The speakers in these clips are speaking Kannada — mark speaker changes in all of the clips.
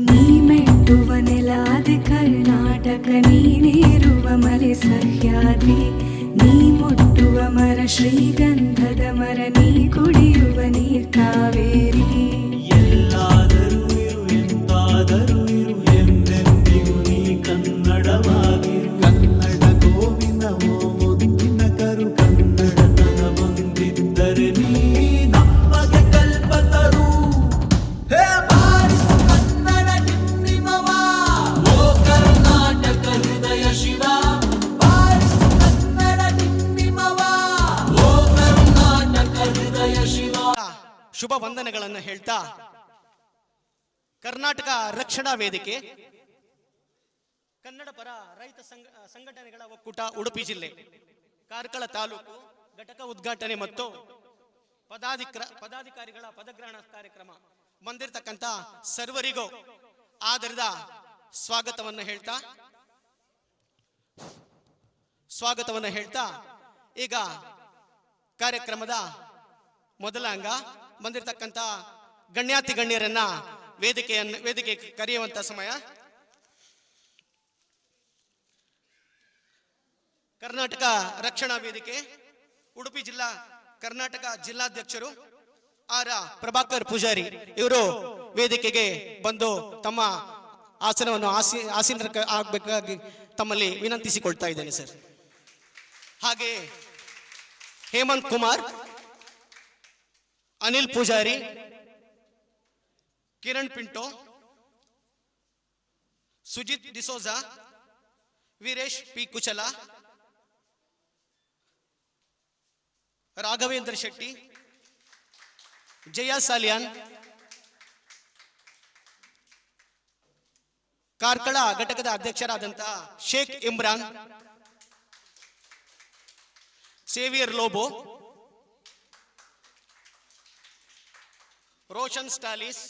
Speaker 1: ನೀ ಮೆಟ್ಟುವ ನೆಲಾದೆ ಕರ್ನಾಟಕ, ನೀನೇರುವ ಮಲೆ ಸಹ್ಯಾದ್ರಿ, ನೀ ಮುಟ್ಟುವ ಮರ ಶ್ರೀಗಂಧದ ಮರ, ನೀ ಕುಡಿಯುವ ನೀರ್ ಕಾವೇರಿ.
Speaker 2: ಎಲ್ಲಾದರೂ ಇರು ಎಂದಾದರೂ ಇರು ಎಂದೆಂದಿಗೂ ನೀ ಕನ್ನಡವಾಗಿರು. ಕನ್ನಡ ಗೋವಿನವೋ ಮುದ್ದಿನ ಕರು, ಕನ್ನಡತನ ಬಂದಿದ್ದರೆ ನೀ ನಮಗೆ ಕಲ್ಪತರು. ಹೇ ಬಾರಿಸು ಕನ್ನಡ ಡಿಂಡಿಮವ, ಓ ಕರ್ನಾಟಕ ಹೃದಯ ಶಿವ. ಬಾರಿಸು ಕನ್ನಡ ಡಿಂಡಿಮವ, ಓ ಕರ್ನಾಟಕ ಹೃದಯ ಶಿವ.
Speaker 3: ಶುಭ ವಂದನೆಗಳನ್ನು ಹೇಳ್ತಾ, ಕರ್ನಾಟಕ ರಕ್ಷಣಾ ವೇದಿಕೆ, ಕನ್ನಡ ಪರ ರೈತ ಸಂಘಟನೆಗಳ ಒಕ್ಕೂಟ ಉಡುಪಿ ಜಿಲ್ಲೆ ಕಾರ್ಕಳ ತಾಲೂಕು ಘಟಕ ಉದ್ಘಾಟನೆ ಮತ್ತು ಪದಾಧಿಕಾರಿಗಳ ಪದಗ್ರಹಣ ಕಾರ್ಯಕ್ರಮ ಬಂದಿರತಕ್ಕಂತ ಸರ್ವರಿಗೂ ಆದರದ ಸ್ವಾಗತವನ್ನು ಹೇಳ್ತಾ ಈಗ ಕಾರ್ಯಕ್ರಮದ ಮೊದಲ ಅಂಗ ಬಂದಿರತಕ್ಕಂತ ಗಣ್ಯಾತಿ ಗಣ್ಯರನ್ನ ವೇದಿಕೆ ಕರೆಯುವಂತ ಸಮಯ. ಕರ್ನಾಟಕ ರಕ್ಷಣಾ ವೇದಿಕೆ ಉಡುಪಿ ಜಿಲ್ಲಾ ಕರ್ನಾಟಕ ಜಿಲ್ಲಾಧ್ಯಕ್ಷರು ಆರ್ ಪ್ರಭಾಕರ್ ಪೂಜಾರಿ ಇವರು ವೇದಿಕೆಗೆ ಬಂದು ತಮ್ಮ ಆಸನವನ್ನು ಆಗಬೇಕಾಗಿ ತಮ್ಮಲ್ಲಿ ವಿನಂತಿಸಿಕೊಳ್ತಾ ಇದ್ದೇನೆ ಸರ್. ಹಾಗೆ ಹೇಮಂತ್ ಕುಮಾರ್, ಅನಿಲ್ ಪೂಜಾರಿ, ಕಿರಣ್ ಪಿಂಟೋ, ಸುಜಿತ್ ಡಿಸೋಜಾ, ವೀರೇಶ್ ಪಿ ಕುಚಲ, ರಾಘವೇಂದ್ರ ಶೆಟ್ಟಿ, ಜಯ ಸಾಲಿಯಾನ್, ಕಾರ್ಕಳ ಘಟಕದ ಅಧ್ಯಕ್ಷರಾದಂತಹ ಶೇಖ್ ಇಮ್ರಾನ್, ಸೇವಿಯರ್ ಲೋಬೋ, ರೋಷನ್ ಸ್ಟಾಲಿಸ್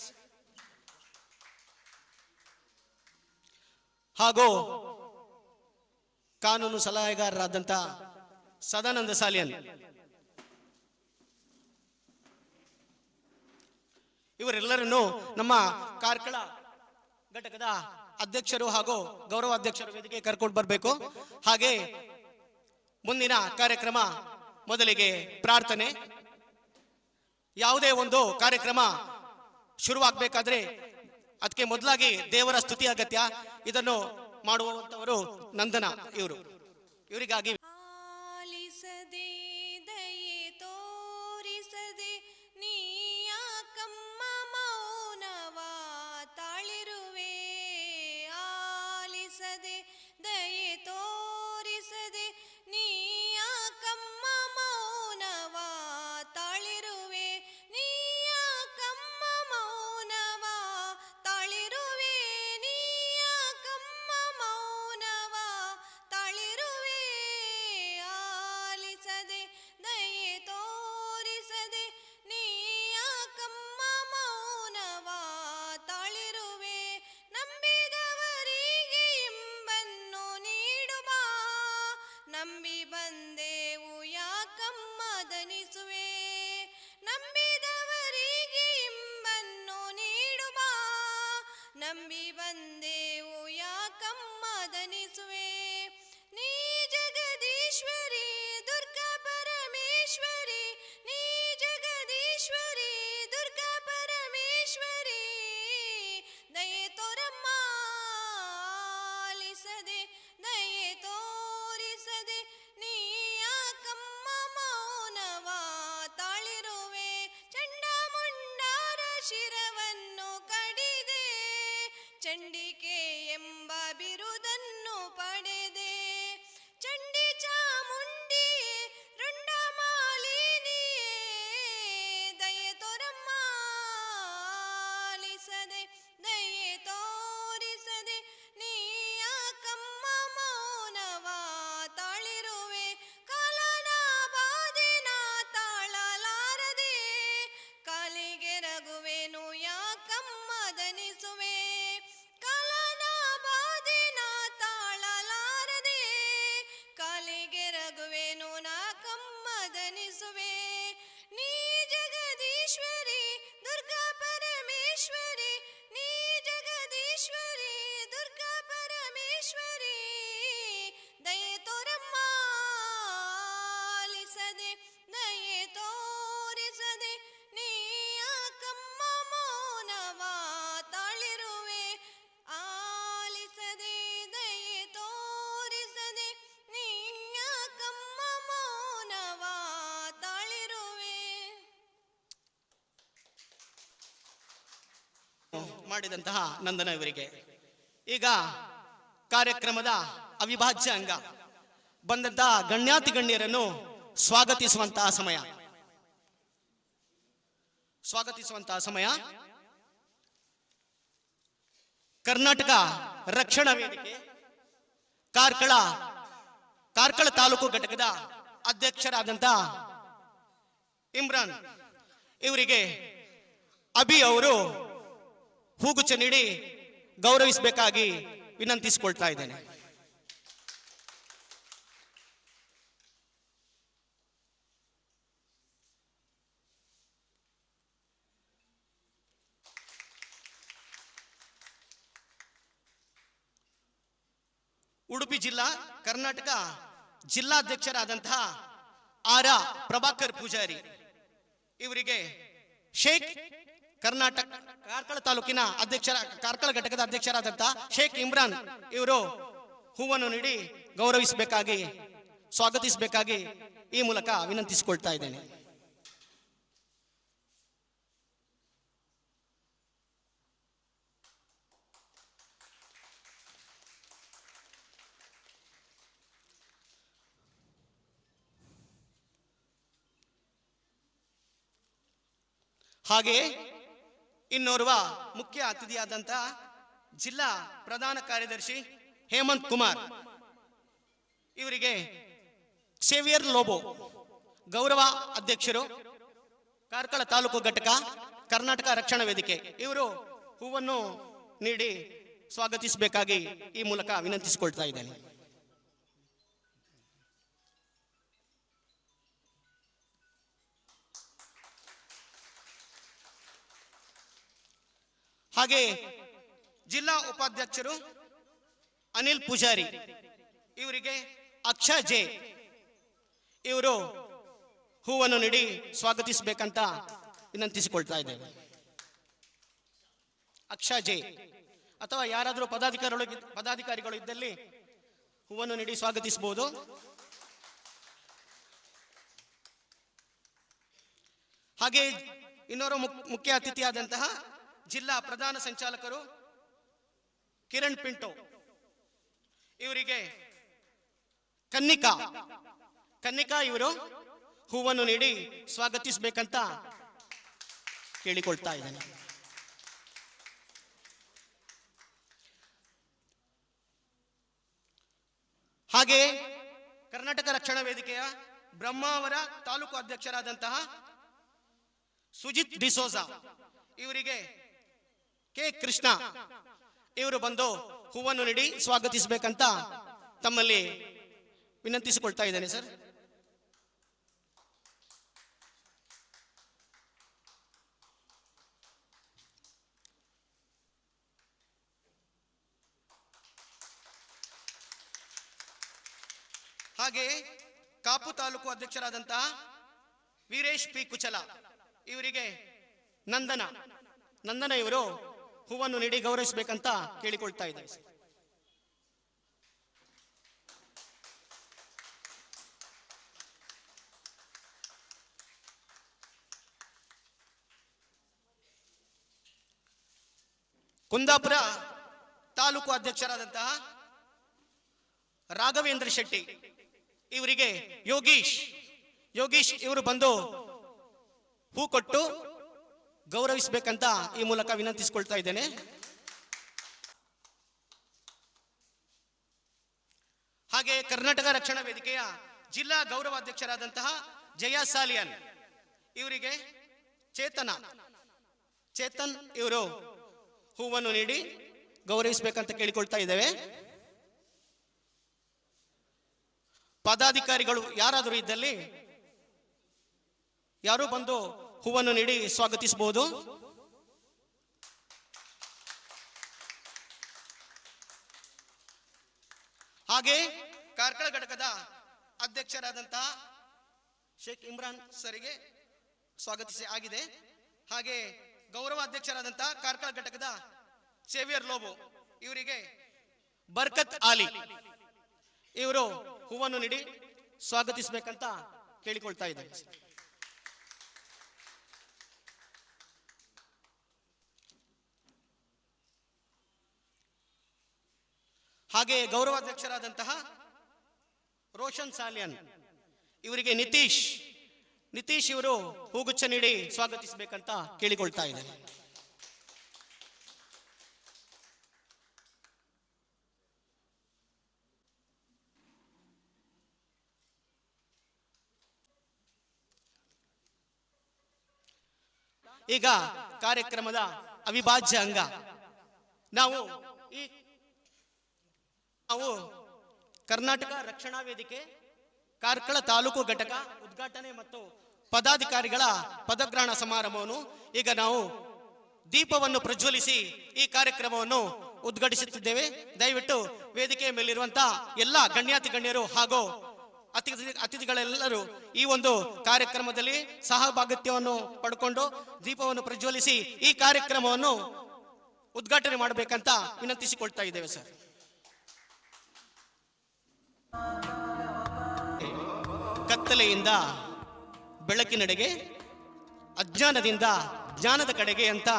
Speaker 3: ಹಾಗೂ ಕಾನೂನು ಸಲಹೆಗಾರರಾದಂಥ ಸದಾನಂದ ಸಾಲಿಯನ್ ಇವರೆಲ್ಲರನ್ನು ನಮ್ಮ ಕಾರ್ಕಳ ಘಟಕದ ಅಧ್ಯಕ್ಷರು ಹಾಗೂ ಗೌರವ ಅಧ್ಯಕ್ಷರು ವೇದಿಕೆ ಕರ್ಕೊಂಡು ಬರಬೇಕು. ಹಾಗೆ ಮುಂದಿನ ಕಾರ್ಯಕ್ರಮ ಮೊದಲಿಗೆ ಪ್ರಾರ್ಥನೆ. ಯಾವುದೇ ಒಂದು ಕಾರ್ಯಕ್ರಮ ಶುರುವಾಗಬೇಕಾದ್ರೆ ಅದಕ್ಕೆ ಮೊದಲಾಗಿ ದೇವರ ಸ್ತುತಿ ಅಗತ್ಯ. ಇದನ್ನು ಮಾಡುವಂತವರು ನಂದನ ಇವರಿಗಾಗಿ
Speaker 4: ಆಲಿಸದೆ ದಯೆ ತೋರಿಸದೆ ನೀಯಾಕಮ್ಮ ಮೌನವ ತಾಳಿರುವೆ. ಆಲಿಸದೆ ದಯೆ ತೋರಿಸದೆ ನೀಯಾಕಮ್ಮ ಮೌನವ ತಾಳಿರುವೆ. ನೀಯಾಕಮ್ಮ ಮೌನವ ತಾಳಿರುವೆ. ನೀಯಾಕಮ್ಮ ಮೌನವ ತಾಳಿರುವೆ. ಆಲಿಸದೆ ದಯೆ ತೋರಿಸದೆ ನೀಯಾಕಮ್ಮ ಮೌನವ ತಾಳಿರುವೆ. ನಂಬಿದವರಿಗೆ ಇಂಬನ್ನು ನೀಡುವ, ನಂಬಿ ಬಂದೆವು ಯಾಕಮ್ಮ ದನಿಸುವೆ. ನಂಬಿದವರಿಗೆ ಇಂಬನ್ನು ನೀಡುವ, ನಂಬಿ ಬಂದೆವು ಯಾಕಮ್ಮ ದನಿಸುವೆ. ನೀ ಜಗದೀಶ್ವರಿ ದುರ್ಗಾ ಪರಮೇಶ್ವರಿ, ನೀ ಜಗದೀಶ್ವರಿ ದುರ್ಗಾ ಪರಮೇಶ್ವರಿ, ದಯೆ ತೋರಮ್ಮ. ಆಲಿಸದೆ ದಯೆ ತೋರಿಸದೆ ನೀಯಾಕಮ್ಮ ಮೌನವ ತಾಳಿರುವೆ. ಚಂಡಮುಂಡರ ಶಿರವನ್ನು ಕಡಿದೆ, ಚಂಡಿಕೆ ಎಂಬ ಬಿರುದನ್ನು ಪಡೆದೆ. ಚಂಡಿ ಚಾಮುಂಡಿಯೇ ರುಂಡಮಾಲಿನಿಯೇ, ದಯೆ ತೋರಮ್ಮ. ಆಲಿಸದೆ ದಯೆ ತೋರಿಸದೆ ನೀಯಾಕಮ್ಮ ಮೌನವ ತಾಳಿರುವೆ. ಕಾಲನ ಬಾಧೆನ ತಾಳಲಾರದೆ ಕಾಲಿಗೆ ರಘುವೆನು ಯಾಕಮ್ಮ ದನಿಸುವೆ. ಕಾಲನ ಬಾಧೆನ
Speaker 3: ಮಾಡಿದಂತಹ ನಂದನ ಇವರಿಗೆ. ಈಗ ಕಾರ್ಯಕ್ರಮದ ಅವಿಭಾಜ್ಯ ಅಂಗ ಬಂದಂತಹ ಗಣ್ಯಾತಿ ಗಣ್ಯರನ್ನು ಸ್ವಾಗತಿಸುವಂತಹ ಸಮಯ. ಕರ್ನಾಟಕ ರಕ್ಷಣಾ ವೇದಿಕೆ ಕಾರ್ಕಳ ತಾಲೂಕು ಘಟಕದ ಅಧ್ಯಕ್ಷರಾದಂತಹ ಇಮ್ರಾನ್ ಇವರಿಗೆ ಅಭಿ ಅವರು ಹೂಗುಚ್ಛ ನೀಡಿ ಗೌರವಿಸಬೇಕಾಗಿ ವಿನಂತಿಸಿಕೊಳ್ತಾ ಇದ್ದೇನೆ. ಉಡುಪಿ ಜಿಲ್ಲಾ ಕರ್ನಾಟಕ ಜಿಲ್ಲಾಧ್ಯಕ್ಷರಾದಂತಹ ಆರ್ ಪ್ರಭಾಕರ್ ಪೂಜಾರಿ ಇವರಿಗೆ ಶೇಖ್ ಕಾರ್ಕಳ ತಾಲೂಕಿನ ಕಾರ್ಕಳ ಘಟಕದ ಅಧ್ಯಕ್ಷರಾದಂತಹ ಶೇಖ್ ಇಮ್ರಾನ್ ಇವರು ಹೂವನ್ನು ನೀಡಿ ಗೌರವಿಸಬೇಕಾಗಿ ಸ್ವಾಗತಿಸಬೇಕಾಗಿ ಈ ಮೂಲಕ ವಿನಂತಿಸಿಕೊಳ್ತಾ ಇದ್ದೇನೆ. ಹಾಗೆಯೇ ಇನ್ನೋರ್ವ ಮುಖ್ಯ ಅತಿಥಿಯಾದಂತಹ ಜಿಲ್ಲಾ ಪ್ರಧಾನ ಕಾರ್ಯದರ್ಶಿ ಹೇಮಂತ್ ಕುಮಾರ್ ಇವರಿಗೆ ಸೇವಿಯರ್ ಲೋಬೋ ಗೌರವ ಅಧ್ಯಕ್ಷರು ಕಾರ್ಕಳ ತಾಲೂಕು ಘಟಕ ಕರ್ನಾಟಕ ರಕ್ಷಣಾ ವೇದಿಕೆ ಇವರು ಹೂವನ್ನು ನೀಡಿ ಸ್ವಾಗತಿಸಬೇಕಾಗಿ ಈ ಮೂಲಕ ವಿನಂತಿಸಿಕೊಳ್ತಾ ಇದ್ದೇನೆ. ಹಾಗೆ ಜಿಲ್ಲಾ ಉಪಾಧ್ಯಕ್ಷರು ಅನಿಲ್ ಪೂಜಾರಿ ಇವರಿಗೆ ಅಕ್ಷ ಜೆ ಇವರು ಹೂವನ್ನು ನೀಡಿ ಸ್ವಾಗತಿಸಬೇಕಂತ ವಿನಂತಿಸಿಕೊಳ್ತಾ ಇದ್ದೇವೆ. ಅಕ್ಷ ಜೆ ಅಥವಾ ಯಾರಾದರೂ ಪದಾಧಿಕಾರಿಗಳು ಇದ್ದಲ್ಲಿ ಹೂವನ್ನು ನೀಡಿ ಸ್ವಾಗತಿಸಬಹುದು. ಹಾಗೆ ಇನ್ನೋರ್ವ ಮುಖ್ಯ ಅತಿಥಿಯಾದಂತಹ ಜಿಲ್ಲಾ ಪ್ರಧಾನ ಸಂಚಾಲಕರು ಕಿರಣ್ ಪಿಂಟೋ ಇವರಿಗೆ ಕನ್ನಿಕಾ ಇವರು ಹೂವನ್ನು ನೀಡಿ ಸ್ವಾಗತಿಸಬೇಕಂತ ಕೇಳಿಕೊಳ್ತಾ ಇದ್ದೇನೆ. ಹಾಗೆ ಕರ್ನಾಟಕ ರಕ್ಷಣಾ ವೇದಿಕೆಯ ಬ್ರಹ್ಮಾವರ ತಾಲೂಕು ಅಧ್ಯಕ್ಷರಾದಂತಹ ಸುಜಿತ್ ಡಿಸೋಜಾ ಇವರಿಗೆ ಕೆ ಕೃಷ್ಣ ಇವರು ಬಂದು ಹೂವನ್ನು ನೀಡಿ ಸ್ವಾಗತಿಸಬೇಕಂತ ತಮ್ಮಲ್ಲಿ ವಿನಂತಿಸಿಕೊಳ್ತಾ ಇದ್ದೇನೆ ಸರ್. ಹಾಗೆ ಕಾಪು ತಾಲೂಕು ಅಧ್ಯಕ್ಷರಾದಂತಹ ವೀರೇಶ್ ಪಿ ಕುಚಲ ಇವರಿಗೆ ನಂದನ ಇವರು ಹೂವನ್ನು ನೀಡಿ ಗೌರವಿಸಬೇಕಂತ ಕೇಳಿಕೊಳ್ತಾ ಇದ್ದಾರೆ. ಕುಂದಾಪುರ ತಾಲೂಕು ಅಧ್ಯಕ್ಷರಾದಂತಹ ರಾಘವೇಂದ್ರ ಶೆಟ್ಟಿ ಇವರಿಗೆ ಯೋಗೀಶ್ ಇವರು ಬಂದು ಹೂ ಕೊಟ್ಟು ಗೌರವಿಸಬೇಕಂತ ಈ ಮೂಲಕ ವಿನಂತಿಸಿಕೊಳ್ತಾ ಇದ್ದೇನೆ. ಹಾಗೆ ಕರ್ನಾಟಕ ರಕ್ಷಣಾ ವೇದಿಕೆಯ ಜಿಲ್ಲಾ ಗೌರವಾಧ್ಯಕ್ಷರಾದಂತಹ ಜಯಾ ಸಾಲಿಯನ್ ಇವರಿಗೆ ಚೇತನ್ ಇವರು ಹೂವನ್ನು ನೀಡಿ ಗೌರವಿಸಬೇಕಂತ ಕೇಳಿಕೊಳ್ತಾ ಇದ್ದೇವೆ. ಪದಾಧಿಕಾರಿಗಳು ಯಾರಾದರೂ ಇದ್ದಲ್ಲಿ ಯಾರು ಬಂದು ಹೂವನ್ನು ನೀಡಿ ಸ್ವಾಗತಿಸಬಹುದು. ಹಾಗೆ ಕಾರ್ಕಳ ಘಟಕದ ಅಧ್ಯಕ್ಷರಾದಂತಹ ಶೇಖ್ ಇಮ್ರಾನ್ ಸರಿಗೆ ಸ್ವಾಗತಿಸಿ ಆಗಿದೆ. ಹಾಗೆ ಗೌರವ ಅಧ್ಯಕ್ಷರಾದಂತಹ ಕಾರ್ಕಳ ಘಟಕದ ಸೇವಿಯರ್ ಲೋಬೋ ಇವರಿಗೆ ಬರ್ಕತ್ ಆಲಿ ಇವರು ಹೂವನ್ನು ನೀಡಿ ಸ್ವಾಗತಿಸಬೇಕಂತ ಕೇಳಿಕೊಳ್ತಾ ಇದ್ದಾರೆ. ಹಾಗೆ ಗೌರವಾಧ್ಯಕ್ಷರಾದಂತಹ ರೋಷನ್ ಸಾಲಿಯನ್ ಇವರಿಗೆ ನಿತೀಶ್ ಇವರು ಹೂಗುಚ್ಛ ನೀಡಿ ಸ್ವಾಗತಿಸಬೇಕಂತ ಕೇಳಿಕೊಳ್ತಾ ಇದ್ದಾರೆ. ಈಗ ಕಾರ್ಯಕ್ರಮದ ಅವಿಭಾಜ್ಯ ಅಂಗ ನಾವು ಕರ್ನಾಟಕ ರಕ್ಷಣಾ ವೇದಿಕೆ ಕಾರ್ಕಳ ತಾಲೂಕು ಘಟಕ ಉದ್ಘಾಟನೆ ಮತ್ತು ಪದಾಧಿಕಾರಿಗಳ ಪದಗ್ರಹಣ ಸಮಾರಂಭವನ್ನು ಈಗ ನಾವು ದೀಪವನ್ನು ಪ್ರಜ್ವಲಿಸಿ ಈ ಕಾರ್ಯಕ್ರಮವನ್ನು ಉದ್ಘಾಟಿಸುತ್ತಿದ್ದೇವೆ. ದಯವಿಟ್ಟು ವೇದಿಕೆಯ ಮೇಲಿರುವಂತಹ ಎಲ್ಲ ಗಣ್ಯರು ಹಾಗೂ ಅತಿಥಿಗಳೆಲ್ಲರೂ ಈ ಒಂದು ಕಾರ್ಯಕ್ರಮದಲ್ಲಿ ಸಹಭಾಗಿತ್ವವನ್ನು ಪಡ್ಕೊಂಡು ದೀಪವನ್ನು ಪ್ರಜ್ವಲಿಸಿ ಈ ಕಾರ್ಯಕ್ರಮವನ್ನು ಉದ್ಘಾಟನೆ ಮಾಡಬೇಕಂತ ವಿನಂತಿಸಿಕೊಳ್ತಾ ಇದ್ದೇವೆ ಸರ್. ಕತ್ತಲೆಯಿಂದ ಬೆಳಕಿನೆಡೆಗೆ, ಅಜ್ಞಾನದಿಂದ ಜ್ಞಾನದ ಕಡೆಗೆ ಅಂತ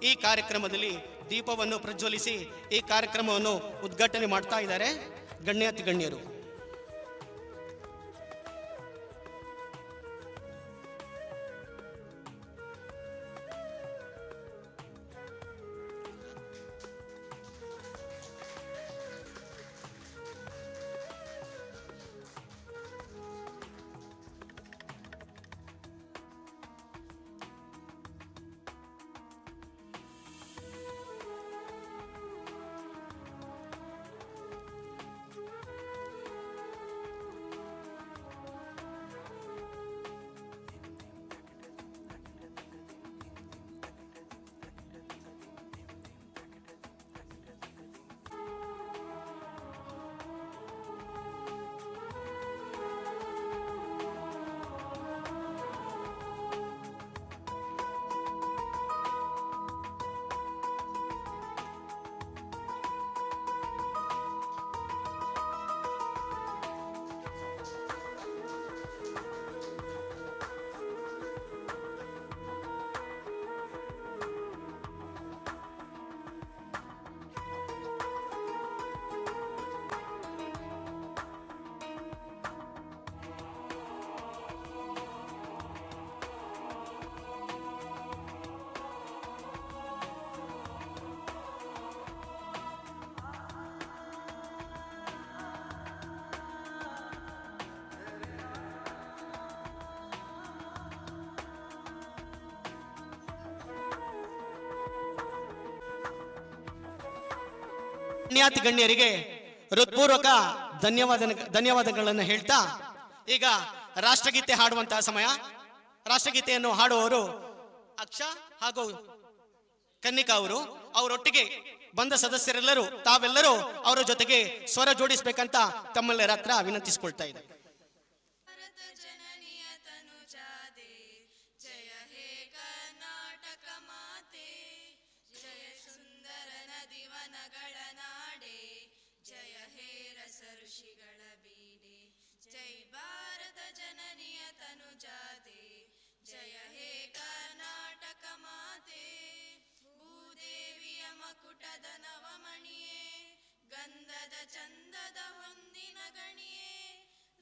Speaker 3: ಈ ಕಾರ್ಯಕ್ರಮದಲ್ಲಿ ದೀಪವನ್ನು ಪ್ರಜ್ವಲಿಸಿ ಈ ಕಾರ್ಯಕ್ರಮವನ್ನು ಉದ್ಘಾಟನೆ ಮಾಡ್ತಾ ಇದ್ದಾರೆ ಗಣ್ಯರು. ಗಣ್ಯರಿಗೆ ಹೃತ್ಪೂರ್ವಕ ಧನ್ಯವಾದಗಳನ್ನು ಹೇಳ್ತಾ ಈಗ ರಾಷ್ಟ್ರಗೀತೆ ಹಾಡುವಂತಹ ಸಮಯ. ರಾಷ್ಟ್ರಗೀತೆಯನ್ನು ಹಾಡುವವರು ಅಕ್ಷ ಹಾಗೂ ಕನ್ನಿಕಾ ಅವರೊಟ್ಟಿಗೆ ಬಂದ ಸದಸ್ಯರೆಲ್ಲರೂ ತಾವೆಲ್ಲರೂ ಅವರ ಜೊತೆಗೆ ಸ್ವರ ಜೋಡಿಸಬೇಕಂತ ತಮ್ಮೆಲ್ಲರ ಹತ್ರ ವಿನಂತಿಸಿಕೊಳ್ತಾ ಇದೆ.
Speaker 4: ಋಷಿಗಳ ಬೀಡೆ ಜೈ ಭಾರತ ಜನನಿಯ ತನುಜಾತೆ ಜಯ ಹೇ ಕರ್ನಾಟಕ ಮಾತೆ ಭೂದೇವಿಯ ಮಕುಟದ ನವಮಣಿಯೇ ಗಂಧದ ಚಂದದ ಹೊಂದಿನ ಗಣಿಯೇ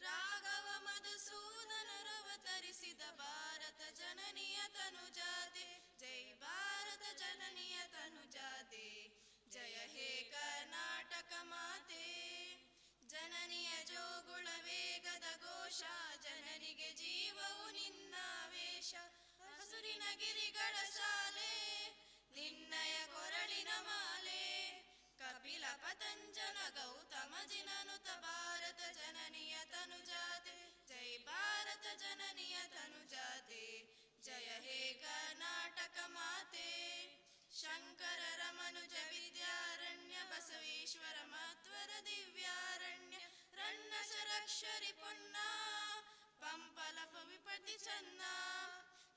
Speaker 4: ರಾಘವ ಮಧುಸೂದನರವತರಿಸಿದ ಭಾರತ ಜನನಿಯ ತನುಜಾತೆ ಜೈ ಭಾರತ ಜನನಿಯ ತನುಜಾತೆ ಜಯ ಹೇ ಕರ್ನಾಟಕ ಮಾತೆ ಜನನಿಯ ಜೋಗುಳ ವೇಗದ ಘೋಷ ಜನರಿಗೆ ಜೀವವು ನಿನ್ನ ವೇಷ ಹಸುರಿನ ಗಿರಿಗಳ ಶಾಲೆ ನಿನ್ನಯ ಕೊರಳಿನ ಮಾಲೆ ಕಪಿಲ ಪತಂಜಲ ಗೌತಮ ಜಿನನುತ ಭಾರತ ಜನನಿಯ ತನುಜಾತೆ ಜೈ ಭಾರತ ಜನನಿಯ ತನುಜಾತೆ ಜಯ ಹೇ ಕರ್ನಾಟಕ ಮಾತೆ ಶಂಕರ ರಮನುಜ ವಿದ್ಯಾರಣ್ಯ ಬಸವೇಶ್ವರ ಮಧ್ವರ ದಿವ್ಯಾರಣ್ಯ ರನ್ನಶರಕ್ಷರಿ ಪೊನ್ನ ಪಂಪಲ ಪವಿಪತಿ ಚನ್ನ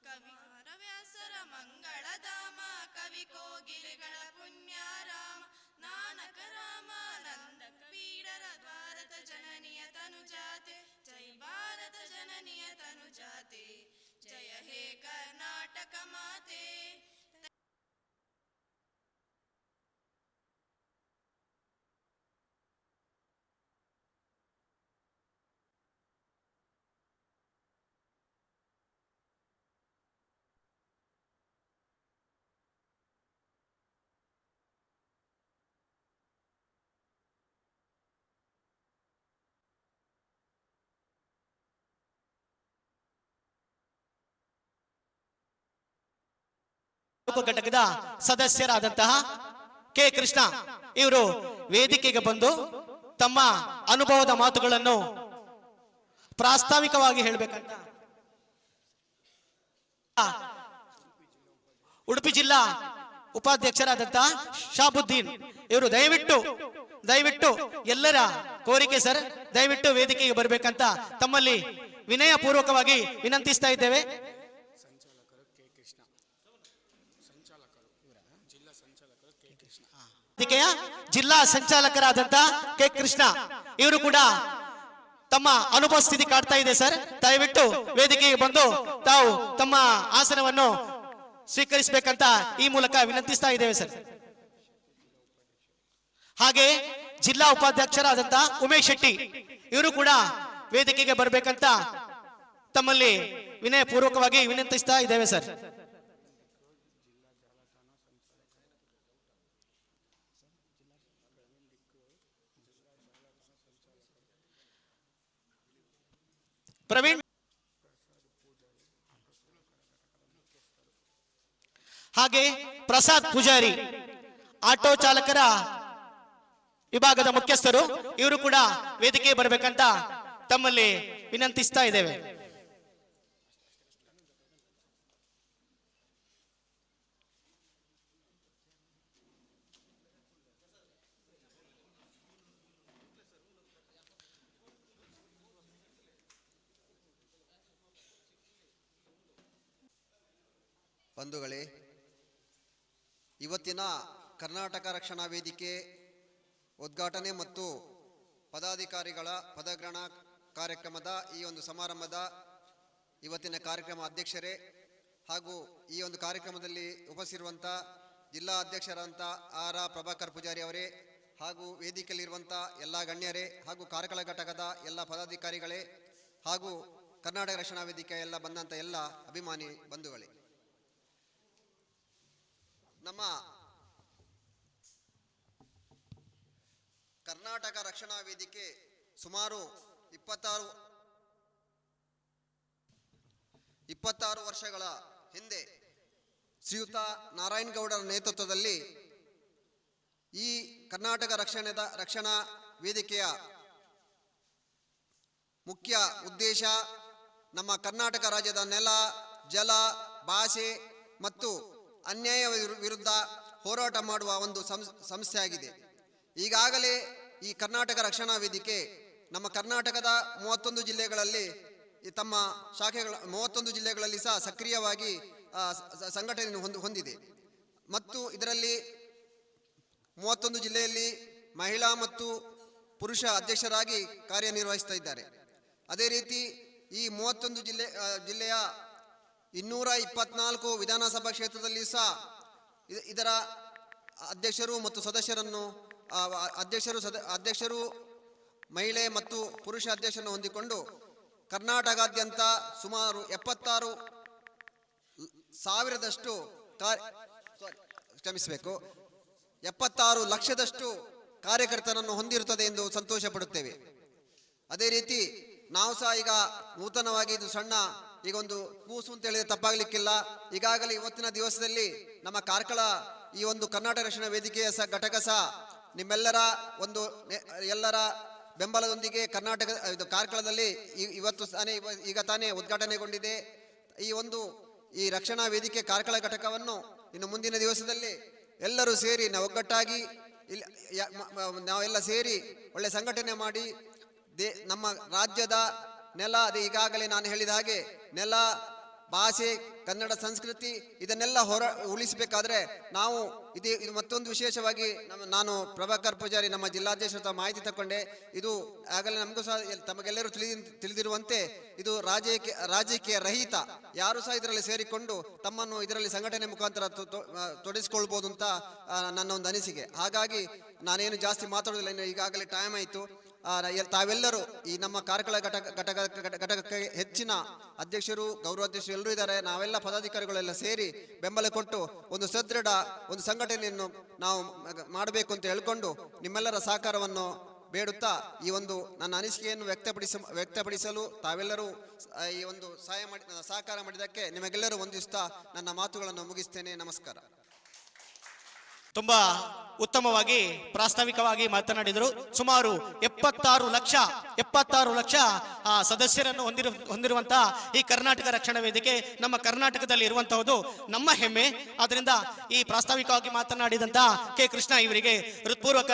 Speaker 4: ಕವಿವರ ವ್ಯಾಸರ ಮಂಗಳಧಾಮ ಕವಿ ಕೋಗಿಲೆಗಳ ಪುಣ್ಯಾರಾಮ ನಾನಕ ರಾಮಾನಂದ ಪೀಡರ ಭಾರತ ಜನನಿಯ ತನುಜಾತೆ ಜೈ ಭಾರತ ಜನನಿಯ ತನುಜಾತೆ ಜಯ ಹೇ ಕರ್ನಾಟಕ ಮಾತೆ
Speaker 3: ತಾಲೂಕು ಘಟಕದ ಸದಸ್ಯರಾದಂತಹ ಕೆ ಕೃಷ್ಣ ಇವರು ವೇದಿಕೆಗೆ ಬಂದು ತಮ್ಮ ಅನುಭವದ ಮಾತುಗಳನ್ನು ಪ್ರಾಸ್ತಾವಿಕವಾಗಿ ಹೇಳಬೇಕಂತ ಉಡುಪಿ ಜಿಲ್ಲಾ ಉಪಾಧ್ಯಕ್ಷರಾದಂತಹ ಶಾಬುದ್ದೀನ್ ಇವರು ದಯವಿಟ್ಟು ಎಲ್ಲರ ಕೋರಿಕೆ ಸರ್, ದಯವಿಟ್ಟು ವೇದಿಕೆಗೆ ಬರಬೇಕಂತ ತಮ್ಮಲ್ಲಿ ವಿನಯ ಪೂರ್ವಕವಾಗಿ ವಿನಂತಿಸ್ತಾ ಇದ್ದೇವೆ. ವೇದಿಕೆಯ ಜಿಲ್ಲಾ ಸಂಚಾಲಕರಾದಂತಹ ಕೆ ಕೃಷ್ಣ ಇವರು ಕೂಡ ತಮ್ಮ ಅನುಪಸ್ಥಿತಿ ಕಾಡ್ತಾ ಇದೆ ಸರ್, ದಯವಿಟ್ಟು ವೇದಿಕೆಗೆ ಬಂದು ತಾವು ತಮ್ಮ ಆಸನವನ್ನು ಸ್ವೀಕರಿಸಬೇಕಂತ ಈ ಮೂಲಕ ವಿನಂತಿಸ್ತಾ ಇದ್ದೇವೆ ಸರ್. ಹಾಗೆ ಜಿಲ್ಲಾ ಉಪಾಧ್ಯಕ್ಷರಾದಂತಹ ಉಮೇಶ್ ಶೆಟ್ಟಿ ಇವರು ಕೂಡ ವೇದಿಕೆಗೆ ಬರಬೇಕಂತ ತಮ್ಮಲ್ಲಿ ವಿನಯ ಪೂರ್ವಕವಾಗಿ ವಿನಂತಿಸ್ತಾ ಇದ್ದೇವೆ ಸರ್. ಪ್ರವೀಣ್ ಹಾಗೆ ಪ್ರಸಾದ್ ಪೂಜಾರಿ ಆಟೋ ಚಾಲಕರ ವಿಭಾಗದ ಮುಖ್ಯಸ್ಥರು ಇವರು ಕೂಡ ವೇದಿಕೆಗೆ ಬರಬೇಕಂತ ತಮ್ಮಲ್ಲಿ ವಿನಂತಿಸ್ತಾ ಇದ್ದೇವೆ.
Speaker 5: ಬಂಧುಗಳೇ, ಇವತ್ತಿನ ಕರ್ನಾಟಕ ರಕ್ಷಣಾ ವೇದಿಕೆ ಉದ್ಘಾಟನೆ ಮತ್ತು ಪದಾಧಿಕಾರಿಗಳ ಪದಗ್ರಹಣ ಕಾರ್ಯಕ್ರಮದ ಈ ಒಂದು ಸಮಾರಂಭದ ಇವತ್ತಿನ ಕಾರ್ಯಕ್ರಮ ಅಧ್ಯಕ್ಷರೇ ಹಾಗೂ ಈ ಒಂದು ಕಾರ್ಯಕ್ರಮದಲ್ಲಿ ಉಪಸ್ಥಿತಿರುವಂಥ ಜಿಲ್ಲಾ ಅಧ್ಯಕ್ಷರಾದಂಥ ಆರ್ ಪ್ರಭಾಕರ್ ಪೂಜಾರಿ ಅವರೇ ಹಾಗೂ ವೇದಿಕೆಯಲ್ಲಿರುವಂಥ ಎಲ್ಲ ಗಣ್ಯರೇ ಹಾಗೂ ಕಾರ್ಕಳ ಘಟಕದ ಎಲ್ಲ ಪದಾಧಿಕಾರಿಗಳೇ ಹಾಗೂ ಕರ್ನಾಟಕ ರಕ್ಷಣಾ ವೇದಿಕೆ ಎಲ್ಲ ಬಂದಂಥ ಎಲ್ಲ ಅಭಿಮಾನಿ ಬಂಧುಗಳೇ, ನಮ್ಮ ಕರ್ನಾಟಕ ರಕ್ಷಣಾ ವೇದಿಕೆ ಸುಮಾರು 26 ವರ್ಷಗಳ ಹಿಂದೆ ಶ್ರೀಯುತ ನಾರಾಯಣಗೌಡರ ನೇತೃತ್ವದಲ್ಲಿ ಈ ಕರ್ನಾಟಕ ರಕ್ಷಣಾ ವೇದಿಕೆಯ ಮುಖ್ಯ ಉದ್ದೇಶ ನಮ್ಮ ಕರ್ನಾಟಕ ರಾಜ್ಯದ ನೆಲ, ಜಲ, ಭಾಷೆ ಮತ್ತು ಅನ್ಯಾಯ ವಿರುದ್ಧ ಹೋರಾಟ ಮಾಡುವ ಒಂದು ಸಂಸ್ಥೆಯಾಗಿದೆ. ಈಗಾಗಲೇ ಈ ಕರ್ನಾಟಕ ರಕ್ಷಣಾ ವೇದಿಕೆ ನಮ್ಮ ಕರ್ನಾಟಕದ 31 ಜಿಲ್ಲೆಗಳಲ್ಲಿ ತಮ್ಮ ಶಾಖೆಗಳ 31 ಜಿಲ್ಲೆಗಳಲ್ಲಿ ಸಹ ಸಕ್ರಿಯವಾಗಿ ಸಂಘಟನೆಯನ್ನು ಹೊಂದಿದೆ ಮತ್ತು ಇದರಲ್ಲಿ 31 ಜಿಲ್ಲೆಯಲ್ಲಿ ಮಹಿಳಾ ಮತ್ತು ಪುರುಷ ಅಧ್ಯಕ್ಷರಾಗಿ ಕಾರ್ಯನಿರ್ವಹಿಸ್ತಾ ಇದ್ದಾರೆ. ಅದೇ ರೀತಿ ಈ 31 ಜಿಲ್ಲೆಯ 224 ವಿಧಾನಸಭಾ ಕ್ಷೇತ್ರದಲ್ಲಿ ಸಹ ಇದರ ಅಧ್ಯಕ್ಷರು ಮತ್ತು ಸದಸ್ಯರನ್ನು ಅಧ್ಯಕ್ಷರು ಮಹಿಳೆ ಮತ್ತು ಪುರುಷ ಅಧ್ಯಕ್ಷರನ್ನು ಹೊಂದಿಕೊಂಡು ಕರ್ನಾಟಕಾದ್ಯಂತ ಸುಮಾರು 76 ಲಕ್ಷದಷ್ಟು ಕಾರ್ಯಕರ್ತರನ್ನು ಹೊಂದಿರುತ್ತದೆ ಎಂದು ಸಂತೋಷ ಪಡುತ್ತೇವೆ. ಅದೇ ರೀತಿ ನಾವು ಸಹ ಈಗ ನೂತನವಾಗಿ ಇದು ಸಣ್ಣ ಈಗ ಒಂದು ಕೂಸು ಅಂತ ಹೇಳಿದ್ರೆ ತಪ್ಪಾಗಲಿಕ್ಕಿಲ್ಲ. ಈಗಾಗಲೇ ಇವತ್ತಿನ ದಿವಸದಲ್ಲಿ ನಮ್ಮ ಕಾರ್ಕಳ ಈ ಒಂದು ಕರ್ನಾಟಕ ರಕ್ಷಣಾ ವೇದಿಕೆಯ ಘಟಕ ಸಹ ನಿಮ್ಮೆಲ್ಲರ ಎಲ್ಲರ ಬೆಂಬಲದೊಂದಿಗೆ ಕಾರ್ಕಳದಲ್ಲಿ ಈಗ ತಾನೇ ಉದ್ಘಾಟನೆಗೊಂಡಿದೆ. ಈ ರಕ್ಷಣಾ ವೇದಿಕೆ ಕಾರ್ಕಳ ಘಟಕವನ್ನು ಇನ್ನು ಮುಂದಿನ ದಿವಸದಲ್ಲಿ ಎಲ್ಲರೂ ಸೇರಿ ನಾವು ಒಗ್ಗಟ್ಟಾಗಿ ನಾವೆಲ್ಲ ಸೇರಿ ಒಳ್ಳೆ ಸಂಘಟನೆ ಮಾಡಿ ನಮ್ಮ ರಾಜ್ಯದ ನೆಲ, ಅದೇ ಈಗಾಗಲೇ ನಾನು ಹೇಳಿದ ಹಾಗೆ ನೆಲ, ಭಾಷೆ, ಕನ್ನಡ ಸಂಸ್ಕೃತಿ ಇದನ್ನೆಲ್ಲ ಉಳಿಸಬೇಕಾದ್ರೆ ನಾವು ಇದು ಮತ್ತೊಂದು ವಿಶೇಷವಾಗಿ ನಾನು ಪ್ರಭಾಕರ್ ಪೂಜಾರಿ ನಮ್ಮ ಜಿಲ್ಲಾಧ್ಯಕ್ಷರ ಮಾಹಿತಿ ತಗೊಂಡೆ. ಇದು ಆಗಲೇ ನಮಗೂ ಸಹ ತಮಗೆಲ್ಲರೂ ತಿಳಿದಿರುವಂತೆ ಇದು ರಾಜಕೀಯ ರಹಿತ, ಯಾರು ಸಹ ಇದರಲ್ಲಿ ಸೇರಿಕೊಂಡು ತಮ್ಮನ್ನು ಇದರಲ್ಲಿ ಸಂಘಟನೆ ಮುಖಾಂತರ ತೊಡಗಿಸಿಕೊಳ್ಬೋದು ಅಂತ ನನ್ನ ಒಂದು ಅನಿಸಿಕೆ. ಹಾಗಾಗಿ ನಾನೇನು ಜಾಸ್ತಿ ಮಾತಾಡೋದಿಲ್ಲ, ಇನ್ನು ಈಗಾಗಲೇ ಟೈಮ್ ಆಯಿತು. ತಾವೆಲ್ಲರೂ ಈ ನಮ್ಮ ಕಾರ್ಕಳ ಘಟಕಕ್ಕೆ ಹೆಚ್ಚಿನ ಅಧ್ಯಕ್ಷರು, ಗೌರವಾಧ್ಯಕ್ಷರು ಎಲ್ಲರೂ ಇದ್ದಾರೆ. ನಾವೆಲ್ಲ ಪದಾಧಿಕಾರಿಗಳೆಲ್ಲ ಸೇರಿ ಬೆಂಬಲ ಕೊಟ್ಟು ಒಂದು ಸದೃಢ ಒಂದು ಸಂಘಟನೆಯನ್ನು ನಾವು ಮಾಡಬೇಕು ಅಂತ ಹೇಳ್ಕೊಂಡು ನಿಮ್ಮೆಲ್ಲರ ಸಹಕಾರವನ್ನು ಬೇಡುತ್ತಾ ಈ ಒಂದು ನನ್ನ ಅನಿಸಿಕೆಯನ್ನು ವ್ಯಕ್ತಪಡಿಸಲು ತಾವೆಲ್ಲರೂ ಈ ಒಂದು ಸಹಕಾರ ಮಾಡಿದ್ದಕ್ಕೆ ನಿಮಗೆಲ್ಲರೂ ವಂದಿಸ್ತಾ ನನ್ನ ಮಾತುಗಳನ್ನು ಮುಗಿಸ್ತೇನೆ. ನಮಸ್ಕಾರ.
Speaker 3: ತುಂಬಾ ಉತ್ತಮವಾಗಿ ಪ್ರಾಸ್ತಾವಿಕವಾಗಿ ಮಾತನಾಡಿದರು. ಸುಮಾರು 76 ಲಕ್ಷ ಸದಸ್ಯರನ್ನು ಹೊಂದಿರುವಂತಹ ಈ ಕರ್ನಾಟಕ ರಕ್ಷಣಾ ವೇದಿಕೆ ನಮ್ಮ ಕರ್ನಾಟಕದಲ್ಲಿ ಇರುವಂತಹದ್ದು ನಮ್ಮ ಹೆಮ್ಮೆ. ಆದ್ದರಿಂದ ಈ ಪ್ರಾಸ್ತಾವಿಕವಾಗಿ ಮಾತನಾಡಿದಂತಹ ಕೆ ಕೃಷ್ಣ ಇವರಿಗೆ ಹೃತ್ಪೂರ್ವಕ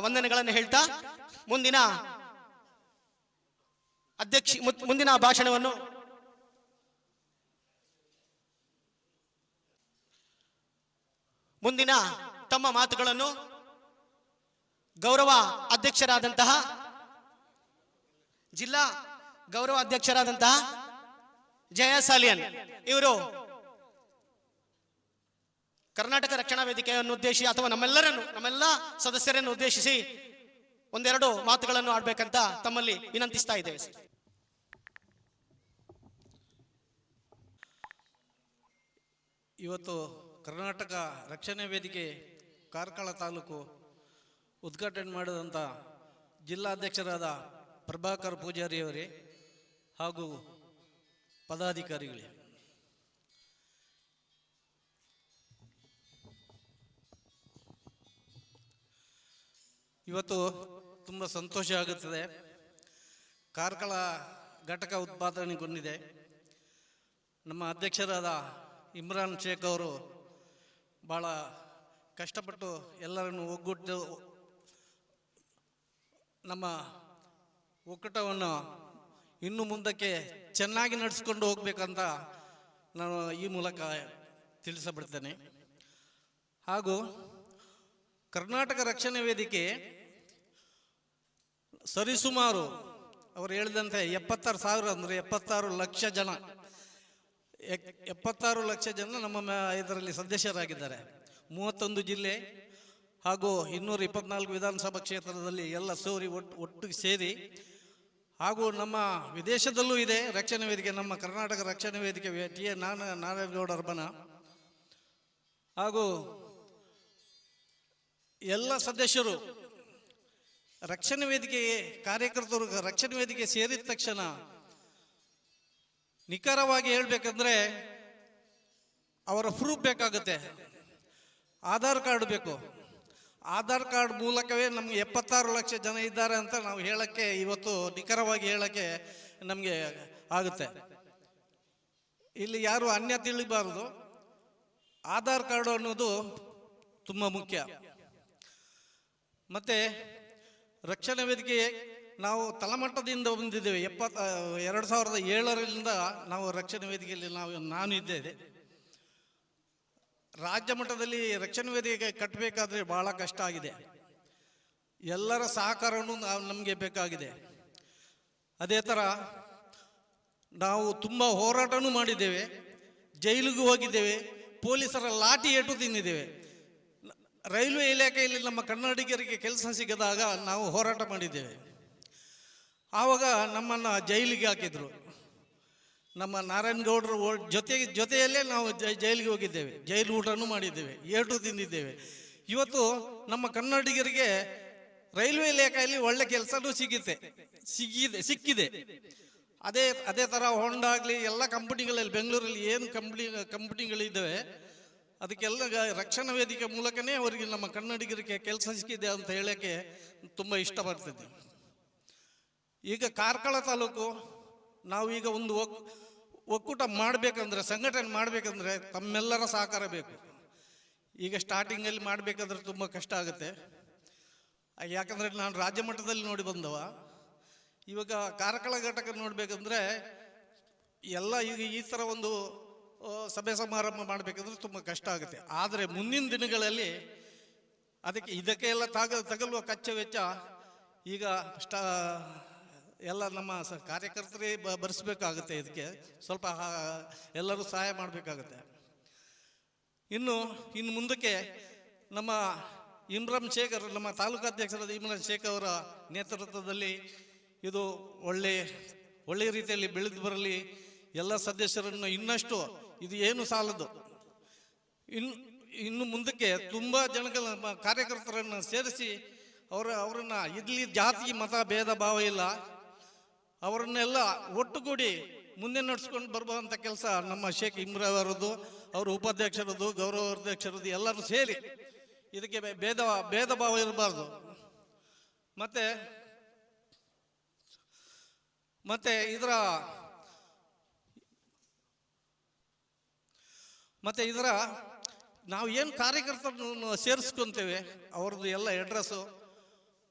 Speaker 3: ವಂದನೆಗಳನ್ನು ಹೇಳ್ತಾ ಮುಂದಿನ ಭಾಷಣವನ್ನು ಮುಂದಿನ ತಮ್ಮ ಮಾತುಗಳನ್ನು ಜಿಲ್ಲಾ ಗೌರವ ಅಧ್ಯಕ್ಷರಾದಂತಹ ಜಯ ಸಾಲಿಯನ್ ಇವರು ಕರ್ನಾಟಕ ರಕ್ಷಣಾ ವೇದಿಕೆಯನ್ನು ಉದ್ದೇಶಿಸಿ ಅಥವಾ ನಮ್ಮೆಲ್ಲ ಸದಸ್ಯರನ್ನು ಉದ್ದೇಶಿಸಿ ಒಂದೆರಡು ಮಾತುಗಳನ್ನು ಆಡಬೇಕಂತ ತಮ್ಮಲ್ಲಿ ವಿನಂತಿಸ್ತಾ ಇದ್ದೇವೆ.
Speaker 6: ಇವತ್ತು ಕರ್ನಾಟಕ ರಕ್ಷಣಾ ವೇದಿಕೆ ಕಾರ್ಕಳ ತಾಲೂಕು ಉದ್ಘಾಟನೆ ಮಾಡಿದಂಥ ಜಿಲ್ಲಾಧ್ಯಕ್ಷರಾದ ಪ್ರಭಾಕರ್ ಪೂಜಾರಿಯವರೇ ಹಾಗೂ ಪದಾಧಿಕಾರಿಗಳೇ, ಇವತ್ತು ತುಂಬ ಸಂತೋಷ ಆಗುತ್ತದೆ. ಕಾರ್ಕಳ ಘಟಕ ಉತ್ಪಾದನೆಗೊಂಡಿದೆ. ನಮ್ಮ ಅಧ್ಯಕ್ಷರಾದ ಇಮ್ರಾನ್ ಶೇಖ್ ಅವರು ಭಾಳ ಕಷ್ಟಪಟ್ಟು ಎಲ್ಲರನ್ನು ಒಗ್ಗೂಟ್ಟು ನಮ್ಮ ಒಕ್ಕೂಟವನ್ನು ಇನ್ನು ಮುಂದಕ್ಕೆ ಚೆನ್ನಾಗಿ ನಡೆಸ್ಕೊಂಡು ಹೋಗ್ಬೇಕಂತ ನಾನು ಈ ಮೂಲಕ ತಿಳಿಸಬಿಡ್ತೇನೆ. ಹಾಗೂ ಕರ್ನಾಟಕ ರಕ್ಷಣಾ ವೇದಿಕೆ ಸರಿಸುಮಾರು ಅವರು ಹೇಳಿದಂತೆ 76,000 ಅಂದರೆ 76 ಲಕ್ಷ ಜನ 76 ಲಕ್ಷ ಜನ ನಮ್ಮ ಇದರಲ್ಲಿ ಸದಸ್ಯರಾಗಿದ್ದಾರೆ. 31 ಜಿಲ್ಲೆ ಹಾಗೂ 224 ವಿಧಾನಸಭಾ ಕ್ಷೇತ್ರದಲ್ಲಿ ಎಲ್ಲ ಒಟ್ಟಿಗೆ ಸೇರಿ, ಹಾಗೂ ನಮ್ಮ ವಿದೇಶದಲ್ಲೂ ಇದೆ ರಕ್ಷಣಾ ವೇದಿಕೆ. ನಮ್ಮ ಕರ್ನಾಟಕ ರಕ್ಷಣಾ ವೇದಿಕೆ ಟಿ ಎ ನಾರಾಯಣಗೌಡ ಅರ್ಬನ ಹಾಗೂ ಎಲ್ಲ ಸದಸ್ಯರು ರಕ್ಷಣಾ ವೇದಿಕೆ ಕಾರ್ಯಕರ್ತರು ರಕ್ಷಣಾ ವೇದಿಕೆ ಸೇರಿದ ತಕ್ಷಣ ನಿಖರವಾಗಿ ಹೇಳ್ಬೇಕಂದ್ರೆ ಅವರ ಪ್ರೂಫ್ ಬೇಕಾಗುತ್ತೆ. ಆಧಾರ್ ಕಾರ್ಡ್ ಬೇಕು. ಆಧಾರ್ ಕಾರ್ಡ್ ಮೂಲಕವೇ ನಮಗೆ 76 ಲಕ್ಷ ಜನ ಇದ್ದಾರೆ ಅಂತ ನಾವು ಹೇಳಕ್ಕೆ ಇವತ್ತು ನಿಖರವಾಗಿ ಹೇಳಕ್ಕೆ ನಮಗೆ ಆಗುತ್ತೆ. ಇಲ್ಲಿ ಯಾರು ಅನ್ಯ ತಿಳಿಬಾರದು. ಆಧಾರ್ ಕಾರ್ಡ್ ಅನ್ನೋದು ತುಂಬ ಮುಖ್ಯ. ಮತ್ತೆ ರಕ್ಷಣಾ ವೇದಿಕೆ ನಾವು ತಳಮಟ್ಟದಿಂದ ಬಂದಿದ್ದೇವೆ. 2007ರಿಂದ ನಾವು ರಕ್ಷಣಾ ವೇದಿಕೆಯಲ್ಲಿ ನಾನು ಇದ್ದೇನೆ. ರಾಜ್ಯ ಮಟ್ಟದಲ್ಲಿ ರಕ್ಷಣಾ ವೇದಿಕೆ ಕಟ್ಟಬೇಕಾದ್ರೆ ಬಹಳ ಕಷ್ಟ ಆಗಿದೆ. ಎಲ್ಲರ ಸಹಕಾರವನ್ನು ನಮಗೆ ಬೇಕಾಗಿದೆ. ಅದೇ ಥರ ನಾವು ತುಂಬ ಹೋರಾಟನೂ ಮಾಡಿದ್ದೇವೆ, ಜೈಲಿಗೂ ಹೋಗಿದ್ದೇವೆ, ಪೊಲೀಸರ ಲಾಠಿ ಏಟು ತಿಂದಿದ್ದೇವೆ. ರೈಲ್ವೆ ಇಲಾಖೆಯಲ್ಲಿ ನಮ್ಮ ಕನ್ನಡಿಗರಿಗೆ ಕೆಲಸ ಸಿಗದಾಗ ನಾವು ಹೋರಾಟ ಮಾಡಿದ್ದೇವೆ. ಆವಾಗ ನಮ್ಮನ್ನು ಜೈಲಿಗೆ ಹಾಕಿದ್ರು. ನಮ್ಮ ನಾರಾಯಣಗೌಡರು ಜೊತೆಯಲ್ಲೇ ನಾವು ಜೈಲಿಗೆ ಹೋಗಿದ್ದೇವೆ, ಜೈಲು ಊಟನೂ ಮಾಡಿದ್ದೇವೆ, ಏಟು ತಿಂದಿದ್ದೇವೆ. ಇವತ್ತು ನಮ್ಮ ಕನ್ನಡಿಗರಿಗೆ ರೈಲ್ವೆ ಇಲಾಖೆಯಲ್ಲಿ ಒಳ್ಳೆ ಕೆಲಸನೂ ಸಿಕ್ಕಿದೆ. ಅದೇ ಥರ ಹೊಂಡ ಆಗಲಿ ಎಲ್ಲ ಕಂಪನಿಗಳಲ್ಲಿ ಬೆಂಗಳೂರಲ್ಲಿ ಏನು ಕಂಪನಿಗಳಿದ್ದಾವೆ ಅದಕ್ಕೆಲ್ಲ ರಕ್ಷಣಾ ವೇದಿಕೆ ಮೂಲಕನೇ ಅವರಿಗೆ ನಮ್ಮ ಕನ್ನಡಿಗರಿಗೆ ಕೆಲಸ ಸಿಕ್ಕಿದೆ ಅಂತ ಹೇಳೋಕ್ಕೆ ತುಂಬ ಇಷ್ಟಪಡ್ತಿದ್ದೆ. ಈಗ ಕಾರ್ಕಳ ತಾಲೂಕು ನಾವು ಈಗ ಒಂದು ಒಕ್ಕೂಟ ಮಾಡಬೇಕಂದ್ರೆ, ಸಂಘಟನೆ ಮಾಡಬೇಕಂದ್ರೆ ತಮ್ಮೆಲ್ಲರ ಸಹಕಾರ ಬೇಕು. ಈಗ ಸ್ಟಾರ್ಟಿಂಗಲ್ಲಿ ಮಾಡಬೇಕಾದ್ರೆ ತುಂಬ ಕಷ್ಟ ಆಗುತ್ತೆ. ಯಾಕಂದರೆ ನಾನು ರಾಜ್ಯ ಮಟ್ಟದಲ್ಲಿ ನೋಡಿ ಬಂದವ. ಇವಾಗ ಕಾರ್ಕಳ ಘಟಕ ನೋಡಬೇಕಂದ್ರೆ ಎಲ್ಲ ಈಗ ಈ ಥರ ಒಂದು ಸಭೆ ಸಮಾರಂಭ ಮಾಡಬೇಕಂದ್ರೆ ತುಂಬ ಕಷ್ಟ ಆಗುತ್ತೆ. ಆದರೆ ಮುಂದಿನ ದಿನಗಳಲ್ಲಿ ಇದಕ್ಕೆಲ್ಲ ತಗಲುವ ಕಚ್ಚಾ ವೆಚ್ಚ ಈಗ ಎಲ್ಲ ನಮ್ಮ ಕಾರ್ಯಕರ್ತರೇ ಭರಿಸಬೇಕಾಗುತ್ತೆ. ಇದಕ್ಕೆ ಸ್ವಲ್ಪ ಎಲ್ಲರೂ ಸಹಾಯ ಮಾಡಬೇಕಾಗುತ್ತೆ. ಇನ್ನು ಮುಂದಕ್ಕೆ ನಮ್ಮ ಇಮ್ರಾನ್ ಶೇಖ್ ನಮ್ಮ ತಾಲೂಕಾಧ್ಯಕ್ಷರಾದ ಇಮ್ರಾನ್ ಶೇಖ್ ಅವರ ನೇತೃತ್ವದಲ್ಲಿ ಇದು ಒಳ್ಳೆಯ ರೀತಿಯಲ್ಲಿ ಬೆಳೆದು ಬರಲಿ. ಎಲ್ಲ ಸದಸ್ಯರನ್ನು ಇನ್ನಷ್ಟು ಇದು ಏನು ಸಾಲದು, ಇನ್ನು ಮುಂದಕ್ಕೆ ತುಂಬ ಜನಗಳ ಕಾರ್ಯಕರ್ತರನ್ನು ಸೇರಿಸಿ ಅವರನ್ನ ಇಲ್ಲಿ ಜಾತಿ ಮತ ಭೇದ ಭಾವ ಇಲ್ಲ, ಅವರನ್ನೆಲ್ಲ ಒಟ್ಟುಗೂಡಿ ಮುಂದೆ ನಡೆಸ್ಕೊಂಡು ಬರುವಂಥ ಕೆಲಸ ನಮ್ಮ ಶೇಖ್ ಇಮ್ರಾನ್ ಅವರದ್ದು, ಅವರು ಉಪಾಧ್ಯಕ್ಷರದ್ದು, ಗೌರವ ಅಧ್ಯಕ್ಷರದ್ದು ಎಲ್ಲರೂ ಸೇರಿ ಇದಕ್ಕೆ ಭೇದ ಭಾವ ಇರಬಾರ್ದು. ಮತ್ತೆ ಇದರ ನಾವು ಏನು ಕಾರ್ಯಕರ್ತರನ್ನು ಸೇರಿಸ್ಕೊಂತೇವೆ ಅವ್ರದ್ದು ಎಲ್ಲ address,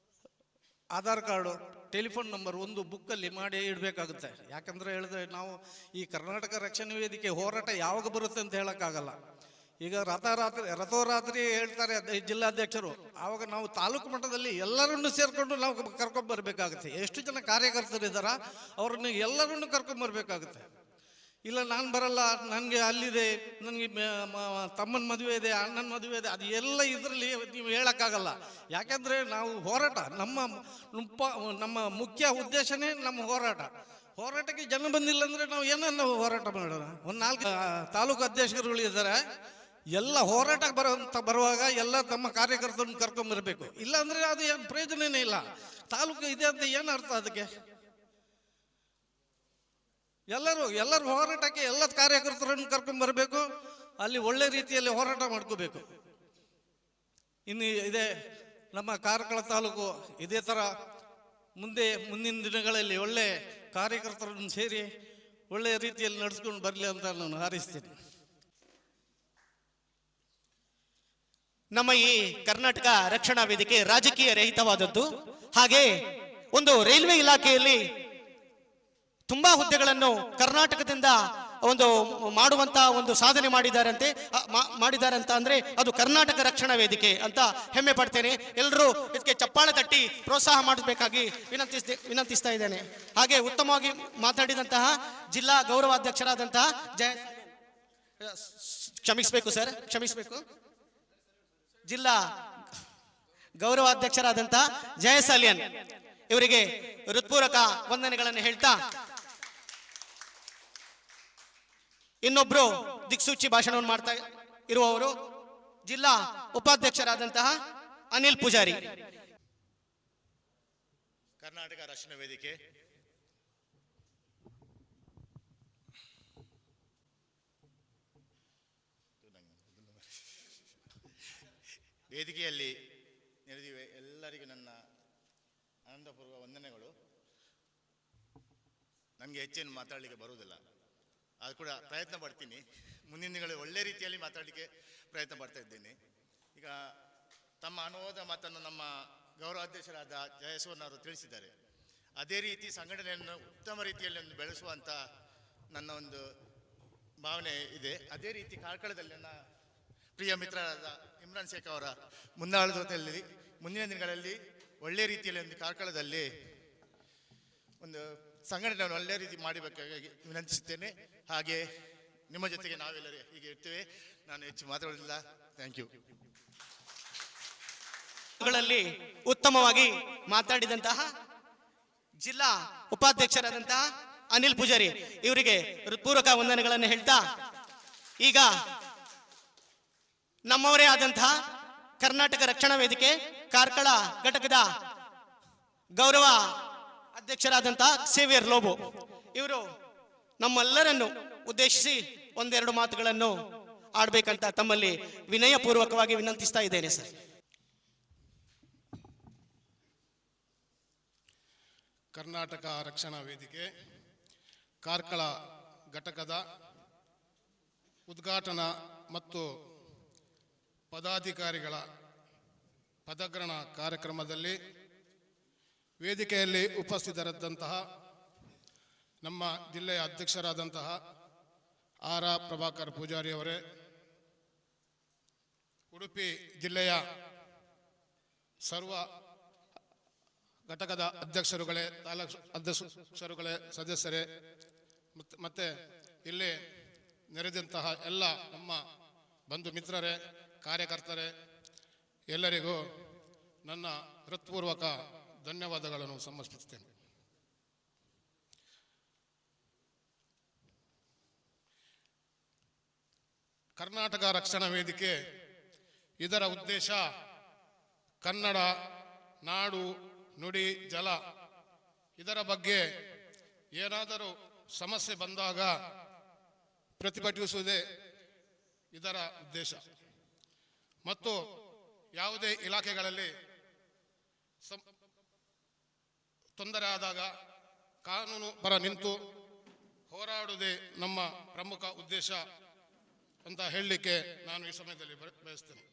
Speaker 6: Aadhaar card, telephone number ಒಂದು ಬುಕ್ಕಲ್ಲಿ ಮಾಡಿ ಇಡಬೇಕಾಗುತ್ತೆ. ಯಾಕಂದರೆ ಹೇಳಿದ್ರೆ ನಾವು ಈ ಕರ್ನಾಟಕ ರಕ್ಷಣಾ ವೇದಿಕೆ ಹೋರಾಟ ಯಾವಾಗ ಬರುತ್ತೆ ಅಂತ ಹೇಳೋಕ್ಕಾಗಲ್ಲ. ಈಗ ರಥೋರಾತ್ರಿ ಹೇಳ್ತಾರೆ ಜಿಲ್ಲಾಧ್ಯಕ್ಷರು, ಆವಾಗ ನಾವು ತಾಲೂಕು ಮಟ್ಟದಲ್ಲಿ ಎಲ್ಲರನ್ನು ಸೇರಿಕೊಂಡು ನಾವು ಕರ್ಕೊಂಡ್ಬರ್ಬೇಕಾಗುತ್ತೆ. ಎಷ್ಟು ಜನ ಕಾರ್ಯಕರ್ತರಿದ್ದಾರ ಅವರನ್ನು ಎಲ್ಲರನ್ನು ಕರ್ಕೊಂಡ್ಬರ್ಬೇಕಾಗುತ್ತೆ. ಇಲ್ಲ ನಾನು ಬರಲ್ಲ, ನನಗೆ ಅಲ್ಲಿದೆ, ನನಗೆ ತಮ್ಮನ ಮದುವೆ ಇದೆ, ಅಣ್ಣನ ಮದುವೆ ಇದೆ, ಅದು ಎಲ್ಲ ಇದರಲ್ಲಿ ನೀವು ಹೇಳೋಕ್ಕಾಗಲ್ಲ. ಯಾಕೆಂದರೆ ನಾವು ಹೋರಾಟ ನಮ್ಮ ಮುಖ್ಯ ಉದ್ದೇಶನೇ ನಮ್ಮ ಹೋರಾಟಕ್ಕೆ ಜನ ಬಂದಿಲ್ಲ ಅಂದರೆ ನಾವು ಏನನ್ನ ಹೋರಾಟ ಮಾಡೋಣ. ಒಂದು 4 ತಾಲೂಕು ಅಧ್ಯಕ್ಷರುಗಳು ಇದ್ದಾರೆ, ಎಲ್ಲ ಹೋರಾಟಕ್ಕೆ ಬರುವಾಗ ಎಲ್ಲ ತಮ್ಮ ಕಾರ್ಯಕರ್ತರನ್ನು ಕರ್ಕೊಂಬರ್ಬೇಕು. ಇಲ್ಲ ಅಂದರೆ ಅದು ಏನು ಪ್ರಯೋಜನನೇ ಇಲ್ಲ. ತಾಲೂಕು ಇದೆ ಅಂತ ಏನು ಅರ್ಥ ಅದಕ್ಕೆ? ಎಲ್ಲರೂ ಹೋರಾಟಕ್ಕೆ ಎಲ್ಲ ಕಾರ್ಯಕರ್ತರನ್ನು ಕರ್ಕೊಂಡ್ಬರ್ಬೇಕು, ಅಲ್ಲಿ ಒಳ್ಳೆ ರೀತಿಯಲ್ಲಿ ಹೋರಾಟ ಮಾಡ್ಕೋಬೇಕು. ಇನ್ನು ಇದೇ ನಮ್ಮ ಕಾರ್ಕಳ ತಾಲೂಕು ಇದೇ ಥರ ಮುಂದಿನ ದಿನಗಳಲ್ಲಿ ಒಳ್ಳೆ ಕಾರ್ಯಕರ್ತರನ್ನು ಸೇರಿ ಒಳ್ಳೆಯ ರೀತಿಯಲ್ಲಿ ನಡೆಸ್ಕೊಂಡು ಬರಲಿ ಅಂತ ನಾನು ಹಾರೈಸ್ತೇನೆ.
Speaker 3: ನಮ್ಮ ಈ ಕರ್ನಾಟಕ ರಕ್ಷಣಾ ವೇದಿಕೆ ರಾಜಕೀಯ ರಹಿತವಾದದ್ದು. ಹಾಗೆ ಒಂದು ರೈಲ್ವೆ ಇಲಾಖೆಯಲ್ಲಿ ತುಂಬಾ ಹುದ್ದೆಗಳನ್ನು ಕರ್ನಾಟಕದಿಂದ ಒಂದು ಮಾಡುವಂತ ಒಂದು ಸಾಧನೆ ಮಾಡಿದ್ದಾರೆ ಅಂತ ಅಂದ್ರೆ ಅದು ಕರ್ನಾಟಕ ರಕ್ಷಣಾ ವೇದಿಕೆ ಅಂತ ಹೆಮ್ಮೆ ಪಡ್ತೇನೆ. ಎಲ್ಲರೂ ಇದಕ್ಕೆ ಚಪ್ಪಾಳೆ ತಟ್ಟಿ ಪ್ರೋತ್ಸಾಹ ಮಾಡಬೇಕಾಗಿ ವಿನಂತಿಸ್ತಾ ಇದ್ದೇನೆ. ಹಾಗೆ ಉತ್ತಮವಾಗಿ ಮಾತಾಡಿದಂತಹ ಜಿಲ್ಲಾ ಗೌರವಾಧ್ಯಕ್ಷರಾದಂತಹ ಕ್ಷಮಿಸಬೇಕು ಜಿಲ್ಲಾ ಗೌರವಾಧ್ಯಕ್ಷರಾದಂತಹ ಜಯಸಾಲಿಯನ್ ಇವರಿಗೆ ಹೃತ್ಪೂರ್ವಕ ವಂದನೆಗಳನ್ನು ಹೇಳ್ತಾ, ಇನ್ನೊಬ್ರು ದಿಕ್ಸೂಚಿ ಭಾಷಣವನ್ನು ಮಾಡ್ತಾ ಇರುವವರು ಜಿಲ್ಲಾ ಉಪಾಧ್ಯಕ್ಷರಾದಂತಹ ಅನಿಲ್ ಪೂಜಾರಿ.
Speaker 7: ಕರ್ನಾಟಕ ರಕ್ಷಣಾ ವೇದಿಕೆ ವೇದಿಕೆಯಲ್ಲಿ ನೆರೆದಿವೆ ಎಲ್ಲರಿಗೂ ನನ್ನ ಆನಂದಪೂರ್ವ ವಂದನೆಗಳು. ನನಗೆ ಹೆಚ್ಚೇನು ಮಾತಾಡಲಿಕ್ಕೆ ಬರುವುದಿಲ್ಲ, ಅದು ಕೂಡ ಪ್ರಯತ್ನ ಪಡ್ತೀನಿ. ಮುಂದಿನ ದಿನಗಳಲ್ಲಿ ಒಳ್ಳೆ ರೀತಿಯಲ್ಲಿ ಮಾತಾಡಲಿಕ್ಕೆ ಪ್ರಯತ್ನ ಪಡ್ತಾ ಇದ್ದೇನೆ. ಈಗ ತಮ್ಮ ಅನುವಾದ ಮಾತನ್ನು ನಮ್ಮ ಗೌರವಾಧ್ಯಕ್ಷರಾದ ಜಯಸೂರ್ನವರು ತಿಳಿಸಿದ್ದಾರೆ. ಅದೇ ರೀತಿ ಸಂಘಟನೆಯನ್ನು ಉತ್ತಮ ರೀತಿಯಲ್ಲಿ ಒಂದು ಬೆಳೆಸುವಂಥ ನನ್ನ ಒಂದು ಭಾವನೆ ಇದೆ. ಅದೇ ರೀತಿ ಕಾರ್ಕಳದಲ್ಲಿ ನನ್ನ ಪ್ರಿಯ ಮಿತ್ರರಾದ ಇಮ್ರಾನ್ ಶೇಖ್ ಅವರ ಮುಂದಾಳತ್ವದಲ್ಲಿ ಮುಂದಿನ ದಿನಗಳಲ್ಲಿ ಒಳ್ಳೆ ರೀತಿಯಲ್ಲಿ ಒಂದು ಕಾರ್ಕಳದಲ್ಲಿ ಒಂದು ಸಂಘಟನೆಯನ್ನು ಒಳ್ಳೆ ರೀತಿ ಮಾಡಬೇಕಾಗಿ ವಿನಂತಿಸುತ್ತೇನೆ. ಹಾಗೆ ನಿಮ್ಮ ಜೊತೆಗೆ ನಾವೆಲ್ಲರೂ ಹೀಗೆ ಇರ್ತೇವೆ. ನಾನು ಹೆಚ್ಚು ಮಾತಾಡೋದಿಲ್ಲ. Thank you.
Speaker 3: ಉತ್ತಮವಾಗಿ ಮಾತಾಡಿದಂತಹ ಜಿಲ್ಲಾ ಉಪಾಧ್ಯಕ್ಷರಾದಂತಹ ಅನಿಲ್ ಪೂಜಾರಿ ಇವರಿಗೆ ಹೃತ್ಪೂರ್ವಕ ವಂದನೆಗಳನ್ನು ಹೇಳ್ತಾ, ಈಗ ನಮ್ಮವರೇ ಆದಂತಹ ಕರ್ನಾಟಕ ರಕ್ಷಣಾ ವೇದಿಕೆ ಕಾರ್ಕಳ ಘಟಕದ ಗೌರವ ಅಧ್ಯಕ್ಷರಾದಂತಹ ಸೇವಿಯರ್ ಲೋಬೋ ಇವರು ನಮ್ಮೆಲ್ಲರನ್ನು ಉದ್ದೇಶಿಸಿ ಒಂದೆರಡು ಮಾತುಗಳನ್ನು ಆಡ್ಬೇಕಂತ ತಮ್ಮಲ್ಲಿ ವಿನಯಪೂರ್ವಕವಾಗಿ ವಿನಂತಿಸ್ತಾ ಇದ್ದೇನೆ ಸರ್.
Speaker 8: ಕರ್ನಾಟಕ ರಕ್ಷಣಾ ವೇದಿಕೆ ಕಾರ್ಕಳ ಘಟಕದ ಉದ್ಘಾಟನಾ ಮತ್ತು ಪದಾಧಿಕಾರಿಗಳ ಪದಗ್ರಹಣ ಕಾರ್ಯಕ್ರಮದಲ್ಲಿ ವೇದಿಕೆಯಲ್ಲಿ ಉಪಸ್ಥಿತರಿದ್ದಂತಹ ನಮ್ಮ ಜಿಲ್ಲೆಯ ಅಧ್ಯಕ್ಷರಾದಂತಹ ಆರ್ ಪ್ರಭಾಕರ್ ಪೂಜಾರಿ ಅವರೇ, ಉಡುಪಿ ಜಿಲ್ಲೆಯ ಸರ್ವ ಘಟಕದ ಅಧ್ಯಕ್ಷರುಗಳೇ, ತಾಲೂಕು ಅಧ್ಯಕ್ಷರುಗಳೇ, ಸದಸ್ಯರೇ, ಮತ್ತೆ ಇಲ್ಲಿ ನೆರೆದಂತಹ ಎಲ್ಲ ನಮ್ಮ ಬಂಧು ಮಿತ್ರರೇ, ಕಾರ್ಯಕರ್ತರೇ, ಎಲ್ಲರಿಗೂ ನನ್ನ ಹೃತ್ಪೂರ್ವಕ ಧನ್ಯವಾದಗಳನ್ನು ಸಮರ್ಪಿಸುತ್ತೇನೆ. ಕರ್ನಾಟಕ ರಕ್ಷಣಾ ವೇದಿಕೆ ಇದರ ಉದ್ದೇಶ ಕನ್ನಡ ನಾಡು ನುಡಿ ಜಲ ಇದರ ಬಗ್ಗೆ ಏನಾದರೂ ಸಮಸ್ಯೆ ಬಂದಾಗ ಪ್ರತಿಭಟಿಸುವುದೇ ಇದರ ಉದ್ದೇಶ. ಮತ್ತು ಯಾವುದೇ ಇಲಾಖೆಗಳಲ್ಲಿ ತೊಂದರೆ ಆದಾಗ ಕಾನೂನು ಪರ ನಿಂತು ಹೋರಾಡುವುದೇ ನಮ್ಮ ಪ್ರಮುಖ ಉದ್ದೇಶ ಅಂತ ಹೇಳಲಿಕ್ಕೆ ನಾನು ಈ ಸಮಯದಲ್ಲಿ ಬಯಸ್ತೇನೆ.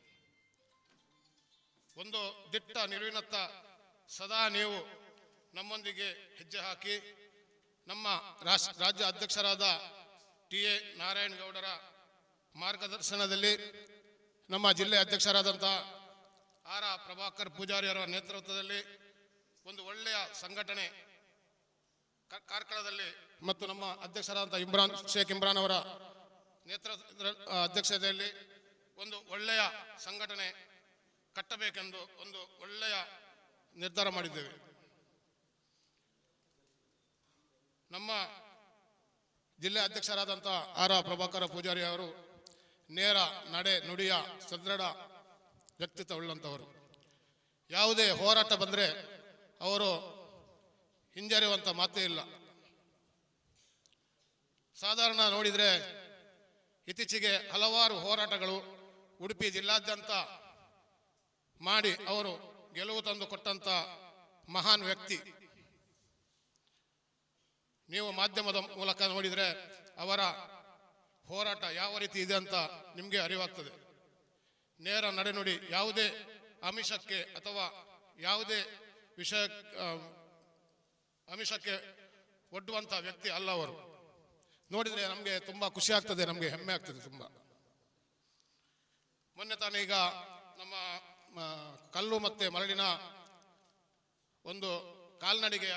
Speaker 8: ಒಂದು ದಿಟ್ಟ ನಿಲುವಿನತ್ತ ಸದಾ ನೀವು ನಮ್ಮೊಂದಿಗೆ ಹೆಜ್ಜೆ ಹಾಕಿ ನಮ್ಮ ರಾಜ್ಯ ಅಧ್ಯಕ್ಷರಾದ ಟಿ.ಎ. ನಾರಾಯಣಗೌಡರ ಮಾರ್ಗದರ್ಶನದಲ್ಲಿ ನಮ್ಮ ಜಿಲ್ಲೆ ಅಧ್ಯಕ್ಷರಾದಂಥ ಆರ್. ಪ್ರಭಾಕರ್ ಪೂಜಾರಿಯವರ ನೇತೃತ್ವದಲ್ಲಿ ಒಂದು ಒಳ್ಳೆಯ ಸಂಘಟನೆ ಕಾರ್ಕಳದಲ್ಲಿ ಮತ್ತು ನಮ್ಮ ಅಧ್ಯಕ್ಷರಾದಂಥ ಶೇಖ್ ಇಮ್ರಾನ್ ಅವರ ನೇತೃತ್ವದ ಅಧ್ಯಕ್ಷತೆಯಲ್ಲಿ ಒಂದು ಒಳ್ಳೆಯ ಸಂಘಟನೆ ಕಟ್ಟಬೇಕೆಂದು ಒಂದು ಒಳ್ಳೆಯ ನಿರ್ಧಾರ ಮಾಡಿದ್ದೇವೆ. ನಮ್ಮ ಜಿಲ್ಲೆ ಅಧ್ಯಕ್ಷರಾದಂಥ ಆರ್. ಪ್ರಭಾಕರ ಪೂಜಾರಿ ಅವರು ನೇರ ನಡೆ ನುಡಿಯ ಸದೃಢ ವ್ಯಕ್ತಿತ್ವವುಳ್ಳಂಥವರು. ಯಾವುದೇ ಹೋರಾಟ ಬಂದರೆ ಅವರು ಹಿಂಜರಿಯುವಂಥ ಮಾತೇ ಇಲ್ಲ. ಸಾಧಾರಣ ನೋಡಿದರೆ ಇತ್ತೀಚೆಗೆ ಹಲವಾರು ಹೋರಾಟಗಳು ಉಡುಪಿ ಜಿಲ್ಲಾದ್ಯಂತ ಮಾಡಿ ಅವರು ಗೆಲುವು ತಂದು ಕೊಟ್ಟಂಥ ಮಹಾನ್ ವ್ಯಕ್ತಿ. ನೀವು ಮಾಧ್ಯಮದ ಮೂಲಕ ನೋಡಿದರೆ ಅವರ ಹೋರಾಟ ಯಾವ ರೀತಿ ಇದೆ ಅಂತ ನಿಮಗೆ ಅರಿವಾಗ್ತದೆ. ನೇರ ನಡೆನುಡಿ, ಯಾವುದೇ ಆಮಿಷಕ್ಕೆ ಅಥವಾ ಯಾವುದೇ ಆಮಿಷಕ್ಕೆ ಒಡ್ಡುವಂಥ ವ್ಯಕ್ತಿ ಅಲ್ಲ ಅವರು. ನೋಡಿದರೆ ನಮಗೆ ತುಂಬ ಖುಷಿ ಆಗ್ತದೆ, ನಮಗೆ ಹೆಮ್ಮೆ ಆಗ್ತದೆ ತುಂಬ. ಮೊನ್ನೆ ತಾನೇ ಈಗ ನಮ್ಮ ಕಲ್ಲು ಮತ್ತು ಮರಳಿನ ಒಂದು ಕಾಲ್ನಡಿಗೆಯ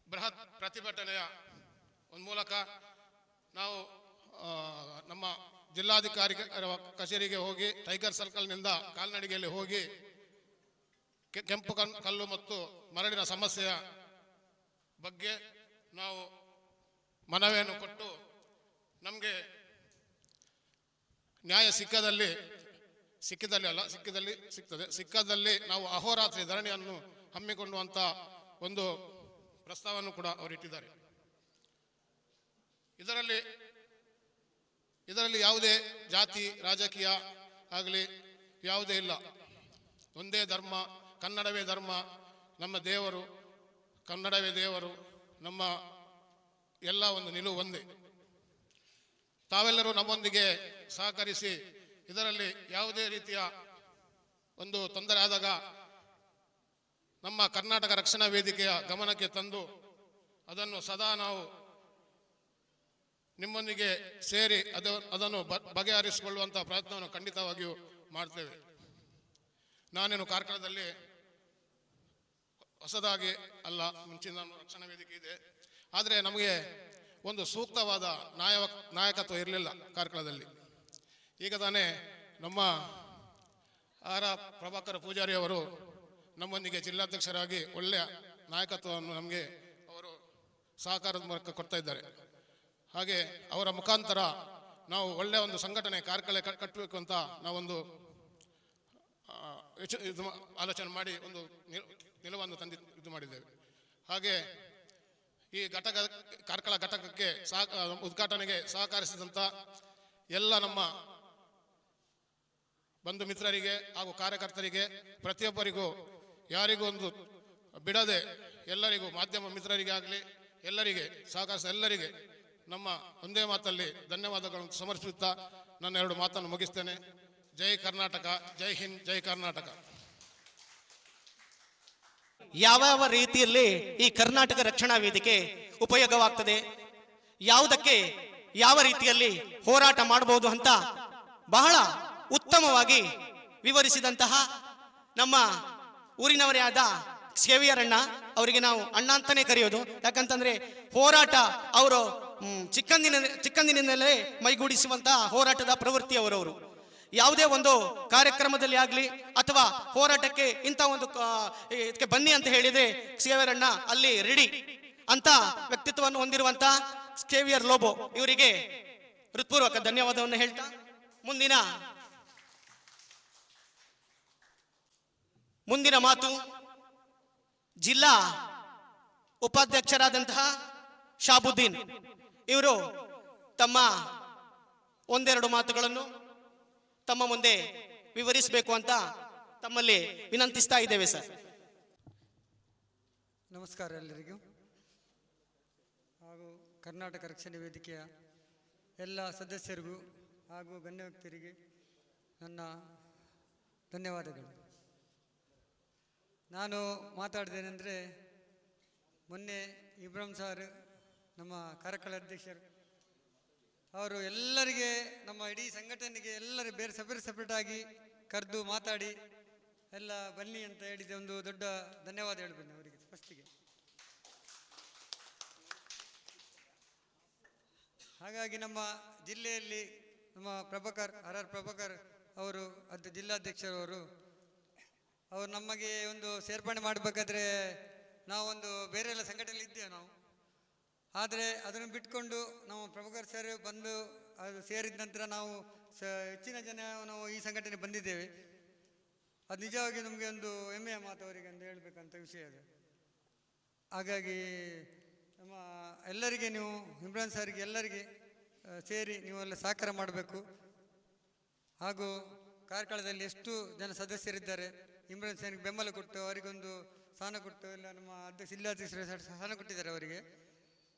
Speaker 8: ಬೃಹತ್ ಪ್ರತಿಭಟನೆಯ ಒಂದು ಮೂಲಕ ನಾವು ನಮ್ಮ ಜಿಲ್ಲಾಧಿಕಾರಿ ಕಚೇರಿಗೆ ಹೋಗಿ ಟೈಗರ್ ಸರ್ಕಲ್ನಿಂದ ಕಾಲ್ನಡಿಗೆಯಲ್ಲಿ ಹೋಗಿ ಕೆಂಪು ಕಲ್ಲು ಮತ್ತು ಮರಳಿನ ಸಮಸ್ಯೆಯ ಬಗ್ಗೆ ನಾವು ಮನವಿಯನ್ನು ಕೊಟ್ಟು ನಮಗೆ ನ್ಯಾಯ ಸಿಕ್ಕದಲ್ಲಿ ನಾವು ಅಹೋರಾತ್ರಿ ಧರಣಿಯನ್ನು ಹಮ್ಮಿಕೊಳ್ಳುವಂಥ ಒಂದು ಪ್ರಸ್ತಾವವನ್ನು ಕೂಡ ಅವರು ಇಟ್ಟಿದ್ದಾರೆ. ಇದರಲ್ಲಿ ಯಾವುದೇ ಜಾತಿ ರಾಜಕೀಯ ಆಗಲಿ ಯಾವುದೇ ಇಲ್ಲ. ಒಂದೇ ಧರ್ಮ, ಕನ್ನಡವೇ ಧರ್ಮ, ನಮ್ಮ ದೇವರು ಕನ್ನಡವೇ ದೇವರು, ನಮ್ಮ ಎಲ್ಲ ಒಂದು ನಿಲುವು ಒಂದೇ. ತಾವೆಲ್ಲರೂ ನಮ್ಮೊಂದಿಗೆ ಸಹಕರಿಸಿ ಇದರಲ್ಲಿ ಯಾವುದೇ ರೀತಿಯ ಒಂದು ತೊಂದರೆ ಆದಾಗ ನಮ್ಮ ಕರ್ನಾಟಕ ರಕ್ಷಣಾ ವೇದಿಕೆಯ ಗಮನಕ್ಕೆ ತಂದು ಅದನ್ನು ಸದಾ ನಾವು ನಿಮ್ಮೊಂದಿಗೆ ಸೇರಿ ಅದನ್ನು ಬಗೆಹರಿಸಿಕೊಳ್ಳುವಂಥ ಪ್ರಯತ್ನವನ್ನು ಖಂಡಿತವಾಗಿಯೂ ಮಾಡ್ತೇವೆ. ನಾನೇನು ಕಾರ್ಕಳದಲ್ಲಿ ಹೊಸದಾಗಿ ಅಲ್ಲ, ಮುಂಚಿನ ರಕ್ಷಣಾ ವೇದಿಕೆ ಇದೆ. ಆದರೆ ನಮಗೆ ಒಂದು ಸೂಕ್ತವಾದ ನಾಯಕತ್ವ ಇರಲಿಲ್ಲ ಕಾರ್ಕಳದಲ್ಲಿ. ಈಗ ತಾನೇ ನಮ್ಮ ಆರ್. ಪ್ರಭಾಕರ ಪೂಜಾರಿ ಅವರು ನಮ್ಮೊಂದಿಗೆ ಜಿಲ್ಲಾಧ್ಯಕ್ಷರಾಗಿ ಒಳ್ಳೆಯ ನಾಯಕತ್ವವನ್ನು ನಮಗೆ ಅವರು ಸಹಕಾರದ ಮೂಲಕ ಕೊಡ್ತಾ ಇದ್ದಾರೆ. ಹಾಗೆ ಅವರ ಮುಖಾಂತರ ನಾವು ಒಳ್ಳೆಯ ಒಂದು ಸಂಘಟನೆ ಕಾರ್ಕಳ ಕಟ್ಟಬೇಕು ಅಂತ ನಾವೊಂದು ಆಲೋಚನೆ ಮಾಡಿ ಒಂದು ನಿಲುವನ್ನು ಇದು ಮಾಡಿದ್ದೇವೆ. ಹಾಗೆ ಈ ಕಾರ್ಕಳ ಘಟಕಕ್ಕೆ ಉದ್ಘಾಟನೆಗೆ ಸಹಕರಿಸಿದಂಥ ಎಲ್ಲ ನಮ್ಮ ಬಂಧು ಮಿತ್ರರಿಗೆ ಹಾಗೂ ಕಾರ್ಯಕರ್ತರಿಗೆ ಪ್ರತಿಯೊಬ್ಬರಿಗೂ ಯಾರಿಗೂ ಒಂದು ಬಿಡದೆ ಎಲ್ಲರಿಗೂ ಮಾಧ್ಯಮ ಮಿತ್ರರಿಗೆ ಆಗಲಿ ಎಲ್ಲರಿಗೆ ಸಹಕರಿಸಿದ ಎಲ್ಲರಿಗೆ ನಮ್ಮ ಒಂದೇ ಮಾತಲ್ಲಿ ಧನ್ಯವಾದಗಳನ್ನು ಸಮರ್ಪಿಸುತ್ತಾ ನನ್ನ 2 ಮಾತನ್ನು ಮುಗಿಸ್ತೇನೆ. ಜೈ ಕರ್ನಾಟಕ, ಜೈ ಹಿಂದ್, ಜೈ ಕರ್ನಾಟಕ.
Speaker 3: ಯಾವ ರೀತಿಯಲ್ಲಿ ಈ ಕರ್ನಾಟಕ ರಕ್ಷಣಾ ವೇದಿಕೆ ಉಪಯೋಗವಾಗ್ತದೆ, ಯಾವುದಕ್ಕೆ ಯಾವ ರೀತಿಯಲ್ಲಿ ಹೋರಾಟ ಮಾಡಬಹುದು ಅಂತ ಬಹಳ ಉತ್ತಮವಾಗಿ ವಿವರಿಸಿದಂತಹ ನಮ್ಮ ಊರಿನವರೇ ಆದ ಸೇವಿಯರ್ ಅಣ್ಣ ಅವರಿಗೆ ನಾವು ಅಣ್ಣ ಅಂತಾನೆ ಕರೆಯೋದು. ಯಾಕಂತಂದ್ರೆ ಹೋರಾಟ ಅವರು ಚಿಕ್ಕಂದಿನಿಂದಲೇ ಮೈಗೂಡಿಸುವಂತಹ ಹೋರಾಟದ ಪ್ರವೃತ್ತಿ ಅವರವರು. ಯಾವುದೇ ಒಂದು ಕಾರ್ಯಕ್ರಮದಲ್ಲಿ ಆಗಲಿ ಅಥವಾ ಹೋರಾಟಕ್ಕೆ ಇಂಥ ಒಂದು ಇದಕ್ಕೆ ಬನ್ನಿ ಅಂತ ಹೇಳಿದ್ರೆ ಸೇವಿಯರ್ ಅಣ್ಣ ಅಲ್ಲಿ ರೆಡಿ ಅಂತ ವ್ಯಕ್ತಿತ್ವವನ್ನು ಹೊಂದಿರುವಂತ ಸೇವಿಯರ್ ಲೋಬೋ ಇವರಿಗೆ ಹೃತ್ಪೂರ್ವಕ ಧನ್ಯವಾದವನ್ನು ಹೇಳ್ತಾ ಮುಂದಿನ ಮಾತು ಜಿಲ್ಲಾ ಉಪಾಧ್ಯಕ್ಷರಾದಂತಹ ಶಾಬುದ್ದೀನ್ ಇವರು ತಮ್ಮ ಒಂದೆರಡು ಮಾತುಗಳನ್ನು ತಮ್ಮ ಮುಂದೆ ವಿವರಿಸಬೇಕು ಅಂತ ತಮ್ಮಲ್ಲಿ ವಿನಂತಿಸ್ತಾ ಇದ್ದೇವೆ ಸರ್.
Speaker 9: ನಮಸ್ಕಾರ ಎಲ್ಲರಿಗೂ ಹಾಗೂ ಕರ್ನಾಟಕ ರಕ್ಷಣೆ ವೇದಿಕೆಯ ಎಲ್ಲ ಸದಸ್ಯರಿಗೂ ಹಾಗೂ ಗಣ್ಯ ವ್ಯಕ್ತರಿಗೆ ನನ್ನ ಧನ್ಯವಾದಗಳು. ನಾನು ಮಾತಾಡಿದ್ದೇನೆಂದರೆ, ಮೊನ್ನೆ ಇಬ್ರಾಹಿಂ ಸಾರ್ ನಮ್ಮ ಕಾರ್ಕಳ ಅಧ್ಯಕ್ಷರು ಅವರು ಎಲ್ಲರಿಗೆ ನಮ್ಮ ಇಡೀ ಸಂಘಟನೆಗೆ ಎಲ್ಲರೂ ಬೇರೆ ಸಪ್ರೇಟ್ ಆಗಿ ಕರೆದು ಮಾತಾಡಿ ಎಲ್ಲ ಬನ್ನಿ ಅಂತ ಹೇಳಿದೆ. ಒಂದು ದೊಡ್ಡ ಧನ್ಯವಾದ ಹೇಳ್ಬನ್ನಿ ಅವರಿಗೆ ಫಸ್ಟಿಗೆ. ಹಾಗಾಗಿ ನಮ್ಮ ಜಿಲ್ಲೆಯಲ್ಲಿ ನಮ್ಮ ಪ್ರಭಾಕರ್ ಅವರು ಜಿಲ್ಲಾಧ್ಯಕ್ಷರವರು ಅವರು ನಮಗೆ ಒಂದು ಸೇರ್ಪಡೆ ಮಾಡಬೇಕಾದ್ರೆ ನಾವೊಂದು ಬೇರೆ ಎಲ್ಲ ಸಂಘಟನೆಯಲ್ಲಿ ಇದ್ದೇವೆ ನಾವು. ಆದರೆ ಅದನ್ನು ಬಿಟ್ಕೊಂಡು ನಾವು ಪ್ರಭಾಕರ್ ಸರ್ ಬಂದು ಅದು ಸೇರಿದ ನಂತರ ನಾವು ಹೆಚ್ಚಿನ ಜನ ನಾವು ಈ ಸಂಘಟನೆ ಬಂದಿದ್ದೇವೆ. ಅದು ನಿಜವಾಗಿ ನಮಗೆ ಒಂದು ಹೆಮ್ಮೆಯ ಮಾತು ಅವರಿಗೆ ಅಂತ ಹೇಳಬೇಕಂತ ವಿಷಯ ಅದು. ಹಾಗಾಗಿ ನಮ್ಮ ಎಲ್ಲರಿಗೆ ನೀವು ಇಮ್ರಾನ್ ಸಾರಿಗೆ ಎಲ್ಲರಿಗೆ ಸೇರಿ ನೀವೆಲ್ಲ ಸಹಕಾರ ಮಾಡಬೇಕು. ಹಾಗೂ ಕಾರ್ಕಳದಲ್ಲಿ ಎಷ್ಟು ಜನ ಸದಸ್ಯರಿದ್ದಾರೆ ಇಮ್ರಾನ್ ಸಾರಿಗೆ ಬೆಂಬಲ ಕೊಟ್ಟು ಅವರಿಗೊಂದು ಸ್ಥಾನ ಕೊಟ್ಟು ಎಲ್ಲ ನಮ್ಮ ಜಿಲ್ಲಾಧ್ಯಕ್ಷರು ಸ್ಥಾನ ಕೊಟ್ಟಿದ್ದಾರೆ ಅವರಿಗೆ.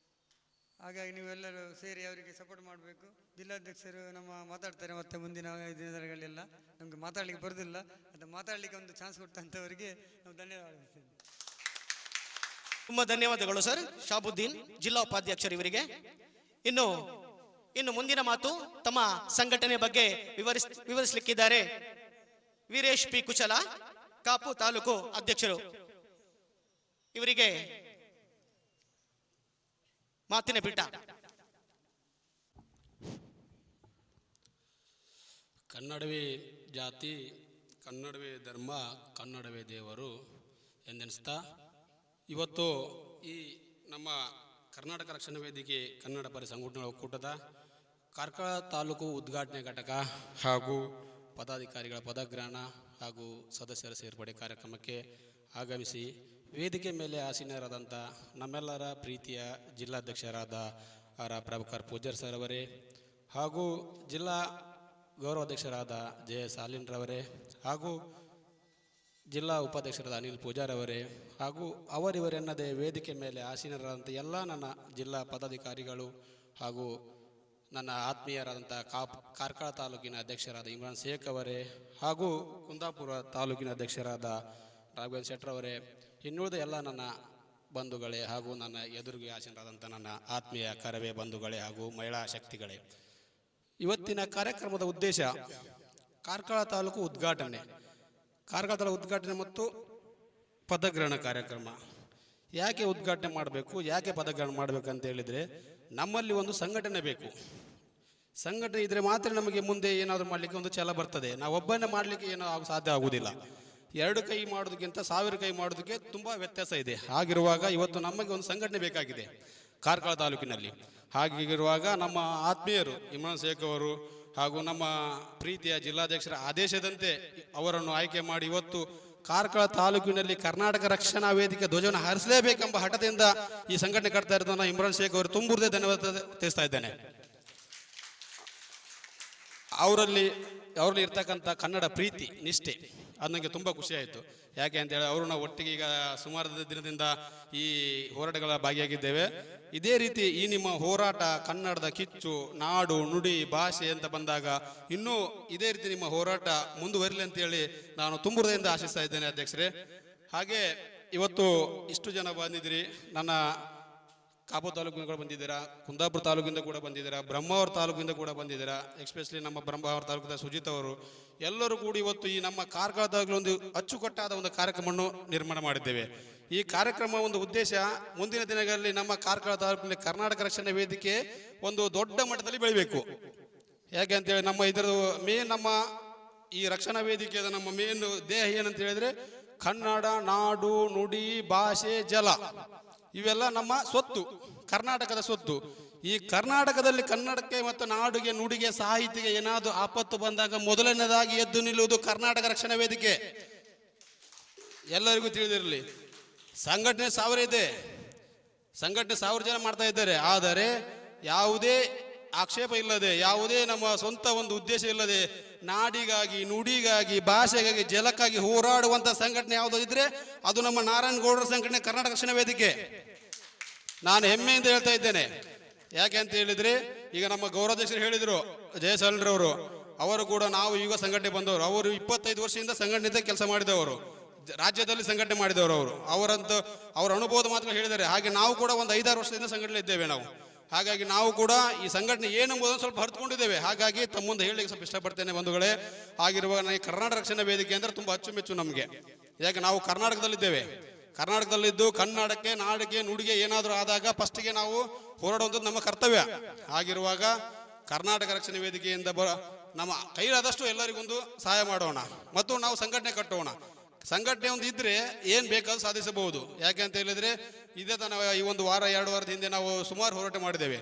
Speaker 9: ಹಾಗಾಗಿ ನೀವೆಲ್ಲರೂ ಸೇರಿ ಅವರಿಗೆ ಸಪೋರ್ಟ್ ಮಾಡಬೇಕು. ಜಿಲ್ಲಾಧ್ಯಕ್ಷರು ನಮ್ಮ ಮಾತಾಡ್ತಾರೆ ಮತ್ತೆ ಮುಂದಿನ 5 ದಿನಗಳೆಲ್ಲ ನಮಗೆ ಮಾತಾಡಲಿಕ್ಕೆ ಬರೋದಿಲ್ಲ, ಅದು ಮಾತಾಡಲಿಕ್ಕೆ ಒಂದು ಚಾನ್ಸ್ ಕೊಟ್ಟಂಥವರಿಗೆ ನಾವು ಧನ್ಯವಾದ.
Speaker 3: ತುಂಬ ಧನ್ಯವಾದಗಳು ಸರ್ ಶಾಬುದ್ದೀನ್ ಜಿಲ್ಲಾ ಉಪಾಧ್ಯಕ್ಷರು ಇವರಿಗೆ. ಇನ್ನು ಮುಂದಿನ ಮಾತು ತಮ್ಮ ಸಂಘಟನೆ ಬಗ್ಗೆ ವಿವರಿಸಲಿಕ್ಕಿದ್ದಾರೆ ವೀರೇಶ್ ಪಿ ಕುಚಲ, ಕಾಪು ತಾಲೂಕು ಅಧ್ಯಕ್ಷರು. ಇವರಿಗೆ ಮಾತಿನ ಪೀಠ.
Speaker 10: ಕನ್ನಡವೇ ಜಾತಿ, ಕನ್ನಡವೇ ಧರ್ಮ, ಕನ್ನಡವೇ ದೇವರು ಎಂದೆನಿಸ್ತಾ ಇವತ್ತು ಈ ನಮ್ಮ ಕರ್ನಾಟಕ ರಕ್ಷಣಾ ವೇದಿಕೆ ಕನ್ನಡ ಪರ ಸಂಘಟನೆಗಳ ಒಕ್ಕೂಟದ ಕಾರ್ಕಳ ತಾಲೂಕು ಉದ್ಘಾಟನೆ ಘಟಕ ಹಾಗೂ ಪದಾಧಿಕಾರಿಗಳ ಪದಗ್ರಹಣ ಹಾಗೂ ಸದಸ್ಯರ ಸೇರ್ಪಡೆ ಕಾರ್ಯಕ್ರಮಕ್ಕೆ ಆಗಮಿಸಿ ವೇದಿಕೆ ಮೇಲೆ ಆಸೀನರಾದಂಥ ನಮ್ಮೆಲ್ಲರ ಪ್ರೀತಿಯ ಜಿಲ್ಲಾಧ್ಯಕ್ಷರಾದ ಪ್ರಭಾಕರ್ ಪೂಜಾರ್ ಸರ್ ಅವರೇ ಹಾಗೂ ಜಿಲ್ಲಾ ಗೌರವಾಧ್ಯಕ್ಷರಾದ ಸಾಲಿನ್ರವರೇ ಹಾಗೂ ಜಿಲ್ಲಾ ಉಪಾಧ್ಯಕ್ಷರಾದ ಅನಿಲ್ ಪೂಜಾರ್ ಅವರೇ ಹಾಗೂ ಅವರಿವರೆನ್ನದೇ ವೇದಿಕೆ ಮೇಲೆ ಆಸೀನರಾದಂಥ ಎಲ್ಲ ನನ್ನ ಜಿಲ್ಲಾ ಪದಾಧಿಕಾರಿಗಳು ಹಾಗೂ ನನ್ನ ಆತ್ಮೀಯರಾದಂಥ ಕಾರ್ಕಳ ತಾಲೂಕಿನ ಅಧ್ಯಕ್ಷರಾದ ಇಮ್ರಾನ್ ಶೇಖ್ ಅವರೇ ಹಾಗೂ ಕುಂದಾಪುರ ತಾಲೂಕಿನ ಅಧ್ಯಕ್ಷರಾದ ರಾಘವೇಂದ್ರ ಶೆಟ್ಟರವರೇ, ಇನ್ನುಳಿದ ಎಲ್ಲ ನನ್ನ ಬಂಧುಗಳೇ ಹಾಗೂ ನನ್ನ ಎದುರಿಗೆ ಆಸೀನರಾದಂಥ ನನ್ನ ಆತ್ಮೀಯ ಕರವೇ ಬಂಧುಗಳೇ ಹಾಗೂ ಮಹಿಳಾ ಶಕ್ತಿಗಳೇ, ಇವತ್ತಿನ ಕಾರ್ಯಕ್ರಮದ ಉದ್ದೇಶ ಕಾರ್ಕಳ ತಾಲೂಕು ಉದ್ಘಾಟನೆ ಮತ್ತು ಪದಗ್ರಹಣ ಕಾರ್ಯಕ್ರಮ. ಯಾಕೆ ಉದ್ಘಾಟನೆ ಮಾಡಬೇಕು, ಯಾಕೆ ಪದಗ್ರಹಣ ಮಾಡಬೇಕು ಅಂತ ಹೇಳಿದರೆ, ನಮ್ಮಲ್ಲಿ ಒಂದು ಸಂಘಟನೆ ಬೇಕು. ಸಂಘಟನೆ ಇದ್ದರೆ ಮಾತ್ರ ನಮಗೆ ಮುಂದೆ ಏನಾದರೂ ಮಾಡಲಿಕ್ಕೆ ಒಂದು ಛಲ ಬರ್ತದೆ. ನಾವು ಒಬ್ಬನೇ ಮಾಡಲಿಕ್ಕೆ ಏನೋ ಸಾಧ್ಯ ಆಗುವುದಿಲ್ಲ. 2 ಕೈ ಮಾಡೋದಕ್ಕಿಂತ 1000 ಕೈ ಮಾಡೋದಕ್ಕೆ ತುಂಬ ವ್ಯತ್ಯಾಸ ಇದೆ. ಹಾಗಿರುವಾಗ ಇವತ್ತು ನಮಗೆ ಒಂದು ಸಂಘಟನೆ ಬೇಕಾಗಿದೆ ಕಾರ್ಕಳ ತಾಲೂಕಿನಲ್ಲಿ. ಹಾಗಿರುವಾಗ ನಮ್ಮ ಆತ್ಮೀಯರು ಇಮ್ರಾನ್ ಶೇಖ್ ಅವರು ಹಾಗೂ ನಮ್ಮ ಪ್ರೀತಿಯ ಜಿಲ್ಲಾಧ್ಯಕ್ಷರ ಆದೇಶದಂತೆ ಅವರನ್ನು ಆಯ್ಕೆ ಮಾಡಿ ಇವತ್ತು ಕಾರ್ಕಳ ತಾಲೂಕಿನಲ್ಲಿ ಕರ್ನಾಟಕ ರಕ್ಷಣಾ ವೇದಿಕೆ ಧ್ವಜವನ್ನು ಹಾರಿಸಲೇಬೇಕೆಂಬ ಹಠದಿಂದ ಈ ಸಂಘಟನೆ ಕಟ್ತಾ ಇರೋದನ್ನ ಇಮ್ರಾನ್ ಶೇಖ್ ಅವರು ತುಂಬುವುದೇ ಧನ್ಯವಾದ ತಿಳಿಸ್ತಾ ಇದ್ದೇನೆ. ಅವರಲ್ಲಿ ಇರ್ತಕ್ಕಂಥ ಕನ್ನಡ ಪ್ರೀತಿ ನಿಷ್ಠೆ ಅದು ನನಗೆ ತುಂಬ ಖುಷಿಯಾಯಿತು. ಯಾಕೆ ಅಂತೇಳಿ ಅವರು ನಾವು ಒಟ್ಟಿಗೆ ಈಗ ಸುಮಾರು ದಿನದಿಂದ ಈ ಹೋರಾಟಗಳ ಭಾಗಿಯಾಗಿದ್ದೇವೆ. ಇದೇ ರೀತಿ ಈ ನಿಮ್ಮ ಹೋರಾಟ ಕನ್ನಡದ ಕಿಚ್ಚು, ನಾಡು, ನುಡಿ, ಭಾಷೆ ಅಂತ ಬಂದಾಗ ಇನ್ನೂ ಇದೇ ರೀತಿ ನಿಮ್ಮ ಹೋರಾಟ ಮುಂದುವರಿಲಿ ಅಂತೇಳಿ ನಾನು ತುಂಬ ಹೃದಯದಿಂದ ಆಶಿಸ್ತಾ ಇದ್ದೇನೆ ಅಧ್ಯಕ್ಷರೇ. ಹಾಗೆ ಇವತ್ತು ಇಷ್ಟು ಜನ ಬಂದಿದ್ದೀರಿ. ನನ್ನ ಕಾಪು ತಾಲೂಕಿನ ಕೂಡ ಬಂದಿದ್ದೀರಾ, ಕುಂದಾಪುರ ತಾಲೂಕಿಂದ ಕೂಡ ಬಂದಿದ್ದೀರಾ, ಬ್ರಹ್ಮಾವರ ತಾಲೂಕಿಂದ ಕೂಡ ಬಂದಿದ್ದೀರಾ. ಎಸ್ಪೆಷಲಿ ನಮ್ಮ ಬ್ರಹ್ಮಾವರ ತಾಲೂಕಿನ ಸುಜಿತ್ ಅವರು ಎಲ್ಲರೂ ಕೂಡಿ ಇವತ್ತು ಈ ನಮ್ಮ ಕಾರ್ಕಳದಲ್ಲಿ ಒಂದು ಅಚ್ಚುಕಟ್ಟಾದ ಒಂದು ಕಾರ್ಯಕ್ರಮವನ್ನು ನಿರ್ಮಾಣ ಮಾಡಿದ್ದೇವೆ. ಈ ಕಾರ್ಯಕ್ರಮ ಒಂದು ಉದ್ದೇಶ, ಮುಂದಿನ ದಿನಗಳಲ್ಲಿ ನಮ್ಮ ಕಾರ್ಕಳ ತಾಲೂಕಿನಲ್ಲಿ ಕರ್ನಾಟಕ ರಕ್ಷಣಾ ವೇದಿಕೆ ಒಂದು ದೊಡ್ಡ ಮಟ್ಟದಲ್ಲಿ ಬೆಳಿಬೇಕು. ಯಾಕೆ ಅಂತೇಳಿ ನಮ್ಮ ಈ ರಕ್ಷಣಾ ವೇದಿಕೆಯ ನಮ್ಮ ಮೇನ್ ದೇಹ ಏನಂತ ಹೇಳಿದ್ರೆ ಕನ್ನಡ, ನಾಡು, ನುಡಿ, ಭಾಷೆ, ಜಲ ಇವೆಲ್ಲ ನಮ್ಮ ಸ್ವತ್ತು, ಕರ್ನಾಟಕದ ಸ್ವತ್ತು. ಈ ಕರ್ನಾಟಕದಲ್ಲಿ ಕನ್ನಡಕ್ಕೆ ಮತ್ತು ನಾಡಿಗೆ, ನುಡಿಗೆ, ಸಾಹಿತ್ಯಕ್ಕೆ ಏನಾದರೂ ಆಪತ್ತು ಬಂದಾಗ ಮೊದಲನೇದಾಗಿ ಎದ್ದು ನಿಲ್ಲುವುದು ಕರ್ನಾಟಕ ರಕ್ಷಣಾ ವೇದಿಕೆ. ಎಲ್ಲರಿಗೂ ತಿಳಿದಿರಲಿ. ಸಂಘಟನೆ 1000 ಇದೆ, ಸಂಘಟನೆ 1000 ಜನ ಮಾಡ್ತಾ ಇದ್ದಾರೆ. ಆದರೆ ಯಾವುದೇ ಆಕ್ಷೇಪ ಇಲ್ಲದೆ, ಯಾವುದೇ ನಮ್ಮ ಸ್ವಂತ ಒಂದು ಉದ್ದೇಶ ಇಲ್ಲದೆ, ನಾಡಿಗಾಗಿ, ನುಡಿಗಾಗಿ, ಭಾಷೆಗಾಗಿ, ಜಲಕ್ಕಾಗಿ ಹೋರಾಡುವಂಥ ಸಂಘಟನೆ ಯಾವುದೋ ಇದ್ರೆ ಅದು ನಮ್ಮ ನಾರಾಯಣಗೌಡರ ಸಂಘಟನೆ, ಕರ್ನಾಟಕ ರಕ್ಷಣಾ ವೇದಿಕೆ. ನಾನು ಹೆಮ್ಮೆಯಿಂದ ಹೇಳ್ತಾ ಇದ್ದೇನೆ. ಯಾಕೆ ಅಂತ ಹೇಳಿದ್ರೆ, ಈಗ ನಮ್ಮ ಗೌರವಾಧ್ಯಕ್ಷರು ಹೇಳಿದರು, ಜಯಸಲ್ರವರು, ಅವರು ಕೂಡ ನಾವು ಈಗ ಸಂಘಟನೆ ಬಂದವರು. ಅವರು 25 ವರ್ಷದಿಂದ ಸಂಘಟನೆ ಕೆಲಸ ಮಾಡಿದವರು, ರಾಜ್ಯದಲ್ಲಿ ಸಂಘಟನೆ ಮಾಡಿದವರು. ಅವರ ಅನುಭವದ ಮಾತ್ರ ಹೇಳಿದ್ದಾರೆ. ಹಾಗೆ ನಾವು ಕೂಡ ಒಂದು 5-6 ವರ್ಷದಿಂದ ಸಂಘಟನೆ ಇದ್ದೇವೆ ನಾವು. ಹಾಗಾಗಿ ನಾವು ಕೂಡ ಈ ಸಂಘಟನೆ ಏನೆಂಬುದನ್ನು ಸ್ವಲ್ಪ ಅರ್ಥಕೊಂಡಿದ್ದೇವೆ. ಹಾಗಾಗಿ ತಮ್ಮ ಮುಂದೆ ಹೇಳಲಿಕ್ಕೆ ಸ್ವಲ್ಪ ಇಷ್ಟಪಡ್ತೇನೆ ಬಂಧುಗಳೇ. ಆಗಿರುವಾಗ ನನಗೆ ಕರ್ನಾಟಕ ರಕ್ಷಣಾ ವೇದಿಕೆ ಅಂದರೆ ತುಂಬ ಅಚ್ಚುಮೆಚ್ಚು ನಮಗೆ. ಯಾಕೆ ನಾವು ಕರ್ನಾಟಕದಲ್ಲಿದ್ದೇವೆ. ಕರ್ನಾಟಕದಲ್ಲಿದ್ದು ಕನ್ನಡಕ್ಕೆ, ನಾಡಿಗೆ, ನುಡಿಗೆ ಏನಾದರೂ ಆದಾಗ ಫಸ್ಟಿಗೆ ನಾವು ಹೋರಾಡುವಂಥದ್ದು ನಮ್ಮ ಕರ್ತವ್ಯ. ಆಗಿರುವಾಗ ಕರ್ನಾಟಕ ರಕ್ಷಣಾ ವೇದಿಕೆಯಿಂದ ನಮ್ಮ ಕೈಲಾದಷ್ಟು ಎಲ್ಲರಿಗೊಂದು ಸಹಾಯ ಮಾಡೋಣ ಮತ್ತು ನಾವು ಸಂಘಟನೆ ಕಟ್ಟೋಣ. ಸಂಘಟನೆ ಒಂದು ಇದ್ರೆ ಏನು ಬೇಕಾದ್ರೂ ಸಾಧಿಸಬಹುದು. ಯಾಕೆ ಅಂತ ಹೇಳಿದ್ರೆ, ಇದೇ ತನ ಈ ಒಂದು ವಾರ 2 ವಾರದ ಹಿಂದೆ ನಾವು ಸುಮಾರು ಹೋರಾಟ ಮಾಡಿದ್ದೇವೆ.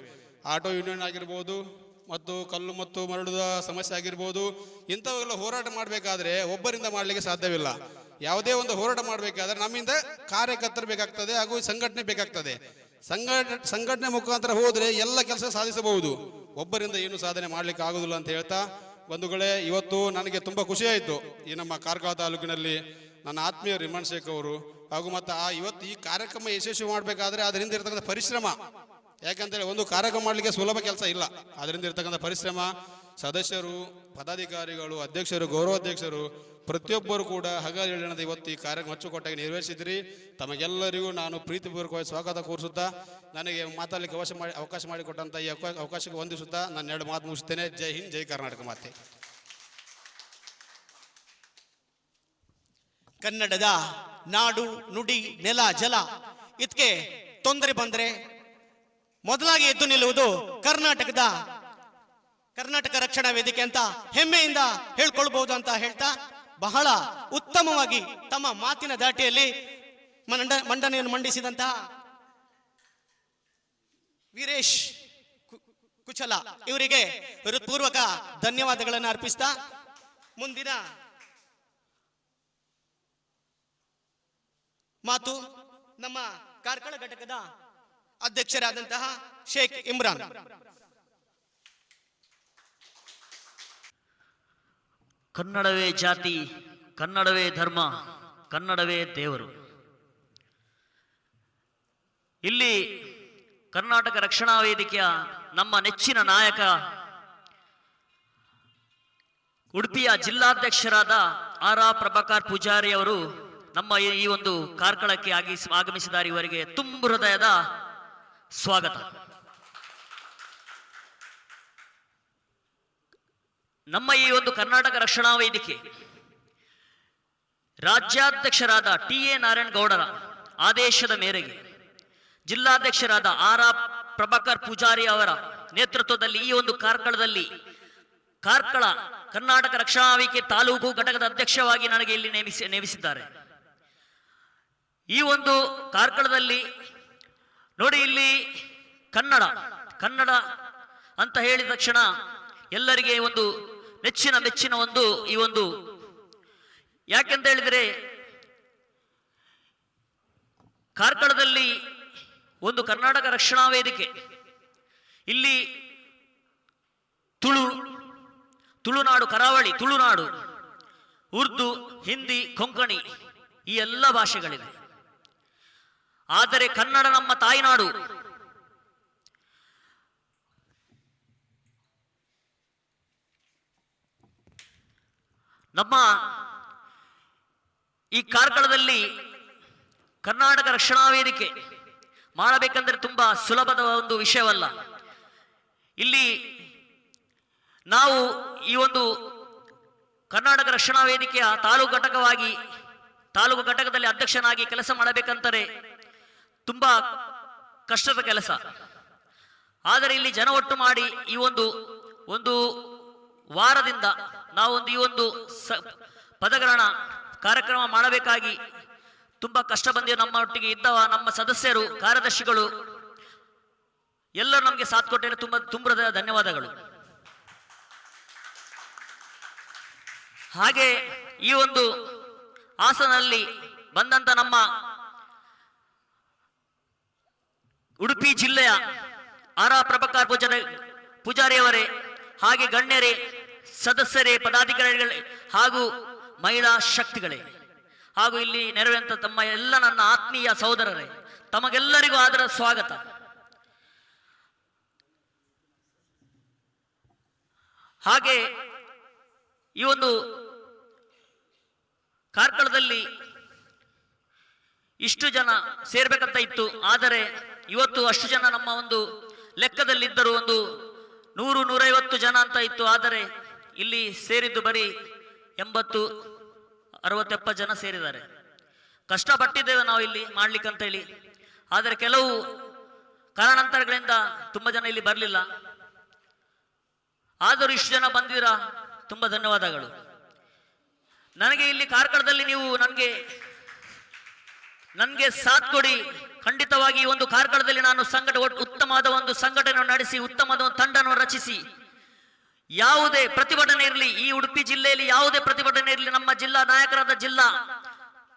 Speaker 10: ಆಟೋ ಯೂನಿಯನ್ ಆಗಿರ್ಬೋದು, ಮತ್ತು ಕಲ್ಲು ಮತ್ತು ಮರಳುದ ಸಮಸ್ಯೆ ಆಗಿರ್ಬೋದು. ಇಂಥವೆಲ್ಲ ಹೋರಾಟ ಮಾಡಬೇಕಾದ್ರೆ ಒಬ್ಬರಿಂದ ಮಾಡಲಿಕ್ಕೆ ಸಾಧ್ಯವಿಲ್ಲ. ಯಾವುದೇ ಒಂದು ಹೋರಾಟ ಮಾಡಬೇಕಾದ್ರೆ ನಮ್ಮಿಂದ ಕಾರ್ಯಕರ್ತರು ಬೇಕಾಗ್ತದೆ, ಹಾಗೂ ಸಂಘಟನೆ ಬೇಕಾಗ್ತದೆ. ಸಂಘಟನೆ ಮುಖಾಂತರ ಹೋದರೆ ಎಲ್ಲ ಕೆಲಸ ಸಾಧಿಸಬಹುದು. ಒಬ್ಬರಿಂದ ಏನು ಸಾಧನೆ ಮಾಡಲಿಕ್ಕೆ ಆಗೋದಿಲ್ಲ ಅಂತ ಹೇಳ್ತಾ ಬಂಧುಗಳೇ, ಇವತ್ತು ನನಗೆ ತುಂಬ ಖುಷಿ ಆಯಿತು. ಈ ನಮ್ಮ ಕಾರ್ಕಳ ತಾಲೂಕಿನಲ್ಲಿ ನನ್ನ ಆತ್ಮೀಯ ರಿಮನ್ ಶೇಖ್ ಅವರು, ಹಾಗೂ ಮತ್ತು ಇವತ್ತು ಈ ಕಾರ್ಯಕ್ರಮ ಯಶಸ್ವಿ ಮಾಡಬೇಕಾದ್ರೆ ಅದರಿಂದ ಇರ್ತಕ್ಕಂಥ ಪರಿಶ್ರಮ. ಯಾಕಂತೇಳಿ ಒಂದು ಕಾರ್ಯಕ್ರಮ ಮಾಡಲಿಕ್ಕೆ ಸುಲಭ ಕೆಲಸ ಇಲ್ಲ. ಅದರಿಂದ ಇರ್ತಕ್ಕಂಥ ಪರಿಶ್ರಮ, ಸದಸ್ಯರು, ಪದಾಧಿಕಾರಿಗಳು, ಅಧ್ಯಕ್ಷರು, ಗೌರವಾಧ್ಯಕ್ಷರು ಪ್ರತಿಯೊಬ್ಬರು ಕೂಡ ಹಗಲಿಲ್ಲದೆ ಇವತ್ತು ಈ ಕಾರ್ಯಕ್ರಮ ಅಚ್ಚುಕಟ್ಟಾಗಿ ನೆರವೇರಿಸಿದ್ರಿ. ತಮಗೆಲ್ಲರಿಗೂ ನಾನು ಪ್ರೀತಿಪೂರ್ವಕವಾಗಿ ಸ್ವಾಗತ ಕೋರಿಸುತ್ತಾ, ನನಗೆ ಮಾತಾಡಲಿಕ್ಕೆ ಅವಕಾಶ ಮಾಡಿಕೊಟ್ಟಂಥ ಈ ಅವಕಾಶಕ್ಕೆ ವಂದಿಸುತ್ತಾ ನಾನು 2 ಮಾತು ಮುಗಿಸ್ತೇನೆ. ಜೈ ಹಿಂದ್, ಜೈ ಕರ್ನಾಟಕ ಮಾತೆ.
Speaker 3: ಕನ್ನಡದ ನಾಡು, ನುಡಿ, ನೆಲ, ಜಲ ಇದಕ್ಕೆ ತೊಂದರೆ ಬಂದರೆ ಮೊದಲಾಗಿ ಎದ್ದು ನಿಲ್ಲುವುದು ಕರ್ನಾಟಕ ರಕ್ಷಣಾ ವೇದಿಕೆ ಅಂತ ಹೆಮ್ಮೆಯಿಂದ ಹೇಳ್ಕೊಳ್ಬಹುದು ಅಂತ ಹೇಳ್ತಾ, ಬಹಳ ಉತ್ತಮವಾಗಿ ತಮ್ಮ ಮಾತಿನ ದಾಟಿಯಲ್ಲಿ ಮಂಡನೆಯನ್ನು ಮಂಡಿಸಿದಂತಹ ವೀರೇಶ್ ಕುಚಲ ಇವರಿಗೆ ಹೃತ್ಪೂರ್ವಕ ಧನ್ಯವಾದಗಳನ್ನು ಅರ್ಪಿಸ್ತಾ, ಮುಂದಿನ ಮಾತು ನಮ್ಮ ಕಾರ್ಕಳ ಘಟಕದ ಅಧ್ಯಕ್ಷರಾದಂತಹ ಶೇಖ್ ಇಮ್ರಾನ್.
Speaker 11: ಕನ್ನಡವೇ ಜಾತಿ, ಕನ್ನಡವೇ ಧರ್ಮ, ಕನ್ನಡವೇ ದೇವರು. ಇಲ್ಲಿ ಕರ್ನಾಟಕ ರಕ್ಷಣಾ ವೇದಿಕೆಯ ನಮ್ಮ ನೆಚ್ಚಿನ ನಾಯಕ, ಉಡುಪಿಯ ಜಿಲ್ಲಾಧ್ಯಕ್ಷರಾದ ಆರ್ ಪ್ರಭಾಕರ್ ಪೂಜಾರಿ ಅವರು ನಮ್ಮ ಈ ಒಂದು ಕಾರ್ಕಳಕ್ಕೆ ಆಗಮಿಸಿದ್ದಾರೆ. ಇವರಿಗೆ ತುಂಬು ಹೃದಯದ ಸ್ವಾಗತ. ನಮ್ಮ ಈ ಒಂದು ಕರ್ನಾಟಕ ರಕ್ಷಣಾ ವೇದಿಕೆ ರಾಜ್ಯಾಧ್ಯಕ್ಷರಾದ ಟಿ.ಎ. ನಾರಾಯಣಗೌಡರ ಆದೇಶದ ಮೇರೆಗೆ ಜಿಲ್ಲಾಧ್ಯಕ್ಷರಾದ ಆರ್ ಪ್ರಭಾಕರ್ ಪೂಜಾರಿ ಅವರ ನೇತೃತ್ವದಲ್ಲಿ ಈ ಒಂದು ಕಾರ್ಕಳದಲ್ಲಿ ಕರ್ನಾಟಕ ರಕ್ಷಣಾ ವೇದಿಕೆ ತಾಲೂಕು ಘಟಕದ ಅಧ್ಯಕ್ಷವಾಗಿ ನನಗೆ ಇಲ್ಲಿ ನೇಮಿಸಿದ್ದಾರೆ. ಈ ಒಂದು ಕಾರ್ಕಳದಲ್ಲಿ ನೋಡಿ, ಇಲ್ಲಿ ಕನ್ನಡ ಅಂತ ಹೇಳಿದ ತಕ್ಷಣ ಎಲ್ಲರಿಗೆ ಒಂದು ಮೆಚ್ಚಿನ ಒಂದು ಈ ಒಂದು, ಯಾಕೆಂತ ಹೇಳಿದರೆ ಕಾರ್ಕಳದಲ್ಲಿ ಒಂದು ಕರ್ನಾಟಕ ರಕ್ಷಣಾ ವೇದಿಕೆ, ಇಲ್ಲಿ ತುಳುನಾಡು, ಕರಾವಳಿ ತುಳುನಾಡು, ಉರ್ದು, ಹಿಂದಿ, ಕೊಂಕಣಿ ಈ ಎಲ್ಲ ಭಾಷೆಗಳಿವೆ. ಆದರೆ ಕನ್ನಡ ನಮ್ಮ ತಾಯ್ನಾಡು. ನಮ್ಮ ಈ ಕಾರ್ಕಳದಲ್ಲಿ ಕರ್ನಾಟಕ ರಕ್ಷಣಾ ವೇದಿಕೆ ಮಾಡಬೇಕಂದ್ರೆ ತುಂಬಾ ಸುಲಭದ ಒಂದು ವಿಷಯವಲ್ಲ. ಇಲ್ಲಿ ನಾವು ಈ ಒಂದು ಕರ್ನಾಟಕ ರಕ್ಷಣಾ ವೇದಿಕೆಯ ತಾಲೂಕು ಘಟಕದಲ್ಲಿ ಅಧ್ಯಕ್ಷನಾಗಿ ಕೆಲಸ ಮಾಡಬೇಕಂದರೆ ತುಂಬಾ ಕಷ್ಟದ ಕೆಲಸ. ಆದರೆ ಇಲ್ಲಿ ಜನ ಒಟ್ಟು ಮಾಡಿ ಈ ಒಂದು ವಾರದಿಂದ ನಾವು ಈ ಒಂದು ಪದಗ್ರಹಣ ಕಾರ್ಯಕ್ರಮ ಮಾಡಬೇಕಾಗಿ ತುಂಬಾ ಕಷ್ಟ ಬಂದಿದೆ. ನಮ್ಮ ಒಟ್ಟಿಗೆ ಇದ್ದವ ನಮ್ಮ ಸದಸ್ಯರು, ಕಾರ್ಯದರ್ಶಿಗಳು ಎಲ್ಲರೂ ನಮಗೆ ಸಾಥ್ ಕೊಟ್ಟರೆ ತುಂಬ ಧನ್ಯವಾದಗಳು. ಹಾಗೆ ಈ ಒಂದು ಹಾಸನಲ್ಲಿ ಬಂದಂತ ನಮ್ಮ ಉಡುಪಿ ಜಿಲ್ಲೆಯ ಆರ್ ಪ್ರಭಾಕರ್ ಪೂಜಾರಿಯವರೇ, ಹಾಗೆ ಗಣ್ಯರೇ, ಸದಸ್ಯರೇ, ಪದಾಧಿಕಾರಿಗಳೇ ಹಾಗೂ ಮಹಿಳಾ ಶಕ್ತಿಗಳೇ, ಹಾಗೂ ಇಲ್ಲಿ ನೆರವೇರಂತ ತಮ್ಮ ಎಲ್ಲ ನನ್ನ ಆತ್ಮೀಯ ಸಹೋದರರೇ, ತಮಗೆಲ್ಲರಿಗೂ ಆದರ ಸ್ವಾಗತ. ಹಾಗೆ ಈ ಒಂದು ಕಾರ್ಕಳದಲ್ಲಿ ಇಷ್ಟು ಜನ ಸೇರ್ಬೇಕಂತ ಇತ್ತು, ಆದರೆ ಇವತ್ತು ಅಷ್ಟು ಜನ ನಮ್ಮ ಒಂದು ಲೆಕ್ಕದಲ್ಲಿದ್ದರು, ಒಂದು 100-150 ಜನ ಅಂತ ಇತ್ತು, ಆದರೆ ಇಲ್ಲಿ ಸೇರಿದ್ದು ಬರೀ 80-60-70 ಜನ ಸೇರಿದ್ದಾರೆ. ಕಷ್ಟಪಟ್ಟಿದ್ದೇವೆ ನಾವು ಇಲ್ಲಿ ಮಾಡ್ಲಿಕ್ಕಂತ ಹೇಳಿ, ಆದರೆ ಕೆಲವು ಕಾರಣಾಂತರಗಳಿಂದ ತುಂಬ ಜನ ಇಲ್ಲಿ ಬರಲಿಲ್ಲ. ಆದರೂ ಇಷ್ಟು ಜನ ಬಂದಿರ ತುಂಬ ಧನ್ಯವಾದಗಳು. ನನಗೆ ಇಲ್ಲಿ ಕಾರ್ಕಳದಲ್ಲಿ ನೀವು ನನಗೆ ಸಾಥ್ ಕೊಡಿ. ಖಂಡಿತವಾಗಿ ಈ ಒಂದು ಕಾರ್ಕಳದಲ್ಲಿ ನಾನು ಉತ್ತಮವಾದ ಒಂದು ಸಂಘಟನೆಯನ್ನು ನಡೆಸಿ, ಉತ್ತಮವಾದ ಒಂದು ತಂಡವನ್ನು ರಚಿಸಿ, ಯಾವುದೇ ಪ್ರತಿಭಟನೆ ಇರಲಿ, ಈ ಉಡುಪಿ ಜಿಲ್ಲೆಯಲ್ಲಿ ಯಾವುದೇ ಪ್ರತಿಭಟನೆ ಇರಲಿ, ನಮ್ಮ ಜಿಲ್ಲಾ ನಾಯಕರಾದ ಜಿಲ್ಲಾ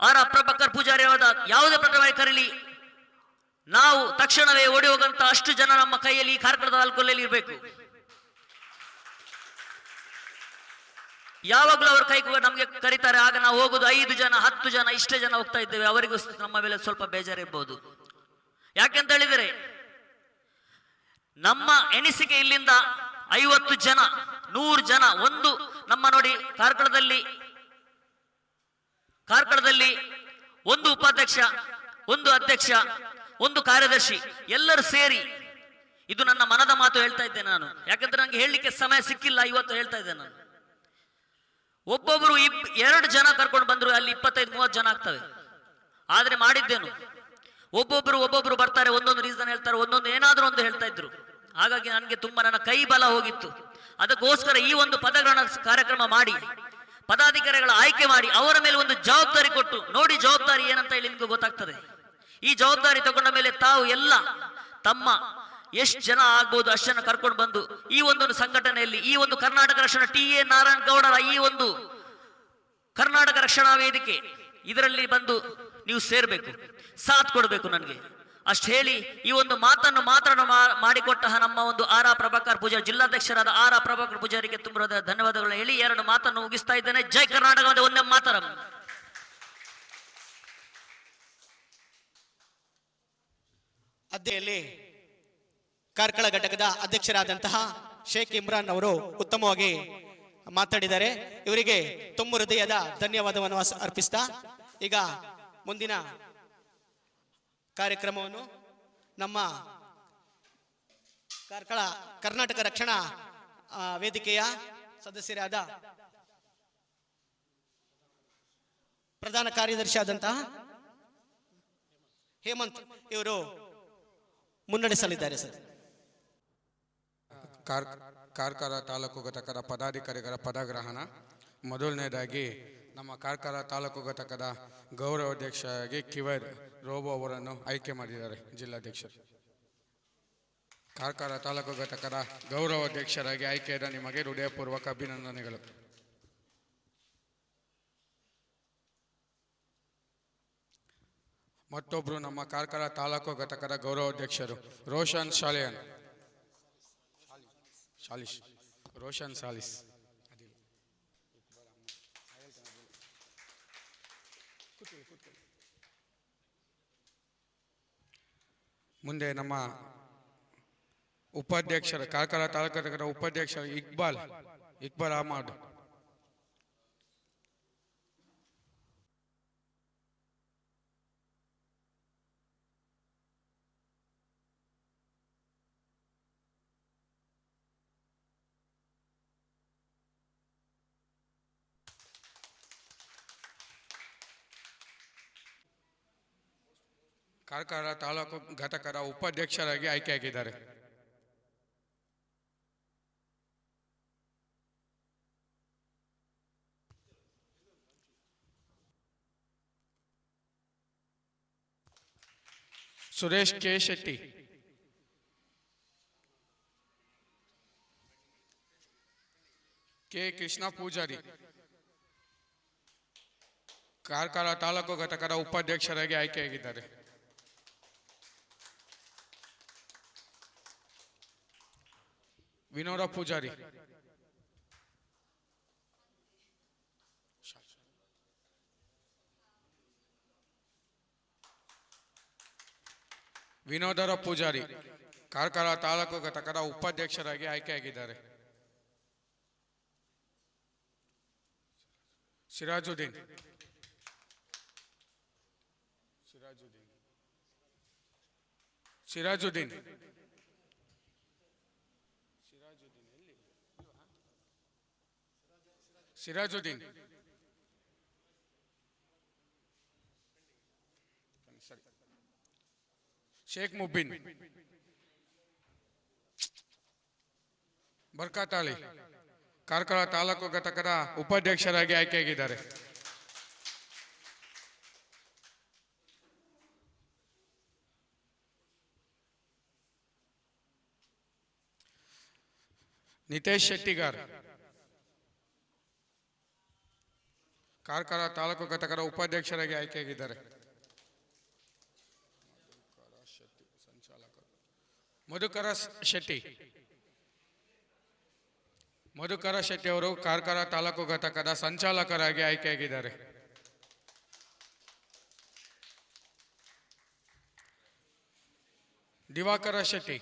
Speaker 11: ಆರ್ ಪ್ರಭಾಕರ್ ಪೂಜಾರಿ ಅವರ ಯಾವುದೇ ಪ್ರತಿಭಟನೆ ಕರೀಲಿ, ನಾವು ತಕ್ಷಣವೇ ಓಡಿ ಹೋಗಂತ ಅಷ್ಟು ಜನ ನಮ್ಮ ಕೈಯಲ್ಲಿ ಈ ಕಾರ್ಕಳದ ತಾಲೂಕಲ್ಲಿ ಇರಬೇಕು. ಯಾವಾಗಲೂ ಅವ್ರ ಕೈ ನಮಗೆ ಕರೀತಾರೆ, ಆಗ ನಾವು ಹೋಗುದು 5 ಜನ 10 ಜನ ಇಷ್ಟೇ ಜನ ಹೋಗ್ತಾ ಇದ್ದೇವೆ. ಅವರಿಗೂ ನಮ್ಮ ಮೇಲೆ ಸ್ವಲ್ಪ ಬೇಜಾರಿರ್ಬೋದು. ಯಾಕೆಂತ ಹೇಳಿದರೆ ನಮ್ಮ ಎಣಿಸಿಕೆ ಇಲ್ಲಿಂದ 50 ಜನ 100 ಜನ, ಒಂದು ನಮ್ಮ ನೋಡಿ ಕಾರ್ಕಳದಲ್ಲಿ ಒಂದು ಉಪಾಧ್ಯಕ್ಷ, ಒಂದು ಅಧ್ಯಕ್ಷ, ಒಂದು ಕಾರ್ಯದರ್ಶಿ, ಎಲ್ಲರೂ ಸೇರಿ, ಇದು ನನ್ನ ಮನದ ಮಾತು ಹೇಳ್ತಾ ಇದ್ದೇನೆ ನಾನು. ಯಾಕಂದ್ರೆ ನಂಗೆ ಹೇಳಲಿಕ್ಕೆ ಸಮಯ ಸಿಕ್ಕಿಲ್ಲ, ಇವತ್ತು ಹೇಳ್ತಾ ಇದ್ದೇನೆ ನಾನು. ಒಬ್ಬೊಬ್ರು 2 ಜನ ಕರ್ಕೊಂಡು ಬಂದ್ರು, ಅಲ್ಲಿ 25-30 ಜನ ಆಗ್ತವೆ. ಆದ್ರೆ ಮಾಡಿದ್ದೇನು, ಒಬ್ಬೊಬ್ರು ಬರ್ತಾರೆ, ಒಂದೊಂದು ರೀಸನ್ ಹೇಳ್ತಾರೆ, ಒಂದೊಂದು ಏನಾದ್ರೂ ಒಂದು ಹೇಳ್ತಾ ಇದ್ರು. ಹಾಗಾಗಿ ನನಗೆ ತುಂಬಾ ನನ್ನ ಕೈ ಬಲ ಹೋಗಿತ್ತು. ಅದಕ್ಕೋಸ್ಕರ ಈ ಒಂದು ಪದಗ್ರಹಣ ಕಾರ್ಯಕ್ರಮ ಮಾಡಿ, ಪದಾಧಿಕಾರಿಗಳ ಆಯ್ಕೆ ಮಾಡಿ, ಅವರ ಮೇಲೆ ಒಂದು ಜವಾಬ್ದಾರಿ ಕೊಟ್ಟು, ನೋಡಿ ಜವಾಬ್ದಾರಿ ಏನಂತ ಹೇಳಿ ನಿಮ್ಗೆ ಗೊತ್ತಾಗ್ತದೆ. ಈ ಜವಾಬ್ದಾರಿ ತಗೊಂಡ ಮೇಲೆ ತಾವು ಎಲ್ಲ ತಮ್ಮ ಎಷ್ಟು ಜನ ಆಗ್ಬೋದು ಅಷ್ಟು ಜನ ಕರ್ಕೊಂಡು ಬಂದು ಈ ಒಂದು ಸಂಘಟನೆಯಲ್ಲಿ, ಈ ಒಂದು ಕರ್ನಾಟಕ ರಕ್ಷಣಾ ಟಿ.ಎ. ನಾರಾಯಣ ಗೌಡರ ಈ ಒಂದು ಕರ್ನಾಟಕ ರಕ್ಷಣಾ ವೇದಿಕೆ, ಇದರಲ್ಲಿ ಬಂದು ನೀವು ಸೇರ್ಬೇಕು, ಸಾಥ್ ಕೊಡಬೇಕು ನನಗೆ ಅಷ್ಟು ಹೇಳಿ ಈ ಒಂದು ಮಾತನ್ನು ಮಾಡಿಕೊಟ್ಟ ನಮ್ಮ ಒಂದು ಆರ್ ಪ್ರಭಾಕರ್ ಪೂಜಾರಿ, ಜಿಲ್ಲಾಧ್ಯಕ್ಷರಾದ ಆರ್ ಪ್ರಭಾಕರ್ ಪೂಜಾರಿಗೆ ತುಂಬ ಧನ್ಯವಾದಗಳನ್ನು ಹೇಳಿ 2 ಮಾತನ್ನು ಮುಗಿಸ್ತಾ ಇದ್ದೇನೆ. ಜೈ ಕರ್ನಾಟಕ, ಒಂದೇ ಮಾತರಂ.
Speaker 3: ಅದ್ದೆಯಲ್ಲಿ ಕಾರ್ಕಳ ಘಟಕದ ಅಧ್ಯಕ್ಷರಾದಂತಹ ಶೇಖ್ ಇಮ್ರಾನ್ ಅವರು ಉತ್ತಮವಾಗಿ ಮಾತಾಡಿದ್ದಾರೆ. ಇವರಿಗೆ ತುಂಬ ಹೃದಯದ ಧನ್ಯವಾದವನ್ನು ಅರ್ಪಿಸ್ತಾ ಈಗ ಮುಂದಿನ ಕಾರ್ಯಕ್ರಮವನ್ನು ನಮ್ಮ ಕರ್ನಾಟಕ ರಕ್ಷಣಾ ವೇದಿಕೆಯ ಸದಸ್ಯರಾದ ಪ್ರಧಾನ ಕಾರ್ಯದರ್ಶಿ ಆದಂತಹ ಹೇಮಂತ್ ಇವರು ಮುನ್ನಡೆಸಲಿದ್ದಾರೆ. ಸರ್,
Speaker 12: ಕಾರ್ಕಳ ತಾಲೂಕು ಘಟಕದ ಪದಾಧಿಕಾರಿಗಳ ಪದಗ್ರಹಣ. ಮೊದಲನೇದಾಗಿ ನಮ್ಮ ಕಾರ್ಕಳ ತಾಲೂಕು ಘಟಕದ ಗೌರವಾಧ್ಯಕ್ಷರಾಗಿ ಕಿವೈರ್ ರೋಬೋ ಅವರನ್ನು ಆಯ್ಕೆ ಮಾಡಿದ್ದಾರೆ ಜಿಲ್ಲಾಧ್ಯಕ್ಷರು. ಕಾರ್ಕಳ ತಾಲೂಕು ಘಟಕದ ಗೌರವಾಧ್ಯಕ್ಷರಾಗಿ ಆಯ್ಕೆಯಾದ ನಿಮಗೆ ಹೃದಯಪೂರ್ವಕ ಅಭಿನಂದನೆಗಳು. ಮತ್ತೊಬ್ಬರು ನಮ್ಮ ಕಾರ್ಕಳ ತಾಲೂಕು ಘಟಕದ ಗೌರವಾಧ್ಯಕ್ಷರು ರೋಷನ್ ಸಾಲಿಸ್. ಮುಂದೆ ನಮ್ಮ ಉಪಾಧ್ಯಕ್ಷರು, ಕಾರ್ಕಳ ತಾಲೂಕು ಘಟಕದ ಉಪಾಧ್ಯಕ್ಷರು ಇಕ್ಬಾಲ್ ಅಹಮದ್. ಕಾರ್ಕಳ ತಾಲೂಕು ಘಟಕದ ಉಪಾಧ್ಯಕ್ಷರಾಗಿ ಆಯ್ಕೆಯಾಗಿದ್ದಾರೆ. ಸುರೇಶ್ ಕೆ ಶೆಟ್ಟಿ. ಕೆ ಕೃಷ್ಣ ಪೂಜಾರಿ ಕಾರ್ಕಳ ತಾಲೂಕು ಘಟಕದ ಉಪಾಧ್ಯಕ್ಷರಾಗಿ ಆಯ್ಕೆಯಾಗಿದ್ದಾರೆ. ವಿನೋದ ಪೂಜಾರಿ, ವಿನೋದರ ಪೂಜಾರಿ ಕಾರ್ಕಳ ತಾಲೂಕು ಘಟಕದ ಉಪಾಧ್ಯಕ್ಷರಾಗಿ ಆಯ್ಕೆಯಾಗಿದ್ದಾರೆ. ಸಿರಾಜುದ್ದೀನ್ ಸಿರಾಜುದ್ದೀನ್ ಸಿರಾಜುದ್ದೀನ್ ಶೇಖ್ ಮುಬ್ಬಿನ್, ಬರ್ಕತ್ ಅಲಿ ಕಾರ್ಕಳ ತಾಲೂಕು ಘಟಕದ ಉಪಾಧ್ಯಕ್ಷರಾಗಿ ಆಯ್ಕೆಯಾಗಿದ್ದಾರೆ. ನಿತೇಶ್ ಶೆಟ್ಟಿಗಾರ್ ಕಾರ್ಕಳ ತಾಲೂಕು ಘಟಕದ ಉಪಾಧ್ಯಕ್ಷರಾಗಿ ಆಯ್ಕೆಯಾಗಿದ್ದಾರೆ. ಮಧುಕರ ಶೆಟ್ಟಿ ಅವರು ಕಾರ್ಕಳ ತಾಲೂಕು ಘಟಕದ ಸಂಚಾಲಕರಾಗಿ ಆಯ್ಕೆಯಾಗಿದ್ದಾರೆ. ದಿವಾಕರ ಶೆಟ್ಟಿ,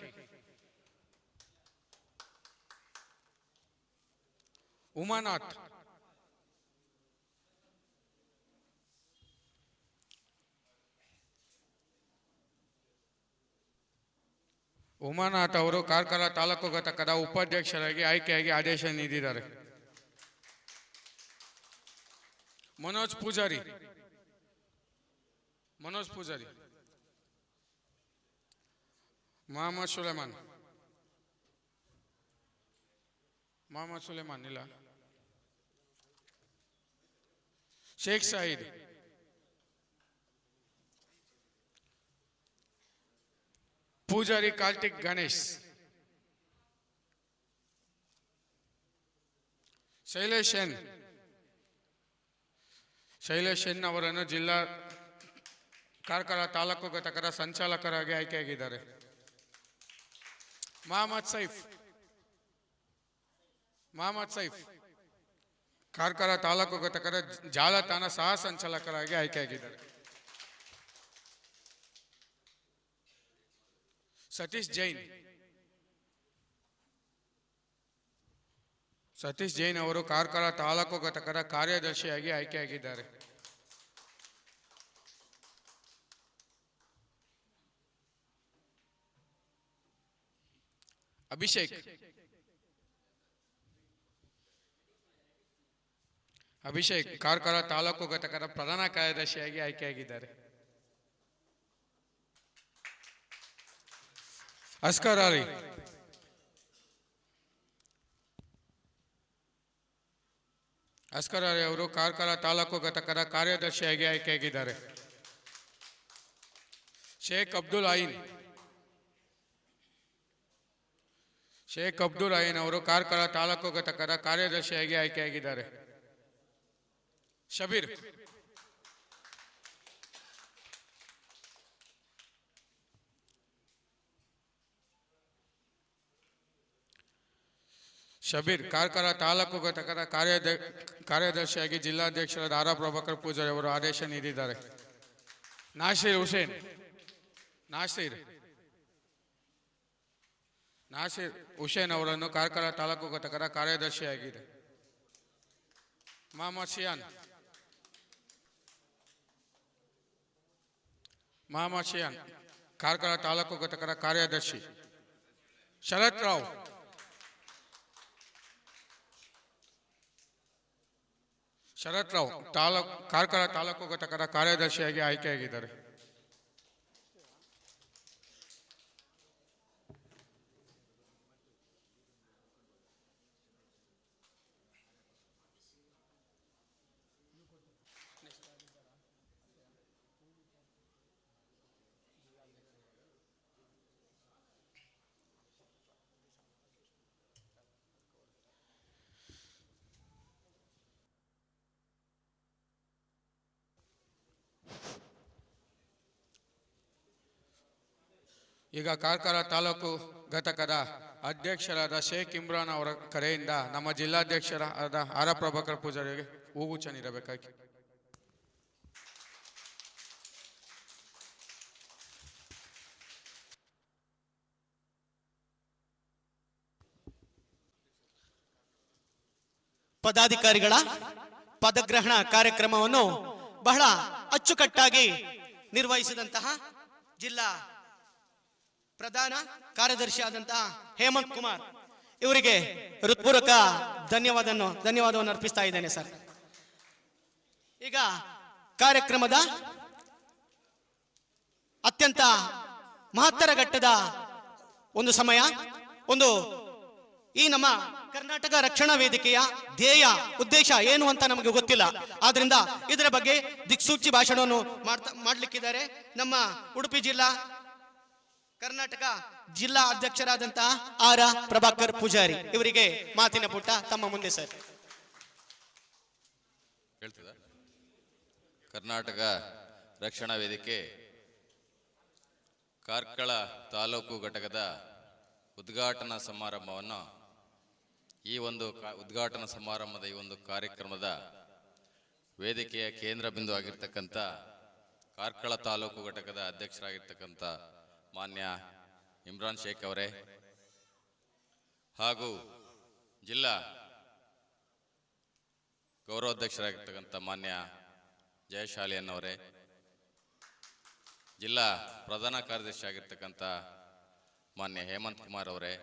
Speaker 12: ಉಮಾನಾಥ್, ಉಮಾನಾಥ್ ಅವರು ಕಾರ್ಕಳ ತಾಲೂಕು ಘಟಕದ ಉಪಾಧ್ಯಕ್ಷರಾಗಿ ಆಯ್ಕೆಯಾಗಿ ಆದೇಶ ನೀಡಿದ್ದಾರೆ. ಮನೋಜ್ ಪೂಜಾರಿ ಮೊಹಮ್ಮದ್ ಸುಲೇಮಾನ್ ಇಲ್ಲ. ಶೇಖ್ ಸಾಯಿದ್, ಪೂಜಾರಿ ಕಾರ್ತಿಕ್ ಗಣೇಶ್, ಶೈಲೇಶ್ ಎನ್ ಅವರನ್ನು ಜಿಲ್ಲಾ ಕಾರ್ಕಳ ತಾಲೂಕು ಘಟಕದ ಸಂಚಾಲಕರಾಗಿ ಆಯ್ಕೆಯಾಗಿದ್ದಾರೆ. ಮೊಹಮ್ಮದ್ ಸೈಫ್ ಕಾರ್ಕಳ ತಾಲೂಕು ಘಟಕದ ಜಾಲತಾಣ ಸಹ ಸಂಚಾಲಕರಾಗಿ ಆಯ್ಕೆಯಾಗಿದ್ದಾರೆ. ಸತೀಶ್ ಜೈನ್ ಅವರು ಕಾರ್ಕಳ ತಾಲೂಕು ಘಟಕದ ಕಾರ್ಯದರ್ಶಿಯಾಗಿ ಆಯ್ಕೆಯಾಗಿದ್ದಾರೆ. ಅಭಿಷೇಕ್ ಕಾರ್ಕಳ ತಾಲೂಕು ಘಟಕದ ಪ್ರಧಾನ ಕಾರ್ಯದರ್ಶಿಯಾಗಿ ಆಯ್ಕೆಯಾಗಿದ್ದಾರೆ. ಅಸ್ಕರ್ ಅಲಿ ಅವರು ಕಾರ್ಕಳ ತಾಲೂಕು ಘಟಕದ ಕಾರ್ಯದರ್ಶಿಯಾಗಿ ಆಯ್ಕೆಯಾಗಿದ್ದಾರೆ. ಶೇಖ್ ಅಬ್ದುಲ್ ಐನ್ ಅವರು ಕಾರ್ಕಳ ತಾಲೂಕು ಘಟಕದ ಕಾರ್ಯದರ್ಶಿಯಾಗಿ ಆಯ್ಕೆಯಾಗಿದ್ದಾರೆ. ಶಬೀರ್ ಕಾರ್ಕಳ ತಾಲೂಕು ಘಟಕದ ಕಾರ್ಯದರ್ಶಿಯಾಗಿ ಜಿಲ್ಲಾಧ್ಯಕ್ಷರಾದ ಆರ್ ಪ್ರಭಾಕರ್ ಪೂಜಾರಿ ಅವರು ಆದೇಶ ನೀಡಿದ್ದಾರೆ. ನಾಸಿರ್ ಹುಸೇನ್ ಅವರನ್ನು ಕಾರ್ಕಳ ತಾಲೂಕು ಘಟಕದ ಕಾರ್ಯದರ್ಶಿಯಾಗಿದೆ. ಮೊಹಮ್ಮದ್ ಶಿಯಾನ್ ಕಾರ್ಕಳ ತಾಲೂಕು ಘಟಕದ ಕಾರ್ಯದರ್ಶಿ. ಶರತ್ ರಾವ್ ಕಾರ್ಕಳ ತಾಲೂಕು ಘಟಕದ ಕಾರ್ಯದರ್ಶಿಯಾಗಿ ಆಯ್ಕೆಯಾಗಿದ್ದಾರೆ. ಈಗ ಕಾರ್ಕಳ ತಾಲೂಕು ಘಟಕದ ಅಧ್ಯಕ್ಷರಾದ ಶೇಖ್ ಇಮ್ರಾನ್ ಅವರ ಕರೆಯಿಂದ ನಮ್ಮ ಜಿಲ್ಲಾಧ್ಯಕ್ಷರಾದ ಆರ್ ಪ್ರಭಾಕರ್ ಪೂಜಾರಿಗೆ ಹೂಗುಚ್ಛ ನೀಡಬೇಕಾಗಿ.
Speaker 3: ಪದಾಧಿಕಾರಿಗಳ ಪದಗ್ರಹಣ ಕಾರ್ಯಕ್ರಮವನ್ನು ಬಹಳ ಅಚ್ಚುಕಟ್ಟಾಗಿ ನಿರ್ವಹಿಸಿದಂತಹ ಜಿಲ್ಲಾ ಪ್ರಧಾನ ಕಾರ್ಯದರ್ಶಿ ಆದಂತಹ ಹೇಮಂತ್ ಕುಮಾರ್ ಇವರಿಗೆ ಹೃತ್ಪೂರ್ವಕ ಧನ್ಯವಾದವನ್ನು ಅರ್ಪಿಸ್ತಾ ಇದ್ದೇನೆ ಸರ್. ಈಗ ಕಾರ್ಯಕ್ರಮದ ಅತ್ಯಂತ ಮಹತ್ತರ ಘಟ್ಟದ ಒಂದು ಸಮಯ. ಈ ನಮ್ಮ ಕರ್ನಾಟಕ ರಕ್ಷಣಾ ವೇದಿಕೆಯ ಧ್ಯೇಯ ಉದ್ದೇಶ ಏನು ಅಂತ ನಮಗೆ ಗೊತ್ತಿಲ್ಲ. ಆದ್ರಿಂದ ಇದರ ಬಗ್ಗೆ ದಿಕ್ಸೂಚಿ ಭಾಷಣವನ್ನು ಮಾಡಲಿಕ್ಕಿದ್ದಾರೆ ನಮ್ಮ ಉಡುಪಿ ಜಿಲ್ಲಾ ಕರ್ನಾಟಕ ಜಿಲ್ಲಾ ಅಧ್ಯಕ್ಷರಾದಂತಹ ಆರ್ ಪ್ರಭಾಕರ್ ಪೂಜಾರಿ ಇವರಿಗೆ ಮಾತಿನ ಪುಟ್ಟ ತಮ್ಮ ಮುಂದೆ ಸರ್.
Speaker 13: ಹೇಳ್ತದ ಕರ್ನಾಟಕ ರಕ್ಷಣಾ ವೇದಿಕೆ ಕಾರ್ಕಳ ತಾಲೂಕು ಘಟಕದ ಉದ್ಘಾಟನಾ ಸಮಾರಂಭವನ್ನು ಈ ಒಂದು ಉದ್ಘಾಟನಾ ಸಮಾರಂಭದ ಈ ಒಂದು ಕಾರ್ಯಕ್ರಮದ ವೇದಿಕೆಯ ಕೇಂದ್ರ ಬಿಂದು ಆಗಿರ್ತಕ್ಕಂಥ ಕಾರ್ಕಳ ತಾಲೂಕು ಘಟಕದ ಅಧ್ಯಕ್ಷರಾಗಿರ್ತಕ್ಕಂಥ ಮಾನ್ಯ ಇಮ್ರಾನ್ ಶೇಖ್ ಅವರೇ ಹಾಗೂ ಜಿಲ್ಲಾ ಗೌರವಾಧ್ಯಕ್ಷರಾಗಿರ್ತಕ್ಕಂಥ ಮಾನ್ಯ ಜಯಶಾಲಿ ಅನ್ನವರೇ, ಜಿಲ್ಲಾ ಪ್ರಧಾನ ಕಾರ್ಯದರ್ಶಿ ಆಗಿರ್ತಕ್ಕಂಥ ಮಾನ್ಯ ಹೇಮಂತ್ ಕುಮಾರ್ ಅವರೇ,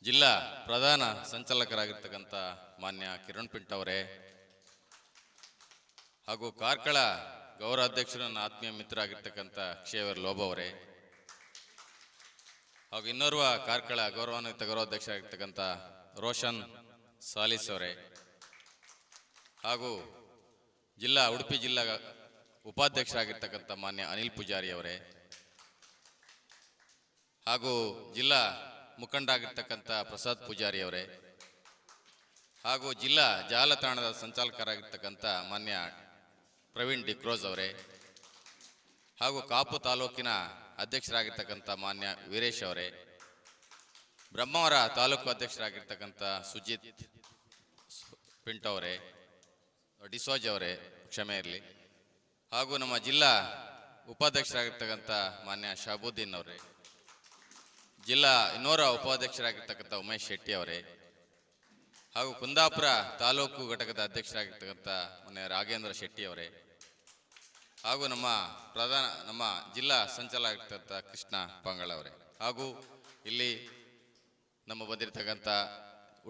Speaker 13: ಜಿಲ್ಲಾ ಪ್ರಧಾನ ಸಂಚಾಲಕರಾಗಿರ್ತಕ್ಕಂಥ ಮಾನ್ಯ ಕಿರಣ್ ಪಿಂಟ್ ಅವರೇ, ಹಾಗೂ ಕಾರ್ಕಳ ಗೌರವಾಧ್ಯಕ್ಷರು ನನ್ನ ಆತ್ಮೀಯ ಮಿತ್ರ ಆಗಿರ್ತಕ್ಕಂಥ ಕ್ಷೇವರ್ ಲೋಬ ಅವರೇ, ಹಾಗೂ ಇನ್ನೋರ್ವ ಕಾರ್ಕಳ ಗೌರವಾನ್ವಿತ ಗೌರವಾಧ್ಯಕ್ಷರಾಗಿರ್ತಕ್ಕಂಥ ರೋಷನ್ ಸಾಲಿಸ್ ಅವರೇ, ಹಾಗೂ ಉಡುಪಿ ಜಿಲ್ಲಾ ಉಪಾಧ್ಯಕ್ಷರಾಗಿರ್ತಕ್ಕಂಥ ಮಾನ್ಯ ಅನಿಲ್ ಪೂಜಾರಿ ಅವರೇ, ಹಾಗೂ ಜಿಲ್ಲಾ ಮುಖಂಡ ಆಗಿರ್ತಕ್ಕಂಥ ಪ್ರಸಾದ್ ಪೂಜಾರಿ ಅವರೇ, ಹಾಗೂ ಜಿಲ್ಲಾ ಜಾಲತಾಣದ ಸಂಚಾಲಕರಾಗಿರ್ತಕ್ಕಂಥ ಮಾನ್ಯ ಪ್ರವೀಣ್ ಡಿಕ್ರೋಜ್ ಅವರೇ, ಹಾಗೂ ಕಾಪು ತಾಲೂಕಿನ ಅಧ್ಯಕ್ಷರಾಗಿರ್ತಕ್ಕಂಥ ಮಾನ್ಯ ವೀರೇಶ್ ಅವರೇ, ಬ್ರಹ್ಮಾವರ ತಾಲೂಕು ಅಧ್ಯಕ್ಷರಾಗಿರ್ತಕ್ಕಂಥ ಸುಜಿತ್ ಪಿಂಟ್ ಅವರೇ, ಡಿಸೋಜ್ ಅವರೇ ಕ್ಷಮೆ ಇರಲಿ, ಹಾಗೂ ನಮ್ಮ ಜಿಲ್ಲಾ ಉಪಾಧ್ಯಕ್ಷರಾಗಿರ್ತಕ್ಕಂಥ ಮಾನ್ಯ ಶಾಬುದ್ದೀನ್ ಅವರೇ, ಜಿಲ್ಲಾ ಇನ್ನೋರ ಉಪಾಧ್ಯಕ್ಷರಾಗಿರ್ತಕ್ಕಂಥ ಉಮೇಶ್ ಶೆಟ್ಟಿ ಅವರೇ, ಹಾಗೂ ಕುಂದಾಪುರ ತಾಲೂಕು ಘಟಕದ ಅಧ್ಯಕ್ಷರಾಗಿರ್ತಕ್ಕಂಥ ಮಾನ್ಯ ರಾಘೇಂದ್ರ ಶೆಟ್ಟಿ ಅವರೇ, ಹಾಗೂ ನಮ್ಮ ಜಿಲ್ಲಾ ಸಂಚಾಲಕರಾಗಿರ್ತಕ್ಕಂಥ ಕೃಷ್ಣ ಪಾಂಗಳ ಅವರೇ, ಹಾಗೂ ಇಲ್ಲಿ ನಮ್ಮ ಬಂದಿರತಕ್ಕಂಥ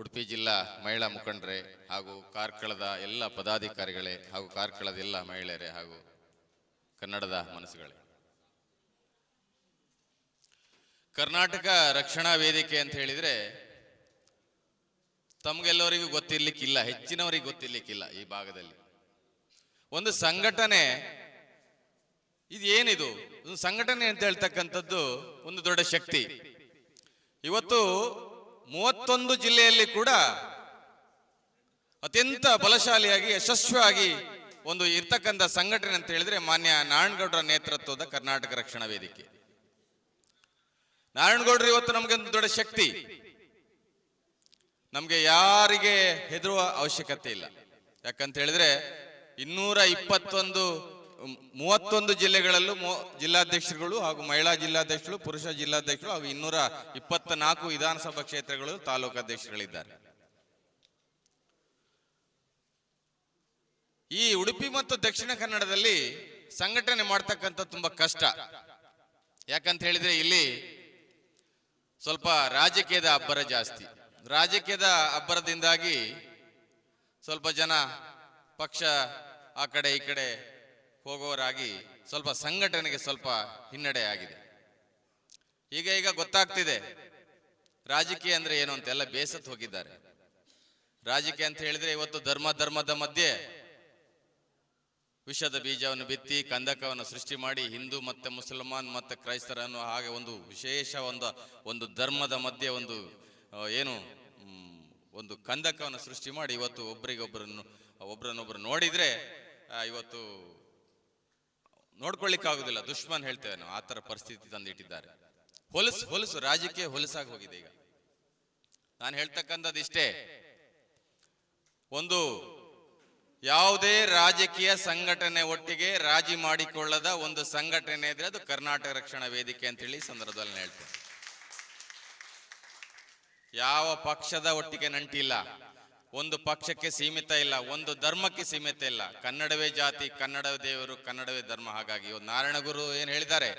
Speaker 13: ಉಡುಪಿ ಜಿಲ್ಲಾ ಮಹಿಳಾ ಮುಖಂಡರೇ, ಹಾಗೂ ಕಾರ್ಕಳದ ಎಲ್ಲ ಪದಾಧಿಕಾರಿಗಳೇ, ಹಾಗೂ ಕಾರ್ಕಳದ ಎಲ್ಲ ಮಹಿಳೆಯರೇ, ಹಾಗೂ ಕನ್ನಡದ ಮನಸ್ಸುಗಳೇ. ಕರ್ನಾಟಕ ರಕ್ಷಣಾ ವೇದಿಕೆ ಅಂತ ಹೇಳಿದ್ರೆ ತಮ್ಗೆಲ್ಲವರಿಗೂ ಗೊತ್ತಿರ್ಲಿಕ್ಕಿಲ್ಲ, ಹೆಚ್ಚಿನವರಿಗೆ ಗೊತ್ತಿರ್ಲಿಕ್ಕಿಲ್ಲ. ಈ ಭಾಗದಲ್ಲಿ ಒಂದು ಸಂಘಟನೆ, ಇದು ಏನಿದು ಒಂದು ಸಂಘಟನೆ ಅಂತ ಹೇಳ್ತಕ್ಕಂಥದ್ದು ಒಂದು ದೊಡ್ಡ ಶಕ್ತಿ. ಇವತ್ತು 31 ಜಿಲ್ಲೆಯಲ್ಲಿ ಕೂಡ ಅತ್ಯಂತ ಬಲಶಾಲಿಯಾಗಿ ಯಶಸ್ವಿಯಾಗಿ ಒಂದು ಇರ್ತಕ್ಕಂಥ ಸಂಘಟನೆ ಅಂತ ಹೇಳಿದ್ರೆ ಮಾನ್ಯ ನಾರಾಯಣಗೌಡರ ನೇತೃತ್ವದ ಕರ್ನಾಟಕ ರಕ್ಷಣಾ ವೇದಿಕೆ. ನಾರಾಯಣಗೌಡರು ಇವತ್ತು ನಮಗೆ ಒಂದು ದೊಡ್ಡ ಶಕ್ತಿ. ನಮಗೆ ಯಾರಿಗೆ ಹೆದರುವ ಅವಶ್ಯಕತೆ ಇಲ್ಲ. ಯಾಕಂತ ಹೇಳಿದ್ರೆ 231 ಜಿಲ್ಲೆಗಳಲ್ಲೂ ಜಿಲ್ಲಾಧ್ಯಕ್ಷರುಗಳು ಹಾಗೂ ಮಹಿಳಾ ಜಿಲ್ಲಾಧ್ಯಕ್ಷರು, ಪುರುಷ ಜಿಲ್ಲಾಧ್ಯಕ್ಷರು ಹಾಗೂ 224 ವಿಧಾನಸಭಾ ಕ್ಷೇತ್ರಗಳು ತಾಲೂಕು ಅಧ್ಯಕ್ಷರುಗಳಿದ್ದಾರೆ. ಈ ಉಡುಪಿ ಮತ್ತು ದಕ್ಷಿಣ ಕನ್ನಡದಲ್ಲಿ ಸಂಘಟನೆ ಮಾಡ್ತಕ್ಕಂಥ ತುಂಬಾ ಕಷ್ಟ. ಯಾಕಂತ ಹೇಳಿದ್ರೆ ಇಲ್ಲಿ ಸ್ವಲ್ಪ ರಾಜಕೀಯದ ಅಬ್ಬರ ಜಾಸ್ತಿ. ರಾಜಕೀಯದ ಅಬ್ಬರದಿಂದಾಗಿ ಸ್ವಲ್ಪ ಜನ ಪಕ್ಷ ಆ ಕಡೆ ಈ ಕಡೆ ಹೋಗೋರಾಗಿ ಸ್ವಲ್ಪ ಸಂಘಟನೆಗೆ ಸ್ವಲ್ಪ ಹಿನ್ನಡೆ ಆಗಿದೆ. ಈಗ ಗೊತ್ತಾಗ್ತಿದೆ ರಾಜಕೀಯ ಅಂದ್ರೆ ಏನು ಅಂತ. ಎಲ್ಲ ಬೇಸತ್ತು ಹೋಗಿದ್ದಾರೆ. ರಾಜಕೀಯ ಅಂತ ಹೇಳಿದ್ರೆ ಇವತ್ತು ಧರ್ಮದ ಮಧ್ಯೆ ವಿಷದ ಬೀಜವನ್ನು ಬಿತ್ತಿ ಕಂದಕವನ್ನು ಸೃಷ್ಟಿ ಮಾಡಿ ಹಿಂದೂ ಮತ್ತೆ ಮುಸಲ್ಮಾನ್ ಮತ್ತೆ ಕ್ರೈಸ್ತರನ್ನು ಹಾಗೆ ಒಂದು ವಿಶೇಷ ಒಂದು ಧರ್ಮದ ಮಧ್ಯೆ ಒಂದು ಕಂದಕವನ್ನು ಸೃಷ್ಟಿ ಮಾಡಿ ಇವತ್ತು ಒಬ್ಬರನ್ನೊಬ್ಬರು ನೋಡಿದ್ರೆ ಇವತ್ತು ನೋಡ್ಕೊಳ್ಳಿಕ್ಕಾಗುದಿಲ್ಲ, ದುಶ್ಮನ್ ಹೇಳ್ತೇವೆ ನಾವು, ಆ ಥರ ಪರಿಸ್ಥಿತಿ ತಂದಿಟ್ಟಿದ್ದಾರೆ. ಹೊಲಸು ರಾಜಕೀಯ ಹೊಲಸಾಗಿ ಹೋಗಿದೆ. ಈಗ ನಾನು ಹೇಳ್ತಕ್ಕಂಥದ್ದು ಇಷ್ಟೇ, ಒಂದು ಯಾವುದೇ ರಾಜಕೀಯ ಸಂಘಟನೆ ಒಟ್ಟಿಗೆ ರಾಜಿ ಮಾಡಿಕೊಳ್ಳದ ಒಂದು ಸಂಘಟನೆ ಇದ್ರೆ ಅದು ಕರ್ನಾಟಕ ರಕ್ಷಣಾ ವೇದಿಕೆ ಅಂತೇಳಿ ಸಂದರ್ಭದಲ್ಲಿ ಹೇಳ್ತೇನೆ. ಯಾವ ಪಕ್ಷದ ಒಟ್ಟಿಗೆ ನಂಟಿಲ್ಲ, ಒಂದು ಪಕ್ಷಕ್ಕೆ ಸೀಮಿತ ಇಲ್ಲ, ಒಂದು ಧರ್ಮಕ್ಕೆ ಸೀಮಿತ ಇಲ್ಲ. ಕನ್ನಡವೇ ಜಾತಿ, ಕನ್ನಡವೇ ದೇವರು, ಕನ್ನಡವೇ ಧರ್ಮ. ಹಾಗಾಗಿ ಇವತ್ತು ನಾರಾಯಣಗುರು ಏನ್ ಹೇಳಿದ್ದಾರೆ,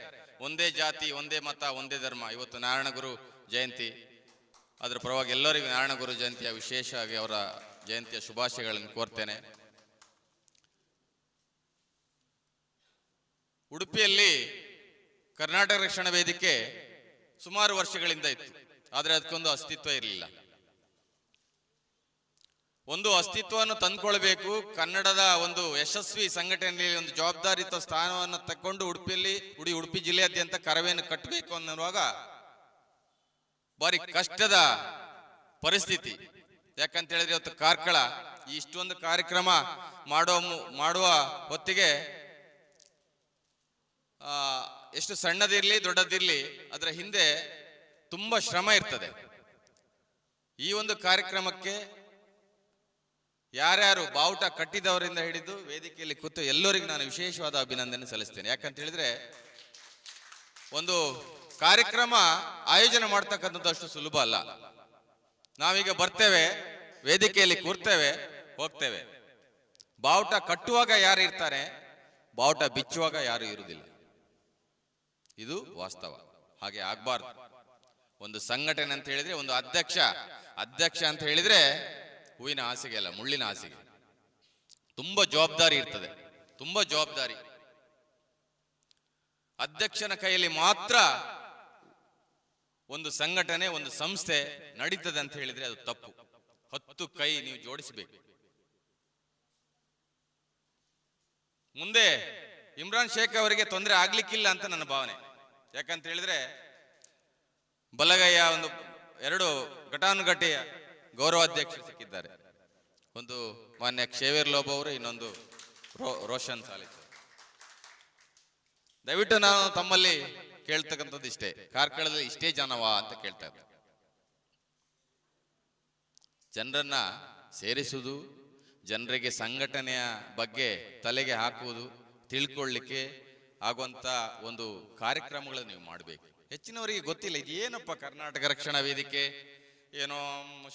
Speaker 13: ಒಂದೇ ಜಾತಿ, ಒಂದೇ ಮತ, ಒಂದೇ ಧರ್ಮ. ಇವತ್ತು ನಾರಾಯಣಗುರು ಜಯಂತಿ, ಅದರ ಪರವಾಗಿ ಎಲ್ಲರಿಗೂ ನಾರಾಯಣಗುರು ಜಯಂತಿಯ ವಿಶೇಷವಾಗಿ ಅವರ ಜಯಂತಿಯ ಶುಭಾಶಯಗಳನ್ನು ಕೋರ್ತೇನೆ. ಉಡುಪಿಯಲ್ಲಿ ಕರ್ನಾಟಕ ರಕ್ಷಣಾ ವೇದಿಕೆ ಸುಮಾರು ವರ್ಷಗಳಿಂದ ಇತ್ತು, ಆದರೆ ಅದಕ್ಕೊಂದು ಅಸ್ತಿತ್ವ ಇರಲಿಲ್ಲ. ಒಂದು ಅಸ್ತಿತ್ವವನ್ನು ತಂದುಕೊಳ್ಬೇಕು, ಕನ್ನಡದ ಒಂದು ಯಶಸ್ವಿ ಸಂಘಟನೆಯಲ್ಲಿ ಒಂದು ಜವಾಬ್ದಾರಿಯುತ ಸ್ಥಾನವನ್ನು ತಕ್ಕೊಂಡು ಉಡುಪಿಯಲ್ಲಿ ಉಡುಪಿ ಜಿಲ್ಲೆಯಾದ್ಯಂತ ಕರವೆಯನ್ನು ಕಟ್ಟಬೇಕು ಅನ್ನುವಾಗ ಬಾರಿ ಕಷ್ಟದ ಪರಿಸ್ಥಿತಿ. ಯಾಕಂತ ಹೇಳಿದ್ರೆ ಇವತ್ತು ಕಾರ್ಕಳ ಇಷ್ಟೊಂದು ಕಾರ್ಯಕ್ರಮ ಮಾಡುವ ಹೊತ್ತಿಗೆ ಎಷ್ಟು ಸಣ್ಣದಿರ್ಲಿ ದೊಡ್ಡದಿರ್ಲಿ ಅದರ ಹಿಂದೆ ತುಂಬಾ ಶ್ರಮ ಇರ್ತದೆ. ಈ ಒಂದು ಕಾರ್ಯಕ್ರಮಕ್ಕೆ ಯಾರ್ಯಾರು ಬಾವುಟ ಕಟ್ಟಿದವರಿಂದ ಹಿಡಿದು ವೇದಿಕೆಯಲ್ಲಿ ಕೂತು ಎಲ್ಲರಿಗೂ ನಾನು ವಿಶೇಷವಾದ ಅಭಿನಂದನೆ ಸಲ್ಲಿಸ್ತೇನೆ. ಯಾಕಂತ ಹೇಳಿದ್ರೆ ಒಂದು ಕಾರ್ಯಕ್ರಮ ಆಯೋಜನೆ ಮಾಡ್ತಕ್ಕಂಥದ್ದು ಅಷ್ಟು ಸುಲಭ ಅಲ್ಲ. ನಾವೀಗ ಬರ್ತೇವೆ, ವೇದಿಕೆಯಲ್ಲಿ ಕೂರ್ತೇವೆ, ಹೋಗ್ತೇವೆ. ಬಾವುಟ ಕಟ್ಟುವಾಗ ಯಾರು ಇರ್ತಾರೆ, ಬಾವುಟ ಬಿಚ್ಚುವಾಗ ಯಾರು ಇರುವುದಿಲ್ಲ. ಇದು ವಾಸ್ತವ. ಹಾಗೆ ಆಗ್ಬಾರ್ದು. ಒಂದು ಸಂಘಟನೆ ಅಂತ ಹೇಳಿದ್ರೆ ಒಂದು ಅಧ್ಯಕ್ಷ ಅಂತ ಹೇಳಿದ್ರೆ ಹೂವಿನ ಹಾಸಿಗೆ ಅಲ್ಲ, ಮುಳ್ಳಿನ ಹಾಸಿಗೆ. ತುಂಬಾ ಜವಾಬ್ದಾರಿ ಇರ್ತದೆ, ತುಂಬಾ ಜವಾಬ್ದಾರಿ. ಅಧ್ಯಕ್ಷನ ಕೈಯಲ್ಲಿ ಮಾತ್ರ ಒಂದು ಸಂಘಟನೆ, ಒಂದು ಸಂಸ್ಥೆ ನಡೀತದೆ ಅಂತ ಹೇಳಿದ್ರೆ ಅದು ತಪ್ಪು. 10 ಕೈ ನೀವು ಜೋಡಿಸಬೇಕು. ಮುಂದೆ ಇಮ್ರಾನ್ ಶೇಖ್ ಅವರಿಗೆ ತೊಂದರೆ ಆಗ್ಲಿಕ್ಕಿಲ್ಲ ಅಂತ ನನ್ನ ಭಾವನೆ. ಯಾಕಂತ ಹೇಳಿದ್ರೆ ಬಲಗೈಯ ಒಂದು 2 ಘಟಾನುಘಟಿಯ ಗೌರವಾಧ್ಯಕ್ಷರು ಸಿಕ್ಕಿದ್ದಾರೆ. ಒಂದು ಮಾನ್ಯ ಕ್ಷೇವೇರ್ ಲೋಬ್ ಅವರು, ಇನ್ನೊಂದು ರೋಷನ್ ಸಾಲಿತ್. ದಯವಿಟ್ಟು ನಾನು ತಮ್ಮಲ್ಲಿ ಕೇಳ್ತಕ್ಕಂಥದ್ದು ಇಷ್ಟೇ, ಕಾರ್ಕಳದಲ್ಲಿ ಇಷ್ಟೇ ಜನವಾ ಅಂತ ಕೇಳ್ತಾ ಇದ್ದಾರೆ. ಜನರನ್ನ ಸೇರಿಸುವುದು, ಜನರಿಗೆ ಸಂಘಟನೆಯ ಬಗ್ಗೆ ತಲೆಗೆ ಹಾಕುವುದು, ತಿಳ್ಕೊಳ್ಳಿಕ್ಕೆ ಆಗುವಂತ ಒಂದು ಕಾರ್ಯಕ್ರಮಗಳನ್ನು ನೀವು ಮಾಡಬೇಕು. ಹೆಚ್ಚಿನವರಿಗೆ ಗೊತ್ತಿಲ್ಲ ಇದೇನಪ್ಪ ಕರ್ನಾಟಕ ರಕ್ಷಣಾ ವೇದಿಕೆ, ಏನೋ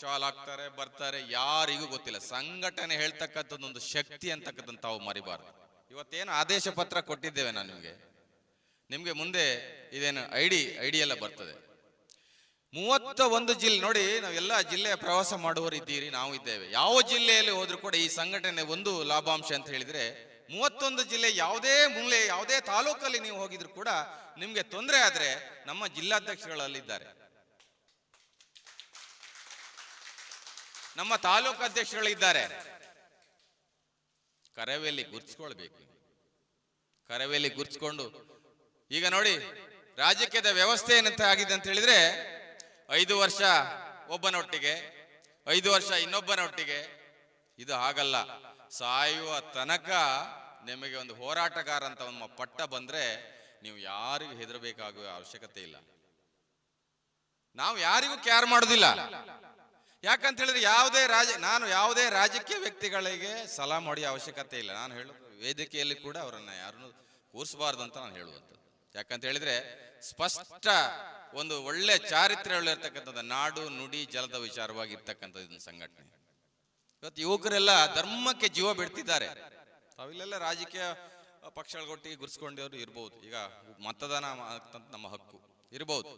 Speaker 13: ಶಾಲ್ ಹಾಕ್ತಾರೆ ಬರ್ತಾರೆ, ಯಾರಿಗೂ ಗೊತ್ತಿಲ್ಲ. ಸಂಘಟನೆ ಹೇಳ್ತಕ್ಕಂಥದ್ದೊಂದು ಶಕ್ತಿ ಅಂತಕ್ಕಂಥ ತಾವು ಮರಿಬಾರ್ದು. ಇವತ್ತೇನು ಆದೇಶ ಪತ್ರ ಕೊಟ್ಟಿದ್ದೇವೆ ನಾನು ನಿಮ್ಗೆ ಮುಂದೆ ಇದೇನು ಐಡಿ ಎಲ್ಲ ಬರ್ತದೆ. 31 ಜಿಲ್ಲೆ ನೋಡಿ, ನಾವೆಲ್ಲ ಜಿಲ್ಲೆಯ ಪ್ರವಾಸ ಮಾಡುವವರು ಇದ್ದೀರಿ, ನಾವು ಇದ್ದೇವೆ. ಯಾವ ಜಿಲ್ಲೆಯಲ್ಲಿ ಹೋದ್ರೂ ಕೂಡ ಈ ಸಂಘಟನೆ ಒಂದು ಲಾಭಾಂಶ ಅಂತ ಹೇಳಿದ್ರೆ 31 ಜಿಲ್ಲೆ ಯಾವುದೇ ಮೂಲೆ, ಯಾವುದೇ ತಾಲೂಕಲ್ಲಿ ನೀವು ಹೋಗಿದ್ರು ಕೂಡ ನಿಮ್ಗೆ ತೊಂದರೆ ಆದ್ರೆ ನಮ್ಮ ಜಿಲ್ಲಾಧ್ಯಕ್ಷಗಳಲ್ಲಿದ್ದಾರೆ, ನಮ್ಮ ತಾಲೂಕು ಅಧ್ಯಕ್ಷಗಳಿದ್ದಾರೆ. ಕರವೆಯಲ್ಲಿ ಗುರ್ತಿಸ್ಕೊಳ್ಬೇಕು. ಕರವೆಯಲ್ಲಿ ಗುರ್ತಿಸ್ಕೊಂಡು ಈಗ ನೋಡಿ ರಾಜಕೀಯದ ವ್ಯವಸ್ಥೆ ಏನಂತ ಆಗಿದೆ ಅಂತ ಹೇಳಿದ್ರೆ 5 ವರ್ಷ ಒಬ್ಬನೊಟ್ಟಿಗೆ, 5 ವರ್ಷ ಇನ್ನೊಬ್ಬನೊಟ್ಟಿಗೆ. ಇದು ಹಾಗಲ್ಲ. ಸಾಯುವ ತನಕ ನಿಮಗೆ ಒಂದು ಹೋರಾಟಗಾರ ಅಂತ ಒಂದು ಪಟ್ಟ ಬಂದ್ರೆ ನೀವು ಯಾರಿಗೂ ಹೆದರಬೇಕಾಗುವ ಅವಶ್ಯಕತೆ ಇಲ್ಲ. ನಾವು ಯಾರಿಗೂ ಕೇರ್ ಮಾಡೋದಿಲ್ಲ. ಯಾಕಂತ ಹೇಳಿದ್ರೆ ನಾನು ಯಾವುದೇ ರಾಜಕೀಯ ವ್ಯಕ್ತಿಗಳಿಗೆ ಸಲಹೆ ಮಾಡಿ ಅವಶ್ಯಕತೆ ಇಲ್ಲ. ನಾನು ಹೇಳೋದು ವೇದಿಕೆಯಲ್ಲಿ ಕೂಡ ಅವರನ್ನ ಯಾರನ್ನು ಕೂರಿಸಬಾರ್ದು ಅಂತ ನಾನು ಹೇಳುವಂಥದ್ದು. ಯಾಕಂತ ಹೇಳಿದ್ರೆ ಸ್ಪಷ್ಟ ಒಂದು ಒಳ್ಳೆ ಚಾರಿತ್ರ್ಯ ಇರ್ತಕ್ಕಂಥದ್ದು ನಾಡು ನುಡಿ ಜಲದ ವಿಚಾರವಾಗಿ ಇರ್ತಕ್ಕಂಥದ್ದು ಸಂಘಟನೆ. ಇವತ್ತು ಯುವಕರೆಲ್ಲ ಧರ್ಮಕ್ಕೆ ಜೀವ ಬಿಡ್ತಿದ್ದಾರೆ. ತಾವಿಲ್ಲೆಲ್ಲ ರಾಜಕೀಯ ಪಕ್ಷಗಳೊಟ್ಟಿಗೆ ಗುರ್ಸ್ಕೊಂಡವರು ಇರ್ಬೋದು. ಈಗ ಮತದಾನ ನಮ್ಮ ಹಕ್ಕು ಇರ್ಬೋದು.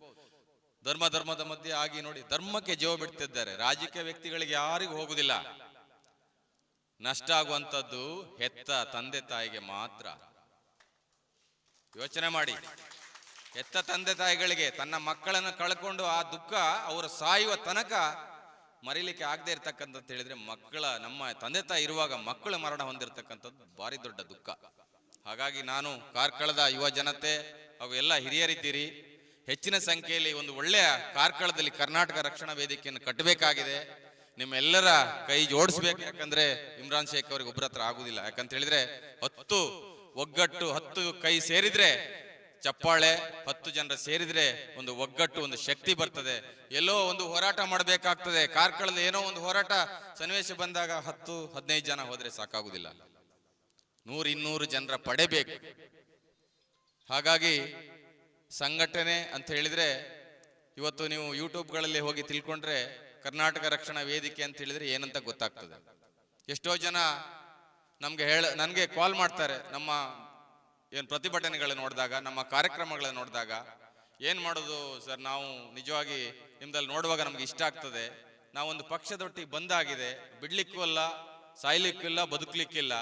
Speaker 13: ಧರ್ಮದ ಮಧ್ಯೆ ಆಗಿ ನೋಡಿ ಧರ್ಮಕ್ಕೆ ಜೀವ ಬಿಡ್ತಿದ್ದಾರೆ. ರಾಜಕೀಯ ವ್ಯಕ್ತಿಗಳಿಗೆ ಯಾರಿಗೂ ಹೋಗುದಿಲ್ಲ. ನಷ್ಟ ಆಗುವಂಥದ್ದು ಹೆತ್ತ ತಂದೆ ತಾಯಿಗೆ ಮಾತ್ರ. ಯೋಚನೆ ಮಾಡಿ, ಹೆತ್ತ ತಂದೆ ತಾಯಿಗಳಿಗೆ ತನ್ನ ಮಕ್ಕಳನ್ನು ಕಳ್ಕೊಂಡು ಆ ದುಃಖ ಅವರ ಸಾಯುವ ತನಕ ಮರಿಲಿಕ್ಕೆ ಆಗದೆ ಇರ್ತಕ್ಕಂಥ ಹೇಳಿದ್ರೆ ನಮ್ಮ ತಂದೆ ತಾಯಿ ಇರುವಾಗ ಮಕ್ಕಳು ಮರಣ ಹೊಂದಿರತಕ್ಕಂಥದ್ದು ಭಾರಿ ದೊಡ್ಡ ದುಃಖ. ಹಾಗಾಗಿ ನಾನು ಕಾರ್ಕಳದ ಯುವ ಜನತೆ ಹಾಗೂ ಎಲ್ಲ ಹಿರಿಯರಿದ್ದೀರಿ, ಹೆಚ್ಚಿನ ಸಂಖ್ಯೆಯಲ್ಲಿ ಒಂದು ಒಳ್ಳೆಯ ಕಾರ್ಕಳದಲ್ಲಿ ಕರ್ನಾಟಕ ರಕ್ಷಣಾ ವೇದಿಕೆಯನ್ನು ಕಟ್ಟಬೇಕಾಗಿದೆ. ನಿಮ್ಮೆಲ್ಲರ ಕೈ ಜೋಡಿಸ್ಬೇಕು. ಯಾಕಂದ್ರೆ ಇಮ್ರಾನ್ ಶೇಖ್ ಅವರಿಗೆ ಒಬ್ಬರ ಹತ್ರ ಆಗುದಿಲ್ಲ. ಯಾಕಂತ ಹೇಳಿದ್ರೆ 10 ಒಗ್ಗಟ್ಟು 10 ಕೈ ಸೇರಿದ್ರೆ ಚಪ್ಪಾಳೆ 10 ಜನರ ಸೇರಿದ್ರೆ ಒಂದು ಒಗ್ಗಟ್ಟು, ಒಂದು ಶಕ್ತಿ ಬರ್ತದೆ. ಎಲ್ಲೋ ಒಂದು ಹೋರಾಟ ಮಾಡಬೇಕಾಗ್ತದೆ, ಕಾರ್ಕಳದ ಏನೋ ಒಂದು ಹೋರಾಟ ಸನ್ನಿವೇಶ ಬಂದಾಗ 10-15 ಜನ ಹೋದ್ರೆ ಸಾಕಾಗುದಿಲ್ಲ, 100-200 ಜನರ ಪಡೆ ಬೇಕು. ಹಾಗಾಗಿ ಸಂಘಟನೆ ಅಂತ ಹೇಳಿದ್ರೆ ಇವತ್ತು ನೀವು ಯೂಟ್ಯೂಬ್ಗಳಲ್ಲಿ ಹೋಗಿ ತಿಳ್ಕೊಂಡ್ರೆ ಕರ್ನಾಟಕ ರಕ್ಷಣಾ ವೇದಿಕೆ ಅಂತ ಹೇಳಿದ್ರೆ ಏನಂತ ಗೊತ್ತಾಗ್ತದೆ. ಎಷ್ಟೋ ಜನ ನನಗೆ ಕಾಲ್ ಮಾಡ್ತಾರೆ, ನಮ್ಮ ಏನು ಪ್ರತಿಭಟನೆಗಳು ನೋಡಿದಾಗ, ನಮ್ಮ ಕಾರ್ಯಕ್ರಮಗಳನ್ನು ನೋಡಿದಾಗ, ಏನು ಮಾಡೋದು ಸರ್, ನಾವು ನಿಜವಾಗಿ ನಿಮ್ದಲ್ಲಿ ನೋಡುವಾಗ ನಮ್ಗೆ ಇಷ್ಟ ಆಗ್ತದೆ, ನಾವೊಂದು ಪಕ್ಷದೊಟ್ಟಿಗೆ ಬಂದಾಗಿದೆ, ಬಿಡ್ಲಿಕ್ಕೂ ಅಲ್ಲ, ಸಾಯ್ಲಿಕ್ಕೂ ಇಲ್ಲ, ಬದುಕಲಿಕ್ಕಿಲ್ಲ.